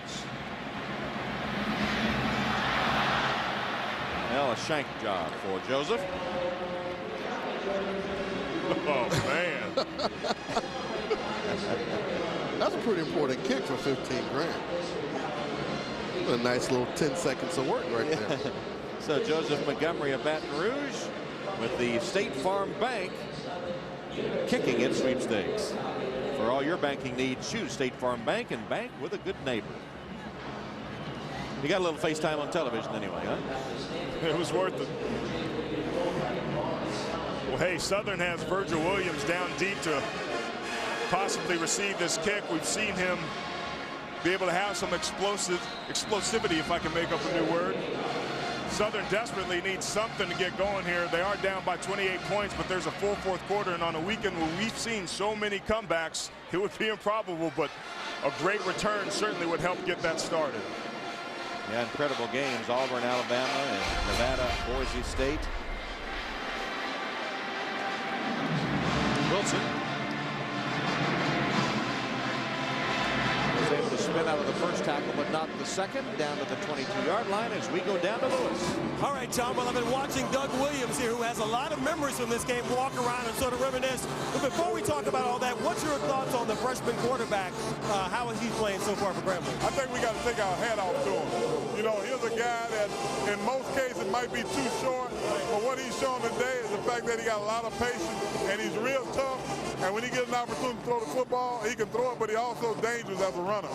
Well, a shank job for Joseph. Oh, man. That's a pretty important kick for 15 grand. A nice little 10 seconds of work right there. So Joseph Montgomery of Baton Rouge with the State Farm Bank Kicking It sweepstakes. For all your banking needs, choose State Farm Bank and bank with a good neighbor. You got a little FaceTime on television anyway, huh? It was worth it. Well, hey, Southern has Virgil Williams down deep to possibly receive this kick. We've seen him be able to have some explosivity, if I can make up a new word. Southern desperately needs something to get going here. They are down by 28 points, but there's a full fourth quarter, and on a weekend where we've seen so many comebacks, it would be improbable, but a great return certainly would help get that started. Yeah, incredible games. Auburn, Alabama, and Nevada, Boise State. Wilson was able to spin out of the first tackle, but not the second. Down to the 22-yard line as we go down to Lewis. All right, Tom, well, I've been watching Doug Williams here, who has a lot of memories from this game, walk around and sort of reminisce. But before we talk about all that, what's your thoughts on the freshman quarterback? How is he playing so far for Grambling? I think we got to take our hat off to him. You know, here's a guy that in most cases might be too short, but what he's shown today is the fact that he got a lot of patience and he's real tough. And when he gets an opportunity to throw the football, he can throw it, but he also dangerous as a runner.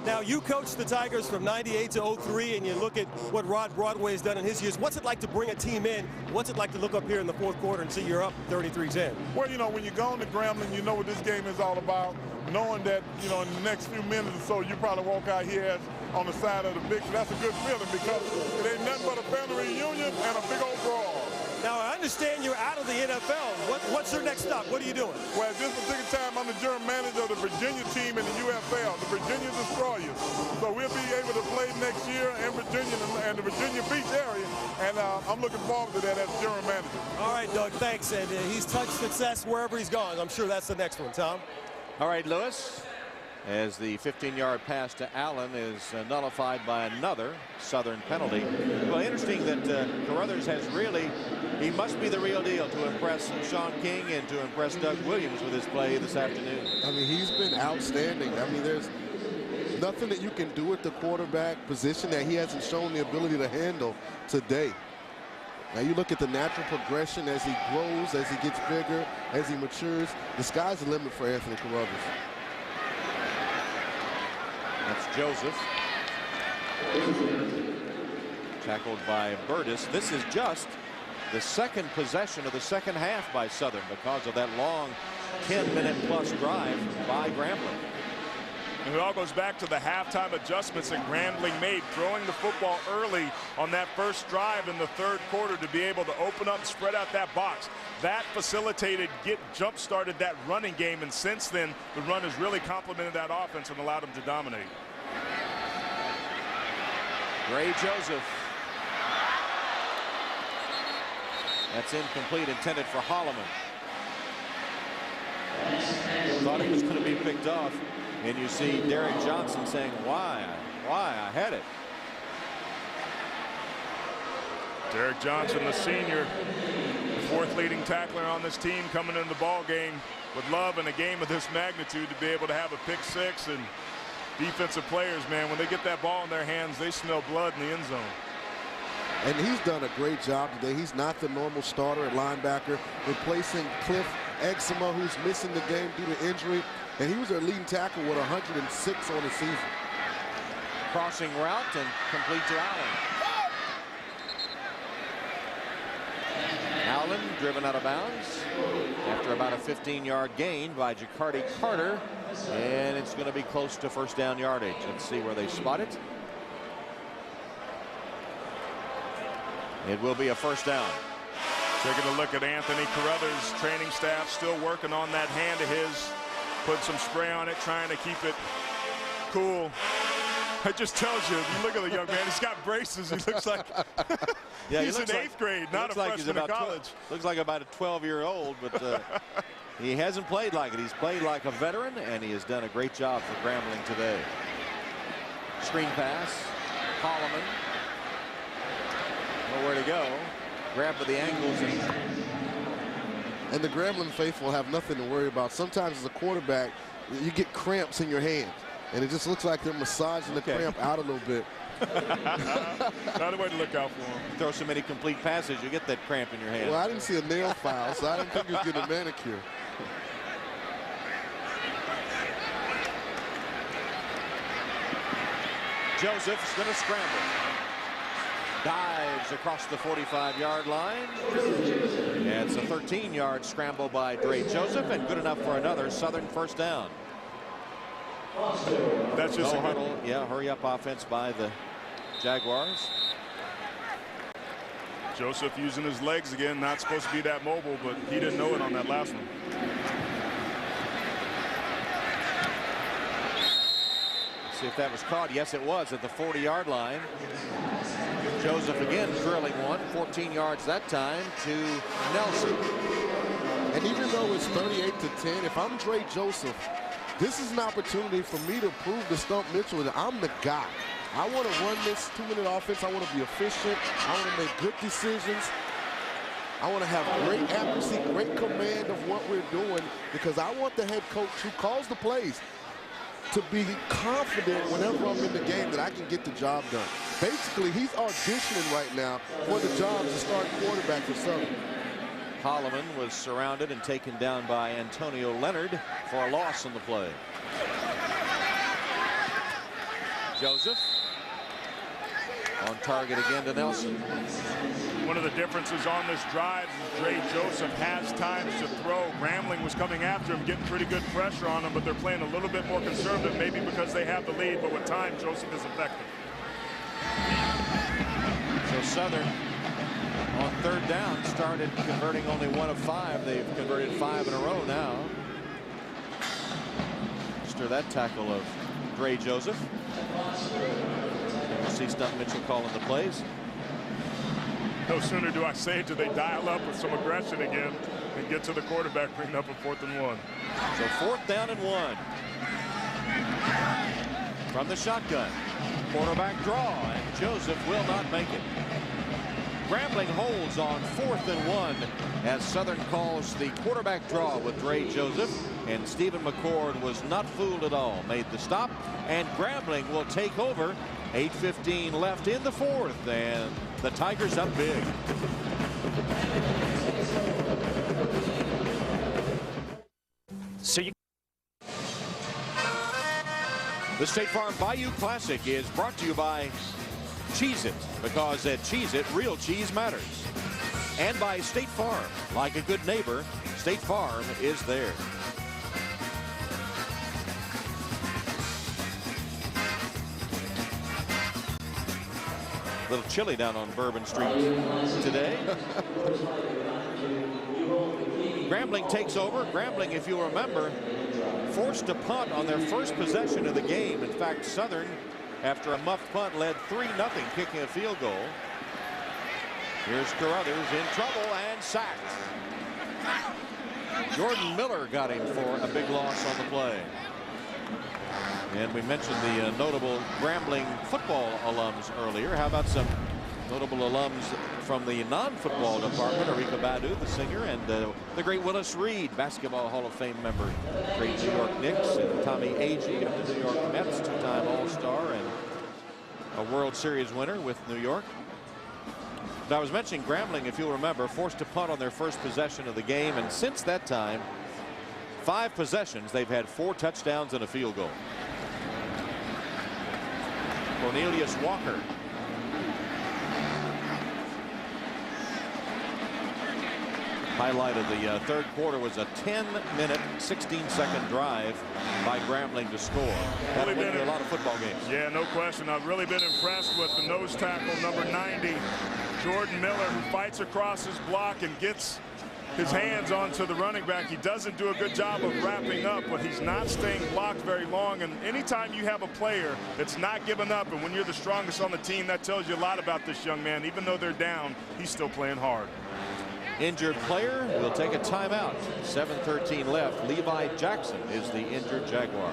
Now, you coached the Tigers from '98 to '03, and you look at what Rod Broadway has done in his years. What's it like to bring a team in? What's it like to look up here in the fourth quarter and see you're up 33-10? Well, you know, when you go into Grambling, you know what this game is all about. Knowing that, you know, in the next few minutes or so, you probably walk out here on the side of the victory. That's a good feeling because it ain't nothing but a family reunion and a big old brawl. Now, I understand you're out of the NFL. What's your next stop? What are you doing? Well, at this particular time, I'm the general manager of the Virginia team in the UFL, the Virginia Destroyers. So we'll be able to play next year in Virginia and the Virginia Beach area, and I'm looking forward to that as general manager. All right, Doug, thanks. And he's touched success wherever he's gone. I'm sure that's the next one, Tom. All right, Lewis, as the 15-yard pass to Allen is nullified by another Southern penalty. Well, interesting that Carruthers has really, he must be the real deal to impress Sean King and to impress Doug Williams with his play this afternoon. I mean, he's been outstanding. I mean, there's nothing that you can do at the quarterback position that he hasn't shown the ability to handle today. Now you look at the natural progression as he grows, as he gets bigger, as he matures. The sky's the limit for Anthony Carruthers. That's Joseph. Tackled by Burtis. This is just the second possession of the second half by Southern because of that long 10-minute-plus drive by Grambling. And it all goes back to the halftime adjustments that Grambling made, throwing the football early on that first drive in the third quarter to be able to open up, spread out that box. That facilitated, jump-started that running game, and since then, the run has really complemented that offense and allowed them to dominate. Gray Joseph. That's incomplete, intended for Holloman. Thought it was going to be picked off. And you see Derek Johnson saying, why, I had it. Derek Johnson, the senior, Fourth leading tackler on this team coming in the ball game. Would love in a game of this magnitude to be able to have a pick six. And defensive players, man, when they get that ball in their hands, they smell blood in the end zone. And he's done a great job today. He's not the normal starter at linebacker, replacing Cliff Exuma, who's missing the game due to injury. And he was their leading tackle with 106 on the season. Crossing route and complete to Allen. Allen driven out of bounds after about a 15-yard gain by Jacardi Carter. And it's going to be close to first down yardage. Let's see where they spot it. It will be a first down. Taking a look at Anthony Carruthers' training staff, still working on that hand of his. Put some spray on it, trying to keep it cool. It just tells you, you look at the young man, he's got braces. He looks like yeah, he's in 8th grade, not a freshman in college. Looks like about a 12-year-old, but he hasn't played like it. He's played like a veteran, and he has done a great job for Grambling today. Screen pass, Holloman. Nowhere to go. Grab with the ankles. And the Grambling faithful have nothing to worry about. Sometimes as a quarterback, you get cramps in your hands. And it just looks like they're massaging the cramp out a little bit. Not a way to look out for him. Throw so many complete passes, you get that cramp in your hand. Well, I didn't see a nail file, so I didn't think he was getting a manicure. Joseph's going to scramble. Dives across the 45-yard line. And it's a 13-yard scramble by Dre Joseph, and good enough for another Southern first down. That's just no huddle. Yeah, hurry up offense by the Jaguars. Joseph using his legs again, not supposed to be that mobile, but he didn't know it on that last one. See if that was caught. Yes, it was at the 40-yard line. Joseph again drilling one, 14 yards that time to Nelson. And even though it's 38-10, if I'm Dre Joseph, this is an opportunity for me to prove to Stump Mitchell that I'm the guy. I want to run this 2-minute offense. I want to be efficient. I want to make good decisions. I want to have great accuracy, great command of what we're doing, because I want the head coach who calls the plays to be confident whenever I'm in the game that I can get the job done. Basically, he's auditioning right now for the job to start quarterback for Southern. Holloman was surrounded and taken down by Antonio Leonard for a loss on the play. Joseph on target again to Nelson. One of the differences on this drive is Dre Joseph has times to throw. Grambling was coming after him, getting pretty good pressure on him, but they're playing a little bit more conservative, maybe because they have the lead, but with time, Joseph is effective. So Southern on third down started converting only 1 of 5. They've converted 5 in a row now. After that tackle of Dre Joseph. And we'll see Stump Mitchell calling the plays. No sooner do I say it, do they dial up with some aggression again and get to the quarterback, bringing up a 4th and 1. So 4th down and 1. From the shotgun. Quarterback draw, and Joseph will not make it. Grambling holds on 4th and 1 as Southern calls the quarterback draw with Dre Joseph, and Stephen McCord was not fooled at all. Made the stop, and Grambling will take over. 8:15 left in the 4th, and the Tigers up big. So The State Farm Bayou Classic is brought to you by Cheez-It, because at Cheez-It, real cheese matters. And by State Farm. Like a good neighbor, State Farm is there. A little chilly down on Bourbon Street today. Grambling takes over. Grambling, if you remember, forced a punt on their first possession of the game. In fact, Southern, after a muffed punt, led 3-0, kicking a field goal. Here's Carruthers in trouble and sacked. Jordan Miller got him for a big loss on the play. And we mentioned the notable Grambling football alums earlier. How about some Notable alums from the non-football department, Erika Badu, the singer, and the great Willis Reed, Basketball Hall of Fame member, great New York Knicks, and Tommy Agee of the New York Mets, two-time All-Star and a World Series winner with New York. But I was mentioning Grambling, if you'll remember, forced to punt on their first possession of the game, and since that time, 5 possessions, they've had 4 touchdowns and a field goal. Cornelius Walker. Highlight of the third quarter was a 10-minute, 16-second drive by Grambling to score. That'll win you a lot of football games. Yeah, no question. I've really been impressed with the nose tackle, number 90, Jordan Miller, who fights across his block and gets his hands onto the running back. He doesn't do a good job of wrapping up, but he's not staying blocked very long. And anytime you have a player that's not giving up, and when you're the strongest on the team, that tells you a lot about this young man. Even though they're down, he's still playing hard. Injured player will take a timeout. 7:13 left. Levi Jackson is the injured Jaguar.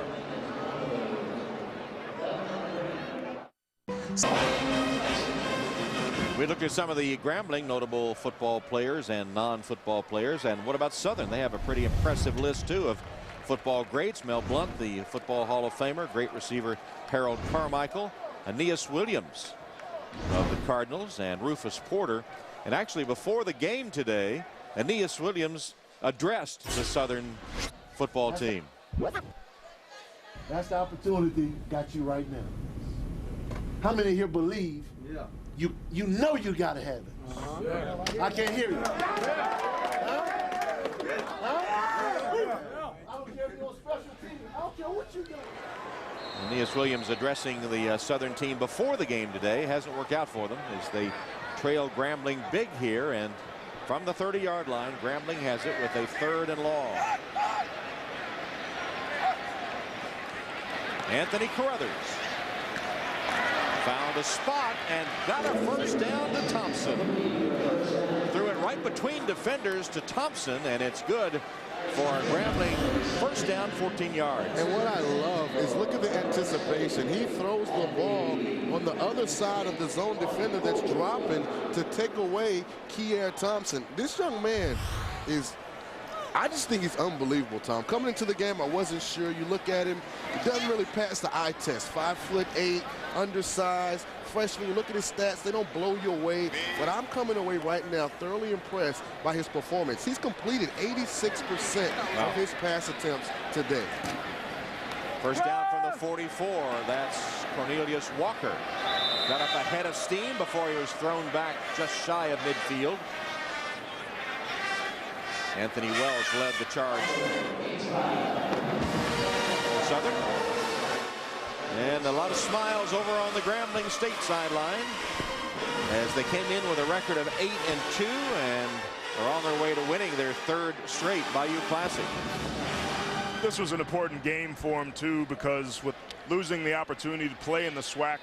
We looked at some of the Grambling notable football players and non-football players. And what about Southern? They have a pretty impressive list, too, of football greats. Mel Blount, the Football Hall of Famer, great receiver Harold Carmichael, Aeneas Williams of the Cardinals, and Rufus Porter. And actually, before the game today, Aeneas Williams addressed the Southern football team. That's the opportunity got you right now. How many here believe you know you got to have it? I can't hear you. I don't care if you're on special team. I don't care what you do. Aeneas Williams addressing the Southern team before the game today. Hasn't worked out for them as they trail Grambling big here, and from the 30-yard line, Grambling has it with a 3rd and long. Anthony Carruthers found a spot and got a first down to Thompson. Threw it right between defenders to Thompson, and it's good for Grambling. First down, 14 yards. And what I love is look at the anticipation. He throws the ball on the other side of the zone defender that's dropping to take away Kier Thompson. This young man is, I just think he's unbelievable, Tom. Coming into the game, I wasn't sure. You look at him, he doesn't really pass the eye test. 5'8", undersized, freshman. You look at his stats, they don't blow you away. But I'm coming away right now thoroughly impressed by his performance. He's completed 86% of his pass attempts today. First down from the 44. That's Cornelius Walker. Got up ahead of steam before he was thrown back just shy of midfield. Anthony Wells led the charge for Southern. And a lot of smiles over on the Grambling State sideline as they came in with a record of 8-2 and are on their way to winning their 3rd straight Bayou Classic. This was an important game for him, too, because with losing the opportunity to play in the SWAC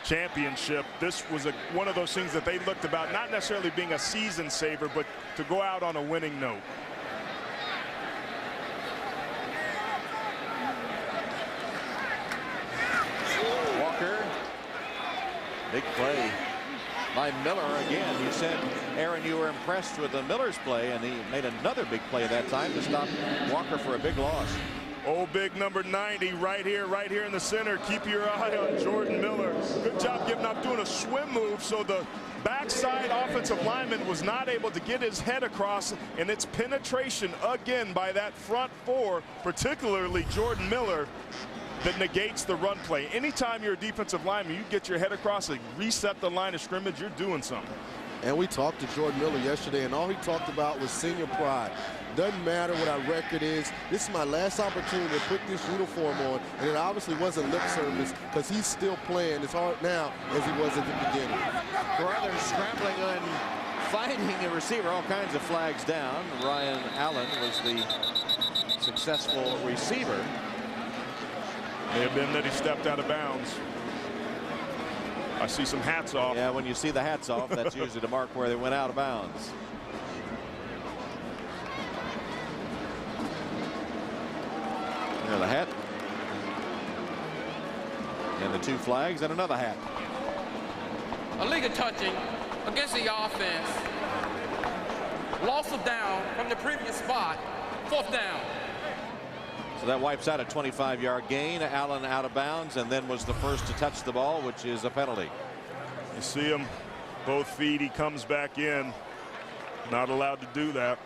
championship, this was one of those things that they looked about not necessarily being a season saver, but to go out on a winning note. Walker, big play by Miller again. You said, Aaron, you were impressed with the Miller's play, and he made another big play that time to stop Walker for a big loss. Oh, big number 90 right here in the center. Keep your eye on Jordan Miller. Good job giving up, doing a swim move, so the backside offensive lineman was not able to get his head across, and it's penetration again by that front 4, particularly Jordan Miller, that negates the run play. Anytime you're a defensive lineman, you get your head across and reset the line of scrimmage, you're doing something. And we talked to Jordan Miller yesterday, and all he talked about was senior pride. Doesn't matter what our record is. This is my last opportunity to put this uniform on, and it obviously wasn't lip service because he's still playing as hard now as he was at the beginning. Carruthers scrambling and finding a receiver, all kinds of flags down. Ryan Allen was the successful receiver. May have been that he stepped out of bounds. I see some hats off. Yeah, when you see the hats off, that's usually the mark where they went out of bounds. There's the hat. And the 2 flags and another hat. illegal touching against the offense. Loss of down from the previous spot, 4th down. So that wipes out a 25-yard gain. Allen out of bounds and then was the first to touch the ball, which is a penalty. You see him, both feet, he comes back in. Not allowed to do that.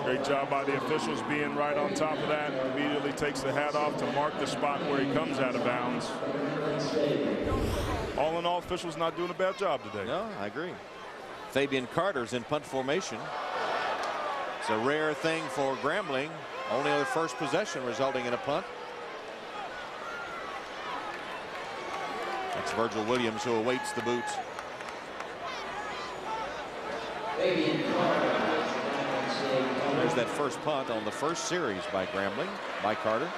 Great job by the officials being right on top of that. Immediately takes the hat off to mark the spot where he comes out of bounds. All in all, officials not doing a bad job today. No, I agree. Fabian Carter's in punt formation. It's a rare thing for Grambling. Only their first possession resulting in a punt. That's Virgil Williams who awaits the boot. There's that first punt on the first series by Grambling, by Carter.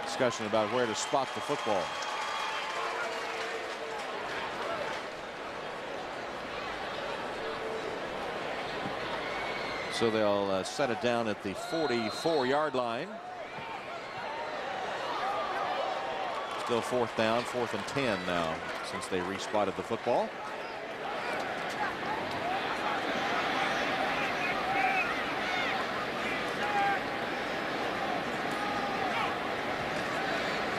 Discussion about where to spot the football. So they'll set it down at the 44-yard line. Still 4th down, 4th and 10 now since they respotted the football.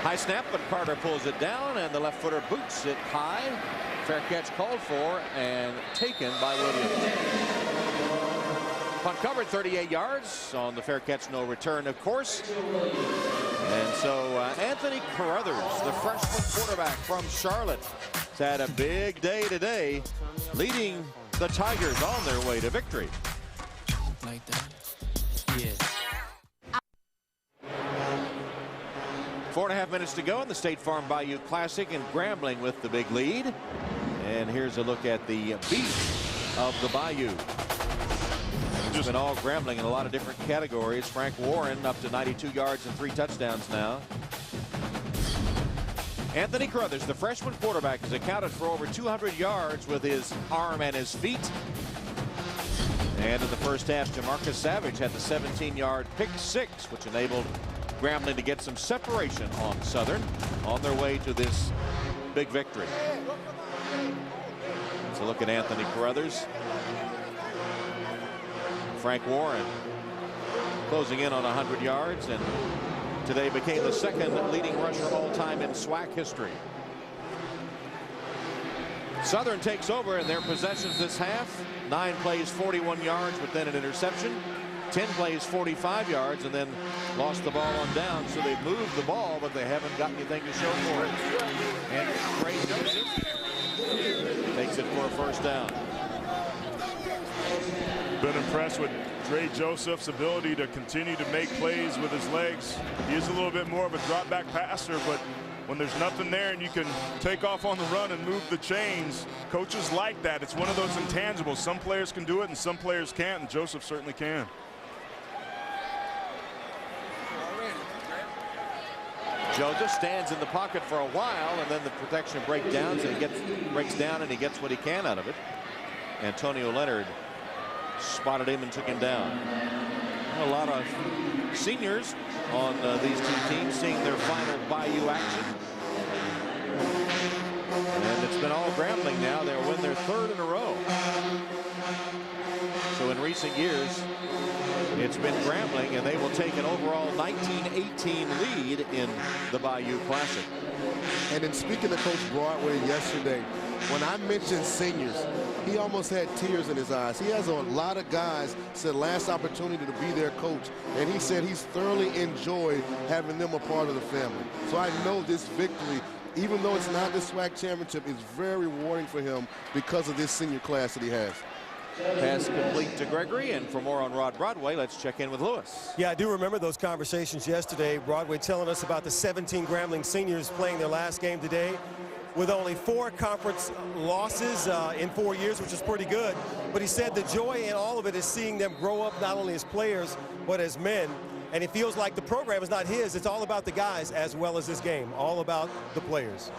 High snap, but Carter pulls it down and the left footer boots it high. Fair catch called for and taken by Williams. Punt covered 38 yards on the fair catch, no return, of course. And so Anthony Carruthers, the freshman quarterback from Charlotte, has had a big day today, leading the Tigers on their way to victory. Like that? Yeah. 4.5 minutes to go in the State Farm Bayou Classic, and Grambling with the big lead. And here's a look at the beat of the Bayou. It's been all Grambling in a lot of different categories. Frank Warren up to 92 yards and 3 touchdowns now. Anthony Carruthers, the freshman quarterback, has accounted for over 200 yards with his arm and his feet. And in the first half, Jamarcus Savage had the 17-yard pick six, which enabled Grambling to get some separation on Southern on their way to this big victory. So look at Anthony Carruthers. Frank Warren closing in on 100 yards, and today became the second leading rusher of all time in SWAC history. Southern takes over in their possessions this half. 9 plays, 41 yards, but then an interception. 10 plays, 45 yards, and then lost the ball on down. So they've moved the ball, but they haven't got anything to show for it. And Trey Joseph takes it for a first down. Been impressed with Trey Joseph's ability to continue to make plays with his legs. He is a little bit more of a drop back passer, but when there's nothing there and you can take off on the run and move the chains, coaches like that. It's one of those intangibles. Some players can do it and some players can't, and Joseph certainly can. Joseph stands in the pocket for a while, and then the protection breaks down, and he gets what he can out of it. Antonio Leonard spotted him and took him down. A lot of seniors on these two teams seeing their final Bayou action. And it's been all Grambling now. They'll win their 3rd in a row. So in recent years, it's been Grambling, and they will take an overall 19-18 lead in the Bayou Classic. And in speaking to Coach Broadway yesterday, when I mentioned seniors, he almost had tears in his eyes. He has a lot of guys, said last opportunity to be their coach, and he said he's thoroughly enjoyed having them a part of the family. So I know this victory, even though it's not the SWAC championship, is very rewarding for him because of this senior class that he has. Pass complete to Gregory, and for more on Rod Broadway, let's check in with Lewis. Yeah, I do remember those conversations yesterday. Broadway telling us about the 17 Grambling seniors playing their last game today with only 4 conference losses in 4 years, which is pretty good. But he said the joy in all of it is seeing them grow up not only as players, but as men. And it feels like the program is not his. It's all about the guys as well as this game, all about the players.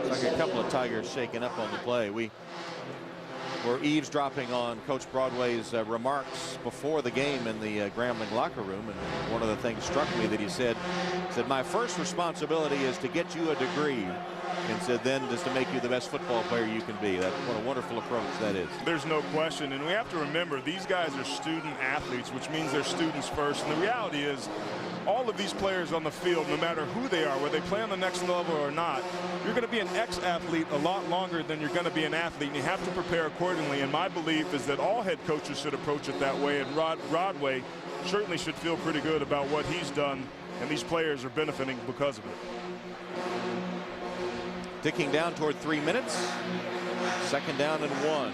Looks like a couple of Tigers shaking up on the play. We were eavesdropping on Coach Broadway's remarks before the game in the Grambling locker room, and one of the things struck me that he said, my first responsibility is to get you a degree, and said then just to make you the best football player you can be. That's what a wonderful approach that is. There's no question, and we have to remember these guys are student athletes, which means they're students first, and the reality is all of these players on the field, no matter who they are, whether they play on the next level or not, you're going to be an ex-athlete a lot longer than you're going to be an athlete, and you have to prepare accordingly. And my belief is that all head coaches should approach it that way, and Broadway certainly should feel pretty good about what he's done, and these players are benefiting because of it. Ticking down toward 3 minutes. 2nd down and 1.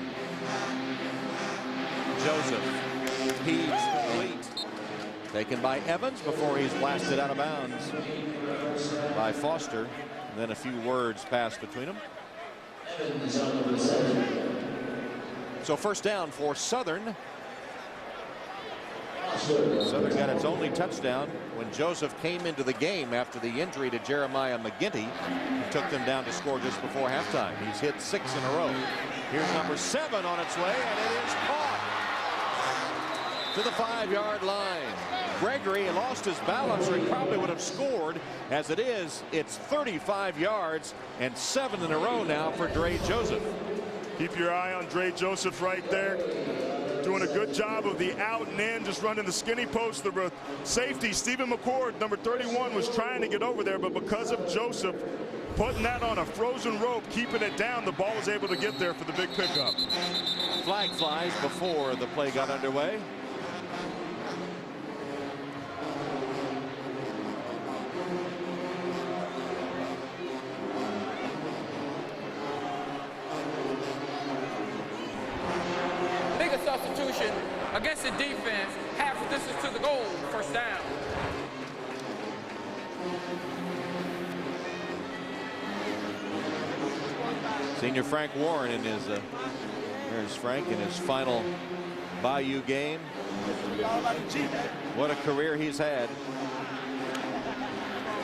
Joseph heaves complete. Taken by Evans before he's blasted out of bounds by Foster. And then a few words passed between them. So 1st down for Southern. Southern got its only touchdown when Joseph came into the game after the injury to Jeremiah McGinty, who took them down to score just before halftime. He's hit 6 in a row. Here's number 7 on its way, and it is caught to the 5-yard line. Gregory lost his balance, or he probably would have scored. As it is, it's 35 yards and 7 in a row now for Dre Joseph. Keep your eye on Dre Joseph right there. Doing a good job of the out and in, just running the skinny post. The safety, Stephen McCord, number 31, was trying to get over there, but because of Joseph putting that on a frozen rope, keeping it down, the ball was able to get there for the big pickup. Flag flies before the play got underway. Substitution against the defense, half the distance to the goal, 1st down. Senior Frank Warren in his there's Frank in his final Bayou game. What a career he's had.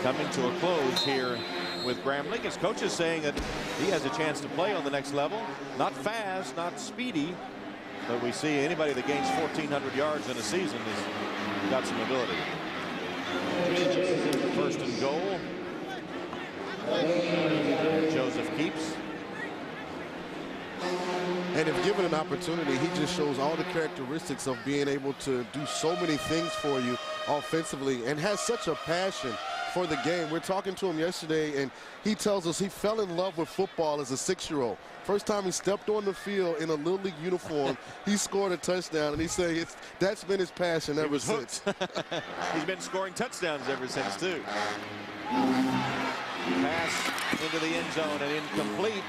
Coming to a close here with Grambling. His coach is saying that he has a chance to play on the next level. Not fast, not speedy, but we see anybody that gains 1,400 yards in a season has got some ability. 1st and goal. Joseph keeps. And if given an opportunity, he just shows all the characteristics of being able to do so many things for you offensively and has such a passion for the game. We're talking to him yesterday, and he tells us he fell in love with football as a 6-year-old. First time he stepped on the field in a Little League uniform, he scored a touchdown, and he said that's been his passion ever since. He's been scoring touchdowns ever since, too. Pass into the end zone and incomplete.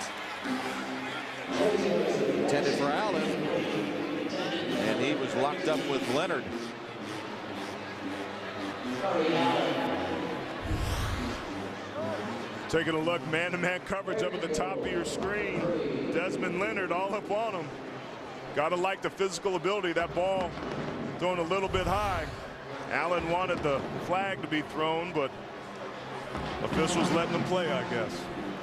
Intended for Allen, and he was locked up with Leonard. Taking a look, man-to-man coverage up at the top of your screen. Desmond Leonard all up on him. Gotta like the physical ability. That ball thrown a little bit high. Allen wanted the flag to be thrown, but officials letting them play, I guess.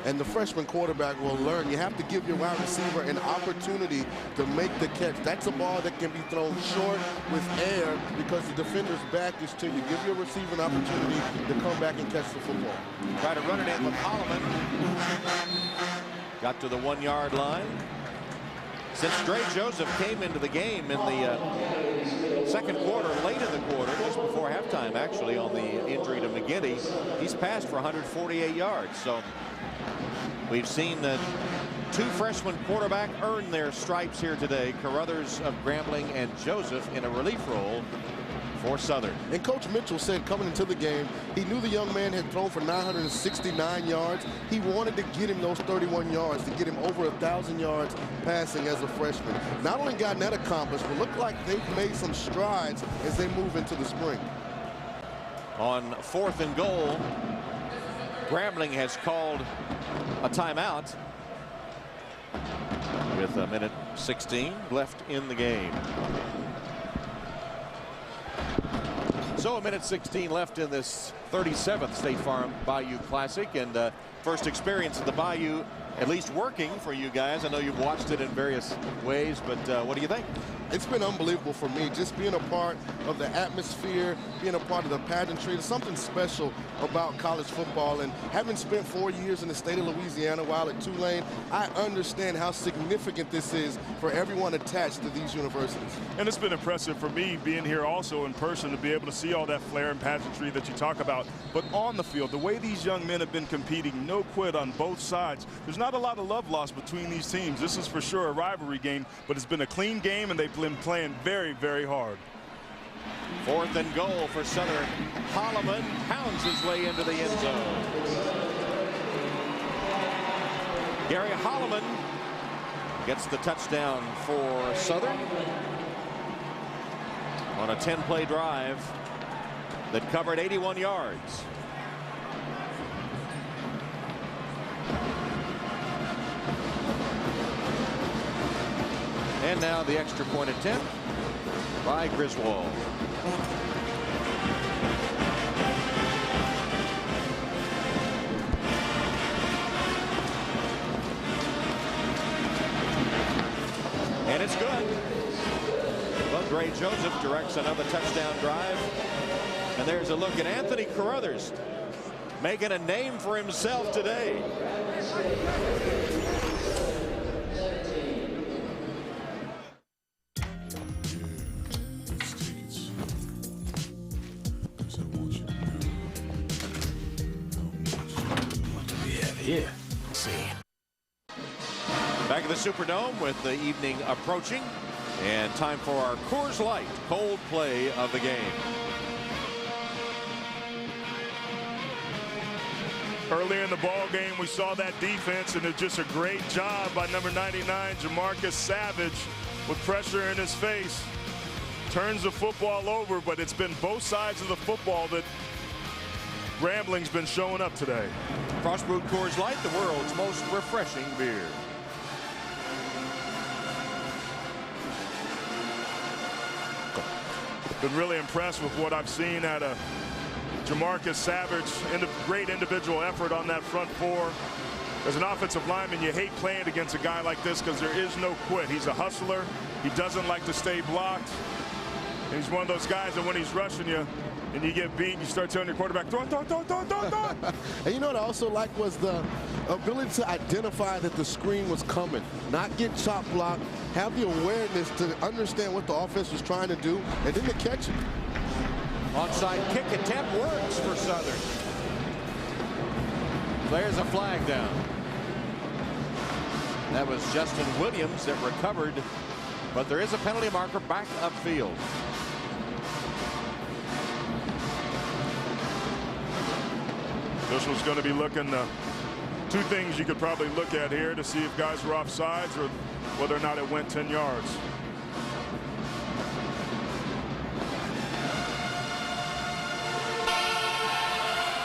And the freshman quarterback will learn. You have to give your wide receiver an opportunity to make the catch. That's a ball that can be thrown short with air because the defender's back is to you. Give your receiver an opportunity to come back and catch the football. Try to run it in with Holloman. Got to the 1-yard line. Since Dre Joseph came into the game in the 2nd quarter, late in the quarter, just before halftime, actually, on the injury to McGinty, he's passed for 148 yards. So we've seen the 2 freshman quarterbacks earn their stripes here today. Carruthers of Grambling and Joseph in a relief role for Southern. And Coach Mitchell said coming into the game, he knew the young man had thrown for 969 yards. He wanted to get him those 31 yards to get him over 1,000 yards passing as a freshman. Not only gotten that accomplished, but look like they've made some strides as they move into the spring. On 4th and goal, Grambling has called a timeout with 1:16 left in the game. So So 1:16 left in this 37th State Farm Bayou Classic, and first experience of the Bayou at least working for you guys. I know you've watched it in various ways, but what do you think? It's been unbelievable for me, just being a part of the atmosphere, being a part of the pageantry. There's something special about college football, and having spent 4 years in the state of Louisiana while at Tulane, I understand how significant this is for everyone attached to these universities. And it's been impressive for me being here also in person to be able to see all that flair and pageantry that you talk about. But on the field, the way these young men have been competing, no quit on both sides. There's not a lot of love lost between these teams. This is for sure a rivalry game, but it's been a clean game, and they've been playing very, very hard. 4th and goal for Southern. Holloman pounds his way into the end zone. Gary Holloman gets the touchdown for Southern on a 10-play drive that covered 81 yards. And now the extra point attempt by Griswold. And it's good. Well, Gray Joseph directs another touchdown drive. And there's a look at Anthony Carruthers making a name for himself today. Yeah. Back at the Superdome with the evening approaching, and time for our Coors Light cold play of the game. Earlier in the ball game, we saw that defense, and it's just a great job by number 99, Jamarcus Savage, with pressure in his face. Turns the football over, but it's been both sides of the football that Grambling's been showing up today. Cross-brewed Coors Light, the world's most refreshing beer. Been really impressed with what I've seen out of Jamarcus Savage. Great individual effort on that front four. As an offensive lineman, you hate playing against a guy like this because there is no quit. He's a hustler. He doesn't like to stay blocked. And he's one of those guys that when he's rushing you and you get beat, you start telling your quarterback, throw. And you know what I also like was the ability to identify that the screen was coming, not get chop blocked, have the awareness to understand what the offense was trying to do, and then to catch it. Onside kick attempt works for Southern. There's a flag down. That was Justin Williams that recovered, but there is a penalty marker back upfield. This was going to be looking two things you could probably look at here to see if guys were offsides or whether or not it went 10 yards.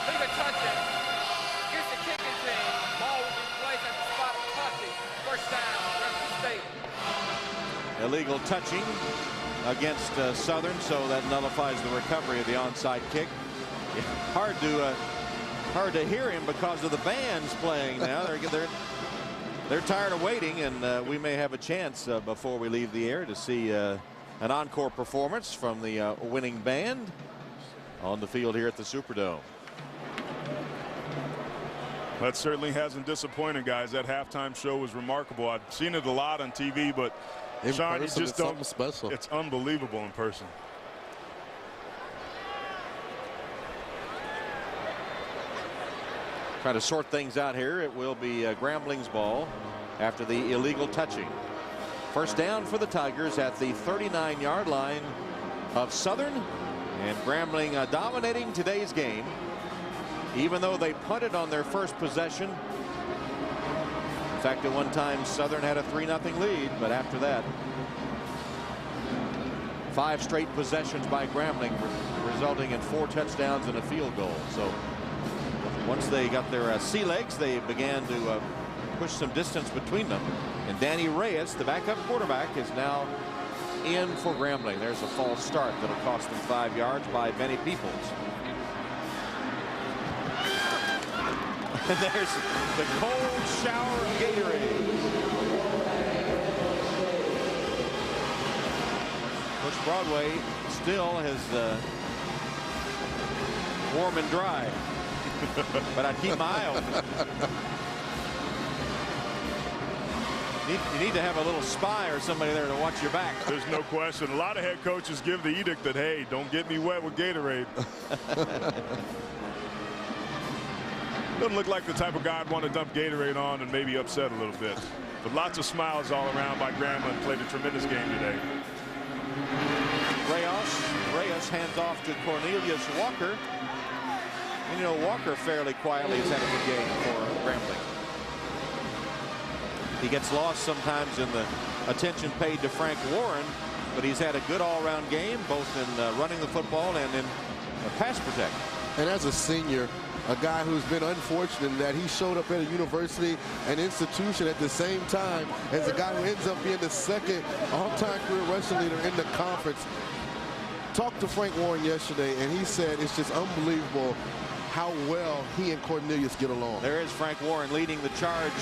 Legal touching. Against the kicking team. Ball will be placed at the spot of touching. First down, Grambling State. Illegal touching against Southern, so that nullifies the recovery of the onside kick. Hard to hear him because of the band's playing now. They're tired of waiting, and we may have a chance before we leave the air to see an encore performance from the winning band on the field here at the Superdome. That certainly hasn't disappointed, guys. That halftime show was remarkable. I've seen it a lot on TV, but in Sean, person, you just it's don't. Special. It's unbelievable in person. Trying to sort things out here. It will be Grambling's ball after the illegal touching. First down for the Tigers at the 39-yard line of Southern, and Grambling dominating today's game, even though they punted on their first possession. In fact, at one time Southern had a 3-0 lead, but after that 5 straight possessions by Grambling, resulting in 4 touchdowns and a field goal. So once they got their sea legs, they began to push some distance between them. And Danny Reyes, the backup quarterback, is now in for Grambling. There's a false start that'll cost them 5 yards by Benny Peoples. And there's the cold shower of Gatorade. Coach Broadway still has warm and dry, but I keep my eye open. You need to have a little spy or somebody there to watch your back. There's no question. A lot of head coaches give the edict that, hey, don't get me wet with Gatorade. Doesn't look like the type of guy I'd want to dump Gatorade on and maybe upset a little bit. But lots of smiles all around by Grambling. Played a tremendous game today. Reyes hands off to Cornelius Walker. And you know, Walker fairly quietly has had a good game for Grambling. He gets lost sometimes in the attention paid to Frank Warren, but he's had a good all-around game, both in running the football and in pass protect. And as a senior, a guy who's been unfortunate in that he showed up at a university and institution at the same time as a guy who ends up being the second all-time career rushing leader in the conference. Talked to Frank Warren yesterday, and he said it's just unbelievable how well he and Cornelius get along. There is Frank Warren leading the charge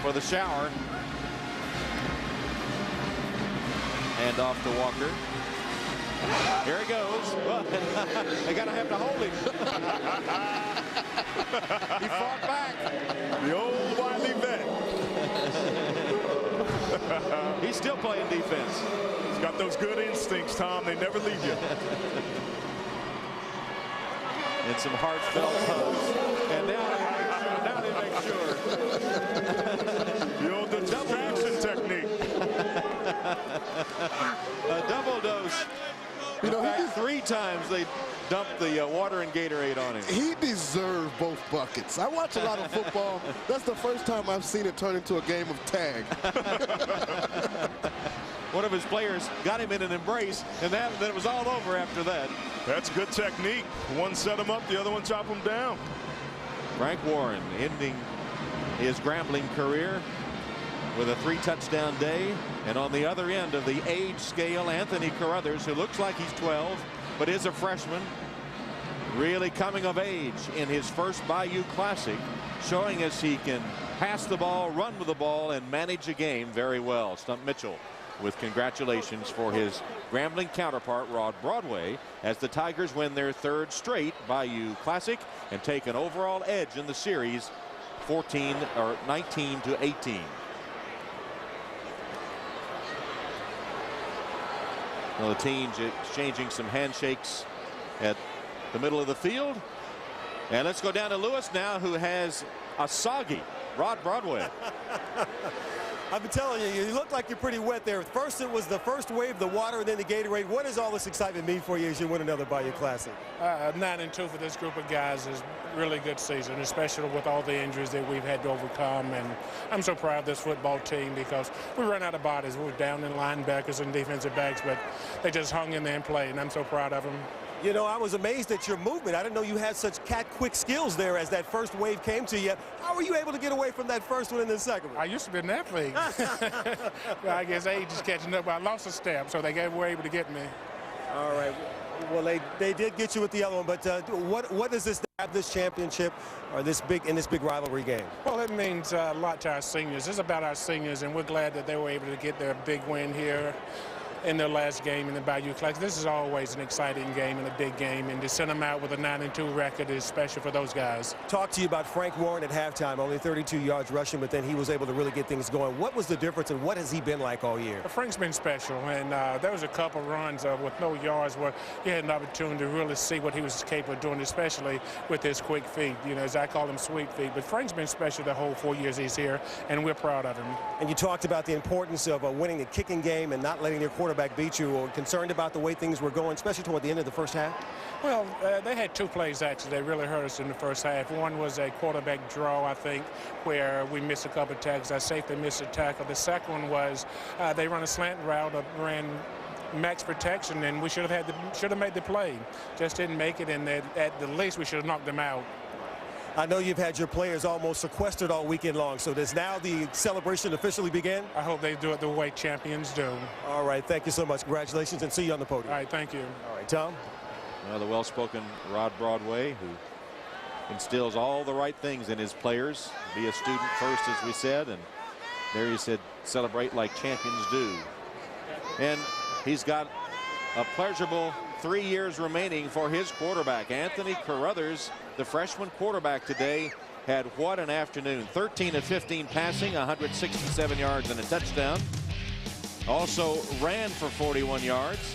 for the shower. And off to Walker. Here he goes. Well, they gotta have to hold him. He fought back. The old wily vet. He's still playing defense. He's got those good instincts, Tom. They never leave you. And some heartfelt hugs. And now they make sure. The old distraction technique. A double dose. You know, 3 times they dumped the water and Gatorade on him. He deserved both buckets. I watch a lot of football. That's the first time I've seen it turn into a game of tag. One of his players got him in an embrace, and then it was all over after that. That's good technique. One set him up, the other one chop him down. Frank Warren ending his Grambling career with a 3-touchdown day. And on the other end of the age scale, Anthony Carruthers, who looks like he's 12, but is a freshman, really coming of age in his first Bayou Classic, showing us he can pass the ball, run with the ball, and manage a game very well. Stump Mitchell with congratulations for his Grambling counterpart, Rod Broadway, as the Tigers win their 3rd straight Bayou Classic and take an overall edge in the series, 19-18. Well, the teams exchanging some handshakes at the middle of the field. And let's go down to Lewis now, who has a soggy Rod Broadway. I've been telling you, you look like you're pretty wet there. First it was the first wave, the water, and then the Gatorade. What does all this excitement mean for you as you win another Bayou Classic? 9-2 for this group of guys is really good season, especially with all the injuries that we've had to overcome. And I'm so proud of this football team because we ran out of bodies. We were down in linebackers and defensive backs, but they just hung in there and played, and I'm so proud of them. You know, I was amazed at your movement. I didn't know you had such cat-quick skills there as that first wave came to you. How were you able to get away from that first one and the second one? I used to be an athlete. Well, I guess age is catching up. I lost a step, so they were able to get me. All right. Well, they did get you with the other one, but what does this championship or this big rivalry game? Well, it means a lot to our seniors. It's about our seniors, and we're glad that they were able to get their big win here in their last game in the Bayou Classic. This is always an exciting game and a big game, and to send them out with a 9-2 record is special for those guys. Talk to you about Frank Warren at halftime, only 32 yards rushing, but then he was able to really get things going. What was the difference, and what has he been like all year? Frank's been special, and there was a couple runs with no yards where he had an opportunity to really see what he was capable of doing, especially with his quick feet. You know, as I call them, sweet feet. But Frank's been special the whole 4 years he's here, and we're proud of him. And you talked about the importance of winning the kicking game and not letting your quarterback beat you. Or concerned about the way things were going, especially toward the end of the first half? Well, they had 2 plays, actually. They really hurt us in the first half. One was a quarterback draw, I think, where we missed a couple of tackles. Our safety missed a tackle. The second one was they run a slant route, ran max protection, and we should have made the play. Just didn't make it, and at the least we should have knocked them out. I know you've had your players almost sequestered all weekend long, so does now the celebration officially begin? I hope they do it the way champions do. All right, thank you so much. Congratulations, and see you on the podium. All right, thank you. All right, Tom. Well, the well-spoken Rod Broadway, who instills all the right things in his players. Be a student first, as we said, and there he said, celebrate like champions do. And he's got a pleasurable 3 years remaining for his quarterback. Anthony Carruthers, the freshman quarterback today, had what an afternoon. 13 of 15 passing, 167 yards and a touchdown. Also ran for 41 yards.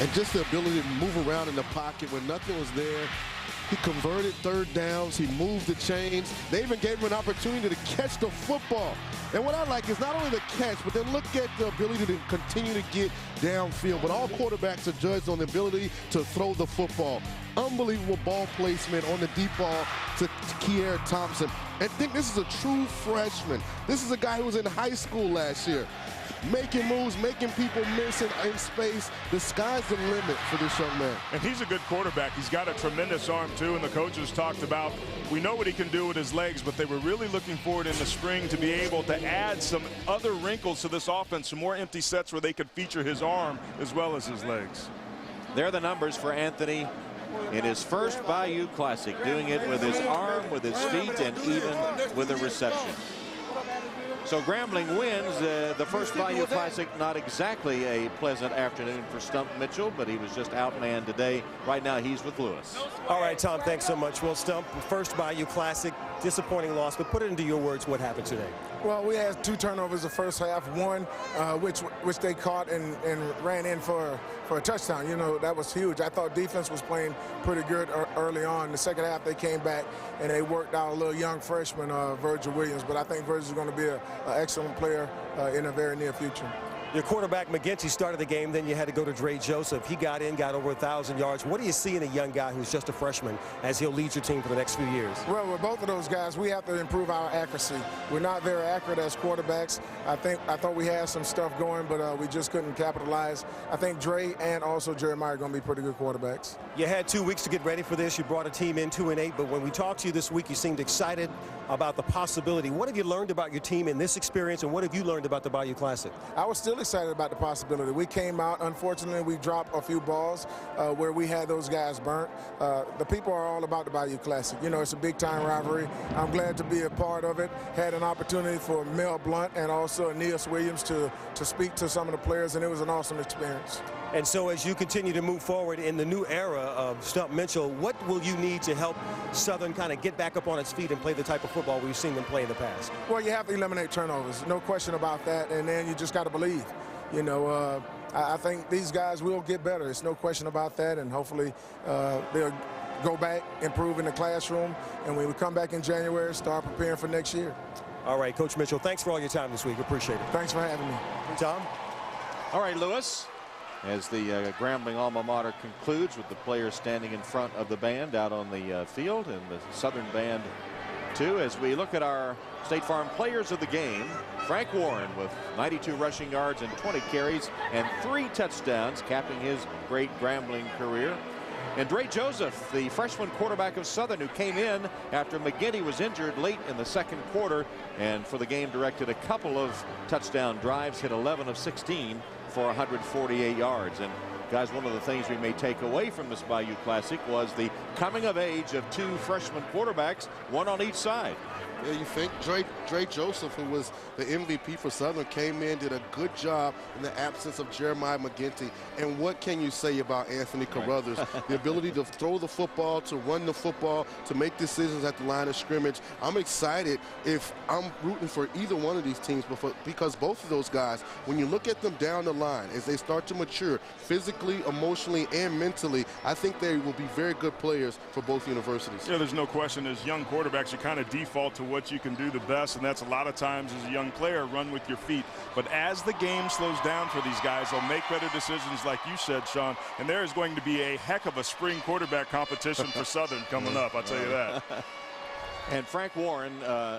And just the ability to move around in the pocket when nothing was there. He converted third downs. He moved the chains. They even gave him an opportunity to catch the football. And what I like is not only the catch, but then look at the ability to continue to get downfield. But all quarterbacks are judged on the ability to throw the football. Unbelievable ball placement on the deep ball to Kier Thompson. And think this is a true freshman. This is a guy who was in high school last year. Making moves, making people miss in space. The sky's the limit for this young man. And he's a good quarterback. He's got a tremendous arm, too, and the coaches talked about, we know what he can do with his legs, but they were really looking forward in the spring to be able to add some other wrinkles to this offense, some more empty sets where they could feature his arm as well as his legs. They're the numbers for Anthony in his first Bayou Classic, doing it with his arm, with his feet, and even with a reception. So Grambling wins the first Bayou Classic. Not exactly a pleasant afternoon for Stump Mitchell, but he was just outmanned today. Right now he's with Lewis. All right, Tom, thanks so much. Well, Stump, first Bayou Classic, disappointing loss, but put it into your words what happened today. Well, we had 2 turnovers the first half, one which they caught and ran in for a touchdown. You know, that was huge. I thought defense was playing pretty good early on. The second half they came back and they worked out a little young freshman, Virgil Williams. But I think Virgil's going to be an excellent player in the very near future. Your quarterback, McGinty, started the game. Then you had to go to Dre Joseph. He got in, got over 1,000 yards. What do you see in a young guy who's just a freshman as he'll lead your team for the next few years? Well, with both of those guys, we have to improve our accuracy. We're not very accurate as quarterbacks. I thought we had some stuff going, but we just couldn't capitalize. I think Dre and also Jeremiah are going to be pretty good quarterbacks. You had 2 weeks to get ready for this. You brought a team in 2-8, but when we talked to you this week, you seemed excited about the possibility. What have you learned about your team in this experience, and what have you learned about the Bayou Classic? I was still excited about the possibility. We came out, unfortunately, we dropped a few balls where we had those guys burnt. The people are all about the Bayou Classic. You know, it's a big-time rivalry. I'm glad to be a part of it. Had an opportunity for Mel Blunt and also Aeneas Williams to speak to some of the players, and it was an awesome experience. And so as you continue to move forward in the new era of Stump Mitchell, what will you need to help Southern kind of get back up on its feet and play the type of football we've seen them play in the past? Well, you have to eliminate turnovers. No question about that. And then you just got to believe. You know, I think these guys will get better. There's no question about that. And hopefully they'll go back, improve in the classroom. And when we come back in January, start preparing for next year. All right, Coach Mitchell, thanks for all your time this week. Appreciate it. Thanks for having me. Tom? All right, Lewis. As the Grambling alma mater concludes with the players standing in front of the band out on the field, and the Southern band too, as we look at our State Farm players of the game. Frank Warren with 92 rushing yards and 20 carries and 3 touchdowns, capping his great Grambling career. And Dre Joseph, the freshman quarterback of Southern, who came in after McGinty was injured late in the second quarter, and for the game directed a couple of touchdown drives, hit 11 of 16 for 148 yards. And guys, one of the things we may take away from this Bayou Classic was the coming of age of 2 freshman quarterbacks, one on each side. Yeah, you think Dre Joseph, who was the MVP for Southern, came in, did a good job in the absence of Jeremiah McGinty. And what can you say about Anthony Carruthers? The ability to throw the football, to run the football, to make decisions at the line of scrimmage. I'm excited if I'm rooting for either one of these teams because both of those guys, when you look at them down the line, as they start to mature physically, emotionally, and mentally, I think they will be very good players for both universities. Yeah, there's no question. As young quarterbacks, you kind of default to what you can do the best, and that's a lot of times as a young player, run with your feet. But as the game slows down for these guys, they'll make better decisions, like you said, Sean, and there is going to be a heck of a spring quarterback competition for Southern coming up, I'll tell you that. And Frank Warren,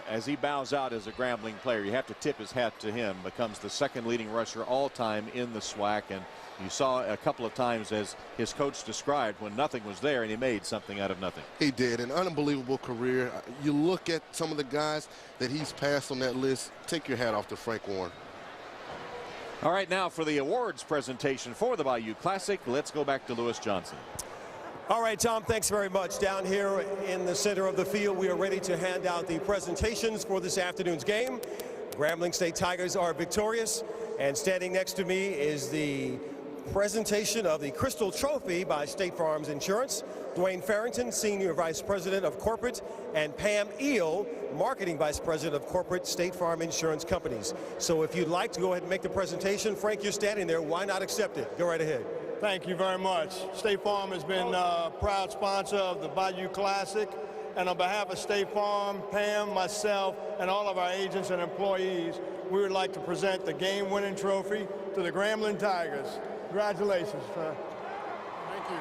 as he bows out as a Grambling player, you have to tip his hat to him, becomes the second leading rusher all time in the SWAC. And you saw a couple of times, as his coach described, when nothing was there and he made something out of nothing. He did. An unbelievable career. You look at some of the guys that he's passed on that list, take your hat off to Frank Warren. All right, now for the awards presentation for the Bayou Classic, let's go back to Lewis Johnson. All right, Tom, thanks very much. Down here in the center of the field, we are ready to hand out the presentations for this afternoon's game. Grambling State Tigers are victorious, and standing next to me is the presentation of the Crystal Trophy by State Farm's Insurance. Dwayne Farrington, Senior Vice President of Corporate, and Pam Eel, Marketing Vice President of Corporate, State Farm Insurance Companies. So if you'd like to go ahead and make the presentation, Frank, you're standing there. Why not accept it? Go right ahead. Thank you very much. State Farm has been a proud sponsor of the Bayou Classic. And on behalf of State Farm, Pam, myself, and all of our agents and employees, we would like to present the game-winning trophy to the Grambling Tigers. Congratulations, sir. Thank you.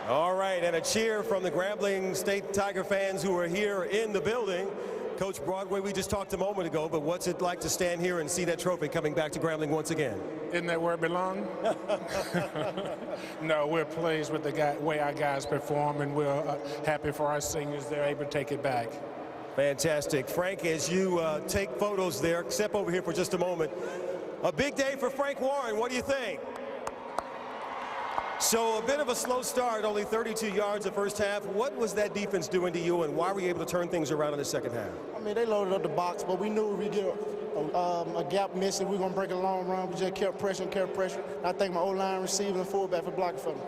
All right, and a cheer from the Grambling State Tiger fans who are here in the building. Coach Broadway, we just talked a moment ago, but what's it like to stand here and see that trophy coming back to Grambling once again? Isn't that where it belongs? No, we're pleased with the way our guys perform, and we're happy for our seniors they're able to take it back. Fantastic. Frank, as you take photos there, step over here for just a moment. A big day for Frank Warren. What do you think? So a bit of a slow start, only 32 yards the first half. What was that defense doing to you, and why were you able to turn things around in the second half? I mean, they loaded up the box, but we knew if we get a gap missing, we were going to break a long run. We just kept pressure. And I think my O-line, receiving, and fullback for blocking for me.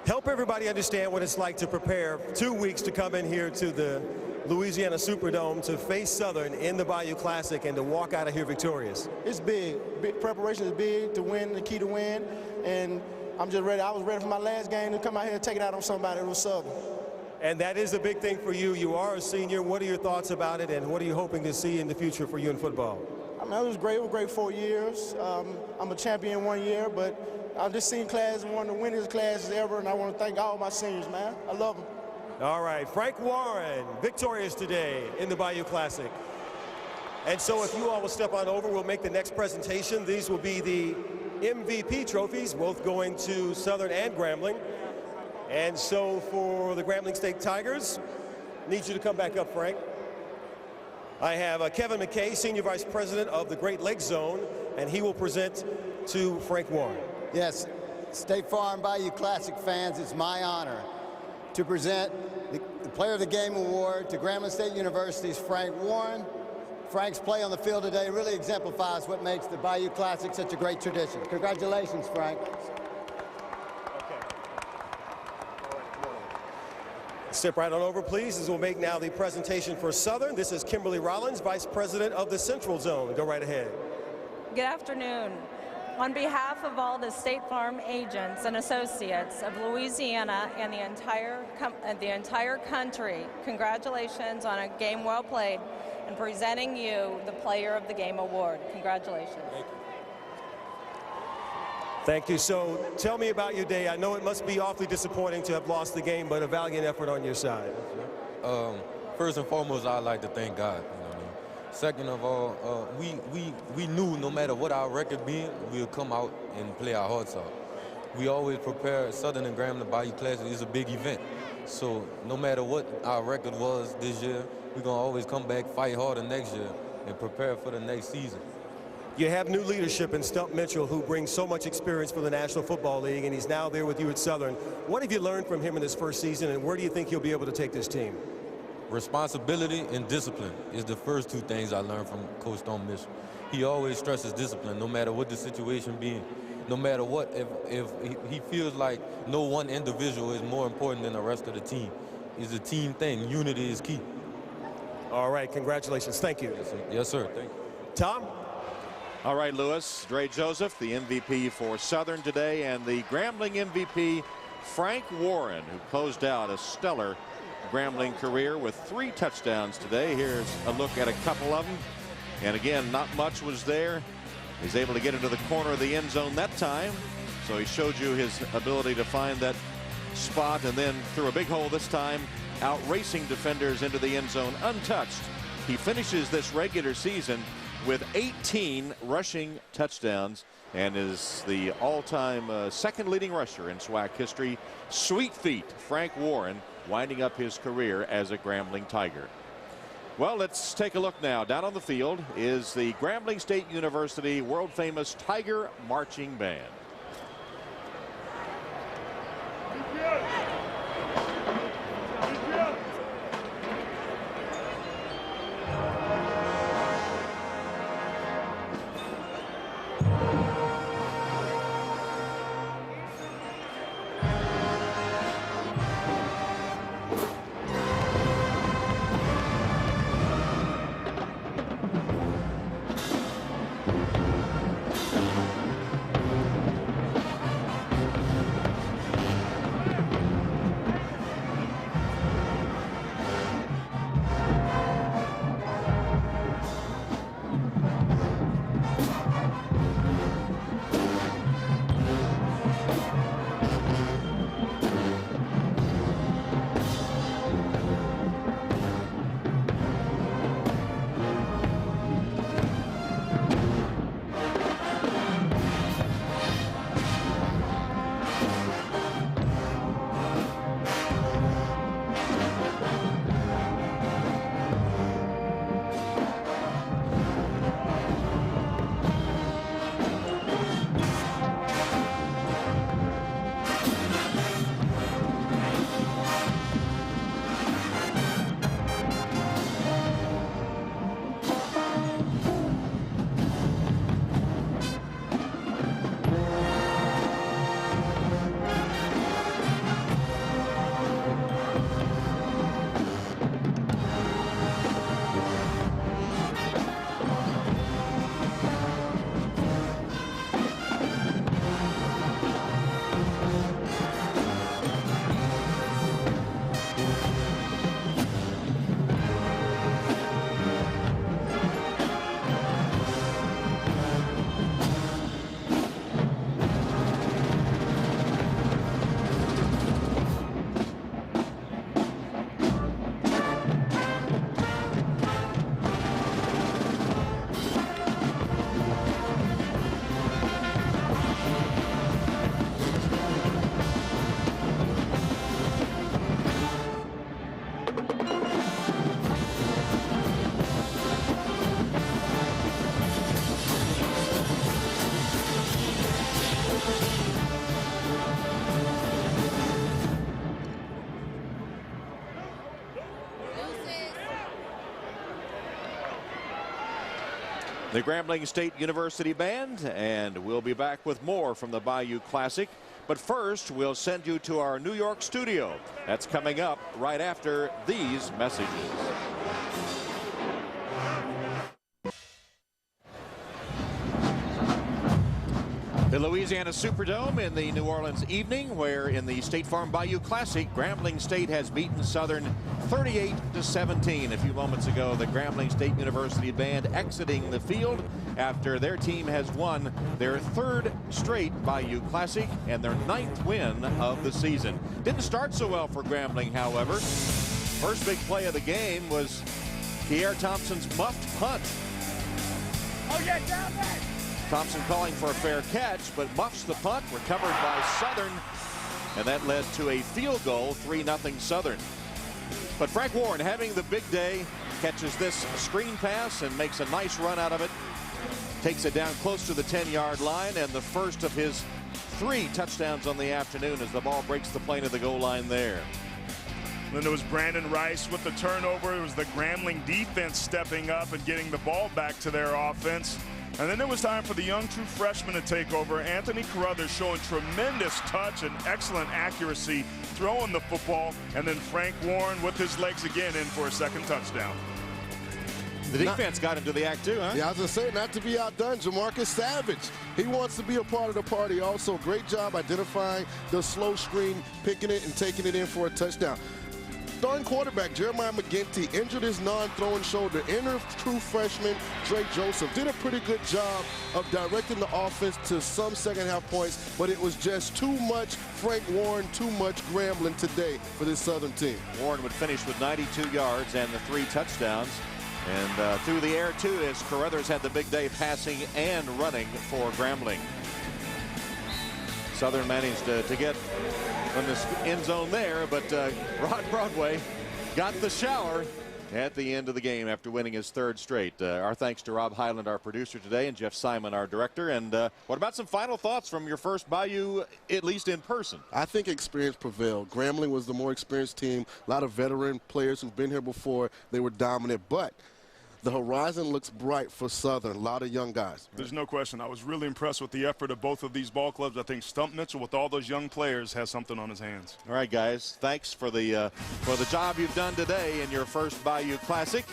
Help everybody understand what it's like to prepare 2 weeks to come in here to the Louisiana Superdome to face Southern in the Bayou Classic and to walk out of here victorious. It's big. Preparation is big to win, the key to win. And I'm just ready. I was ready for my last game to come out here and take it out on somebody. It was Southern. And that is a big thing for you. You are a senior. What are your thoughts about it, and what are you hoping to see in the future for you in football? I mean, it was great. It was great 4 years. I'm a champion 1 year, but this senior class is one of the winningest classes ever, and I want to thank all my seniors, man. I love them. All right, Frank Warren, victorious today in the Bayou Classic. And so if you all will step on over, we'll make the next presentation. These will be the MVP trophies, both going to Southern and Grambling. And so for the Grambling State Tigers, need you to come back up, Frank. I have Kevin McKay, Senior Vice President of the Great Lakes Zone, and he will present to Frank Warren. Yes, State Farm Bayou Classic fans, it's my honor to present the Player of the Game Award to Grambling State University's Frank Warren. Frank's play on the field today really exemplifies what makes the Bayou Classic such a great tradition. Congratulations, Frank. Step right on over, please, as we'll make now the presentation for Southern. This is Kimberly Rollins, Vice President of the Central Zone. Go right ahead. Good afternoon. On behalf of all the State Farm agents and associates of Louisiana and the entire country, congratulations on a game well played and presenting you the Player of the Game Award. Congratulations. Thank you. Thank you. So tell me about your day. I know it must be awfully disappointing to have lost the game, but a valiant effort on your side. First and foremost, I'd like to thank God. Second of all, we knew no matter what our record being, we'll come out and play our hearts out. We always prepare. Southern and Grambling Bayou Classic is a big event. So no matter what our record was this year, we're going to always come back, fight harder next year, and prepare for the next season. You have new leadership in Stump Mitchell, who brings so much experience for the National Football League, and he's now there with you at Southern. What have you learned from him in his first season, and where do you think he'll be able to take this team? Responsibility and discipline is the first two things I learned from Coach Stump Mitchell. He always stresses discipline, no matter what the situation being. No matter what, if he feels like no one individual is more important than the rest of the team. It's a team thing. Unity is key. All right, congratulations. Thank you. Yes, sir. Yes, sir. Thank you. Tom? All right, Lewis. Dre Joseph, the MVP for Southern today, and the Grambling MVP, Frank Warren, who closed out a stellar Grambling career with 3 touchdowns today. Here's a look at a couple of them. And again, not much was there. He's able to get into the corner of the end zone that time. So he showed you his ability to find that spot, and then through a big hole this time outracing defenders into the end zone untouched. He finishes this regular season with 18 rushing touchdowns and is the all-time second leading rusher in SWAC history. Sweet feet, Frank Warren, winding up his career as a Grambling Tiger. Well, let's take a look now. Down on the field is the Grambling State University world-famous Tiger Marching Band. The Grambling State University Band, and we'll be back with more from the Bayou Classic. But first, we'll send you to our New York studio. That's coming up right after these messages. The Louisiana Superdome in the New Orleans evening, where in the State Farm Bayou Classic, Grambling State has beaten Southern 38-17. A few moments ago, the Grambling State University Band exiting the field after their team has won their third straight Bayou Classic and their 9th win of the season. Didn't start so well for Grambling, however. First big play of the game was Pierre Thompson's muffed punt. Oh, yeah, down there. Thompson calling for a fair catch, but muffs the punt, recovered by Southern, and that led to a field goal, 3-0 Southern. But Frank Warren having the big day, catches this screen pass and makes a nice run out of it. Takes it down close to the 10-yard line, and the first of his 3 touchdowns on the afternoon as the ball breaks the plane of the goal line there. Then there was Brandon Rice with the turnover. It was the Grambling defense stepping up and getting the ball back to their offense. And then it was time for the young true freshman to take over. Anthony Carruthers showing tremendous touch and excellent accuracy throwing the football. And then Frank Warren with his legs again in for a second touchdown. The defense got into the act too, huh? Yeah, I was going to say, not to be outdone, Jamarcus Savage. He wants to be a part of the party also. Great job identifying the slow screen, picking it and taking it in for a touchdown. starting quarterback Jeremiah McGinty injured his non-throwing shoulder. Inner true freshman Drake Joseph did a pretty good job of directing the offense to some second-half points, but it was just too much Frank Warren, too much Grambling today for this Southern team. Warren would finish with 92 yards and the 3 touchdowns. And through the air, too, as Carruthers had the big day passing and running for Grambling. Southern managed to get in the end zone there, but Rod Broadway got the shower at the end of the game after winning his 3rd straight. Our thanks to Rob Highland, our producer today, and Jeff Simon, our director. And what about some final thoughts from your first Bayou, at least in person? I think experience prevailed. Grambling was the more experienced team. A lot of veteran players who've been here before. They were dominant, but the horizon looks bright for Southern. A lot of young guys. There's no question. I was really impressed with the effort of both of these ball clubs. I think Stump Mitchell, with all those young players, has something on his hands. All right, guys. Thanks for the job you've done today in your first Bayou Classic,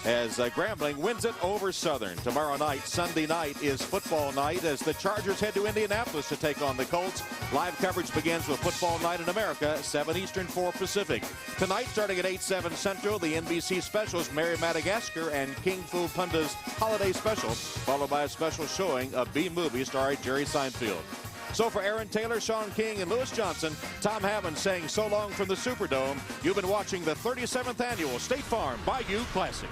as Grambling wins it over Southern. Tomorrow night, Sunday night, is football night as the Chargers head to Indianapolis to take on the Colts. Live coverage begins with Football Night in America, 7 Eastern, 4 Pacific. Tonight, starting at 8/7 Central, the NBC specials Mary Madagascar and King Fu Panda's holiday special, followed by a special showing of B-Movie starring Jerry Seinfeld. So for Aaron Taylor, Sean King, and Lewis Johnson, Tom Hammond saying so long from the Superdome. You've been watching the 37th annual State Farm Bayou Classic.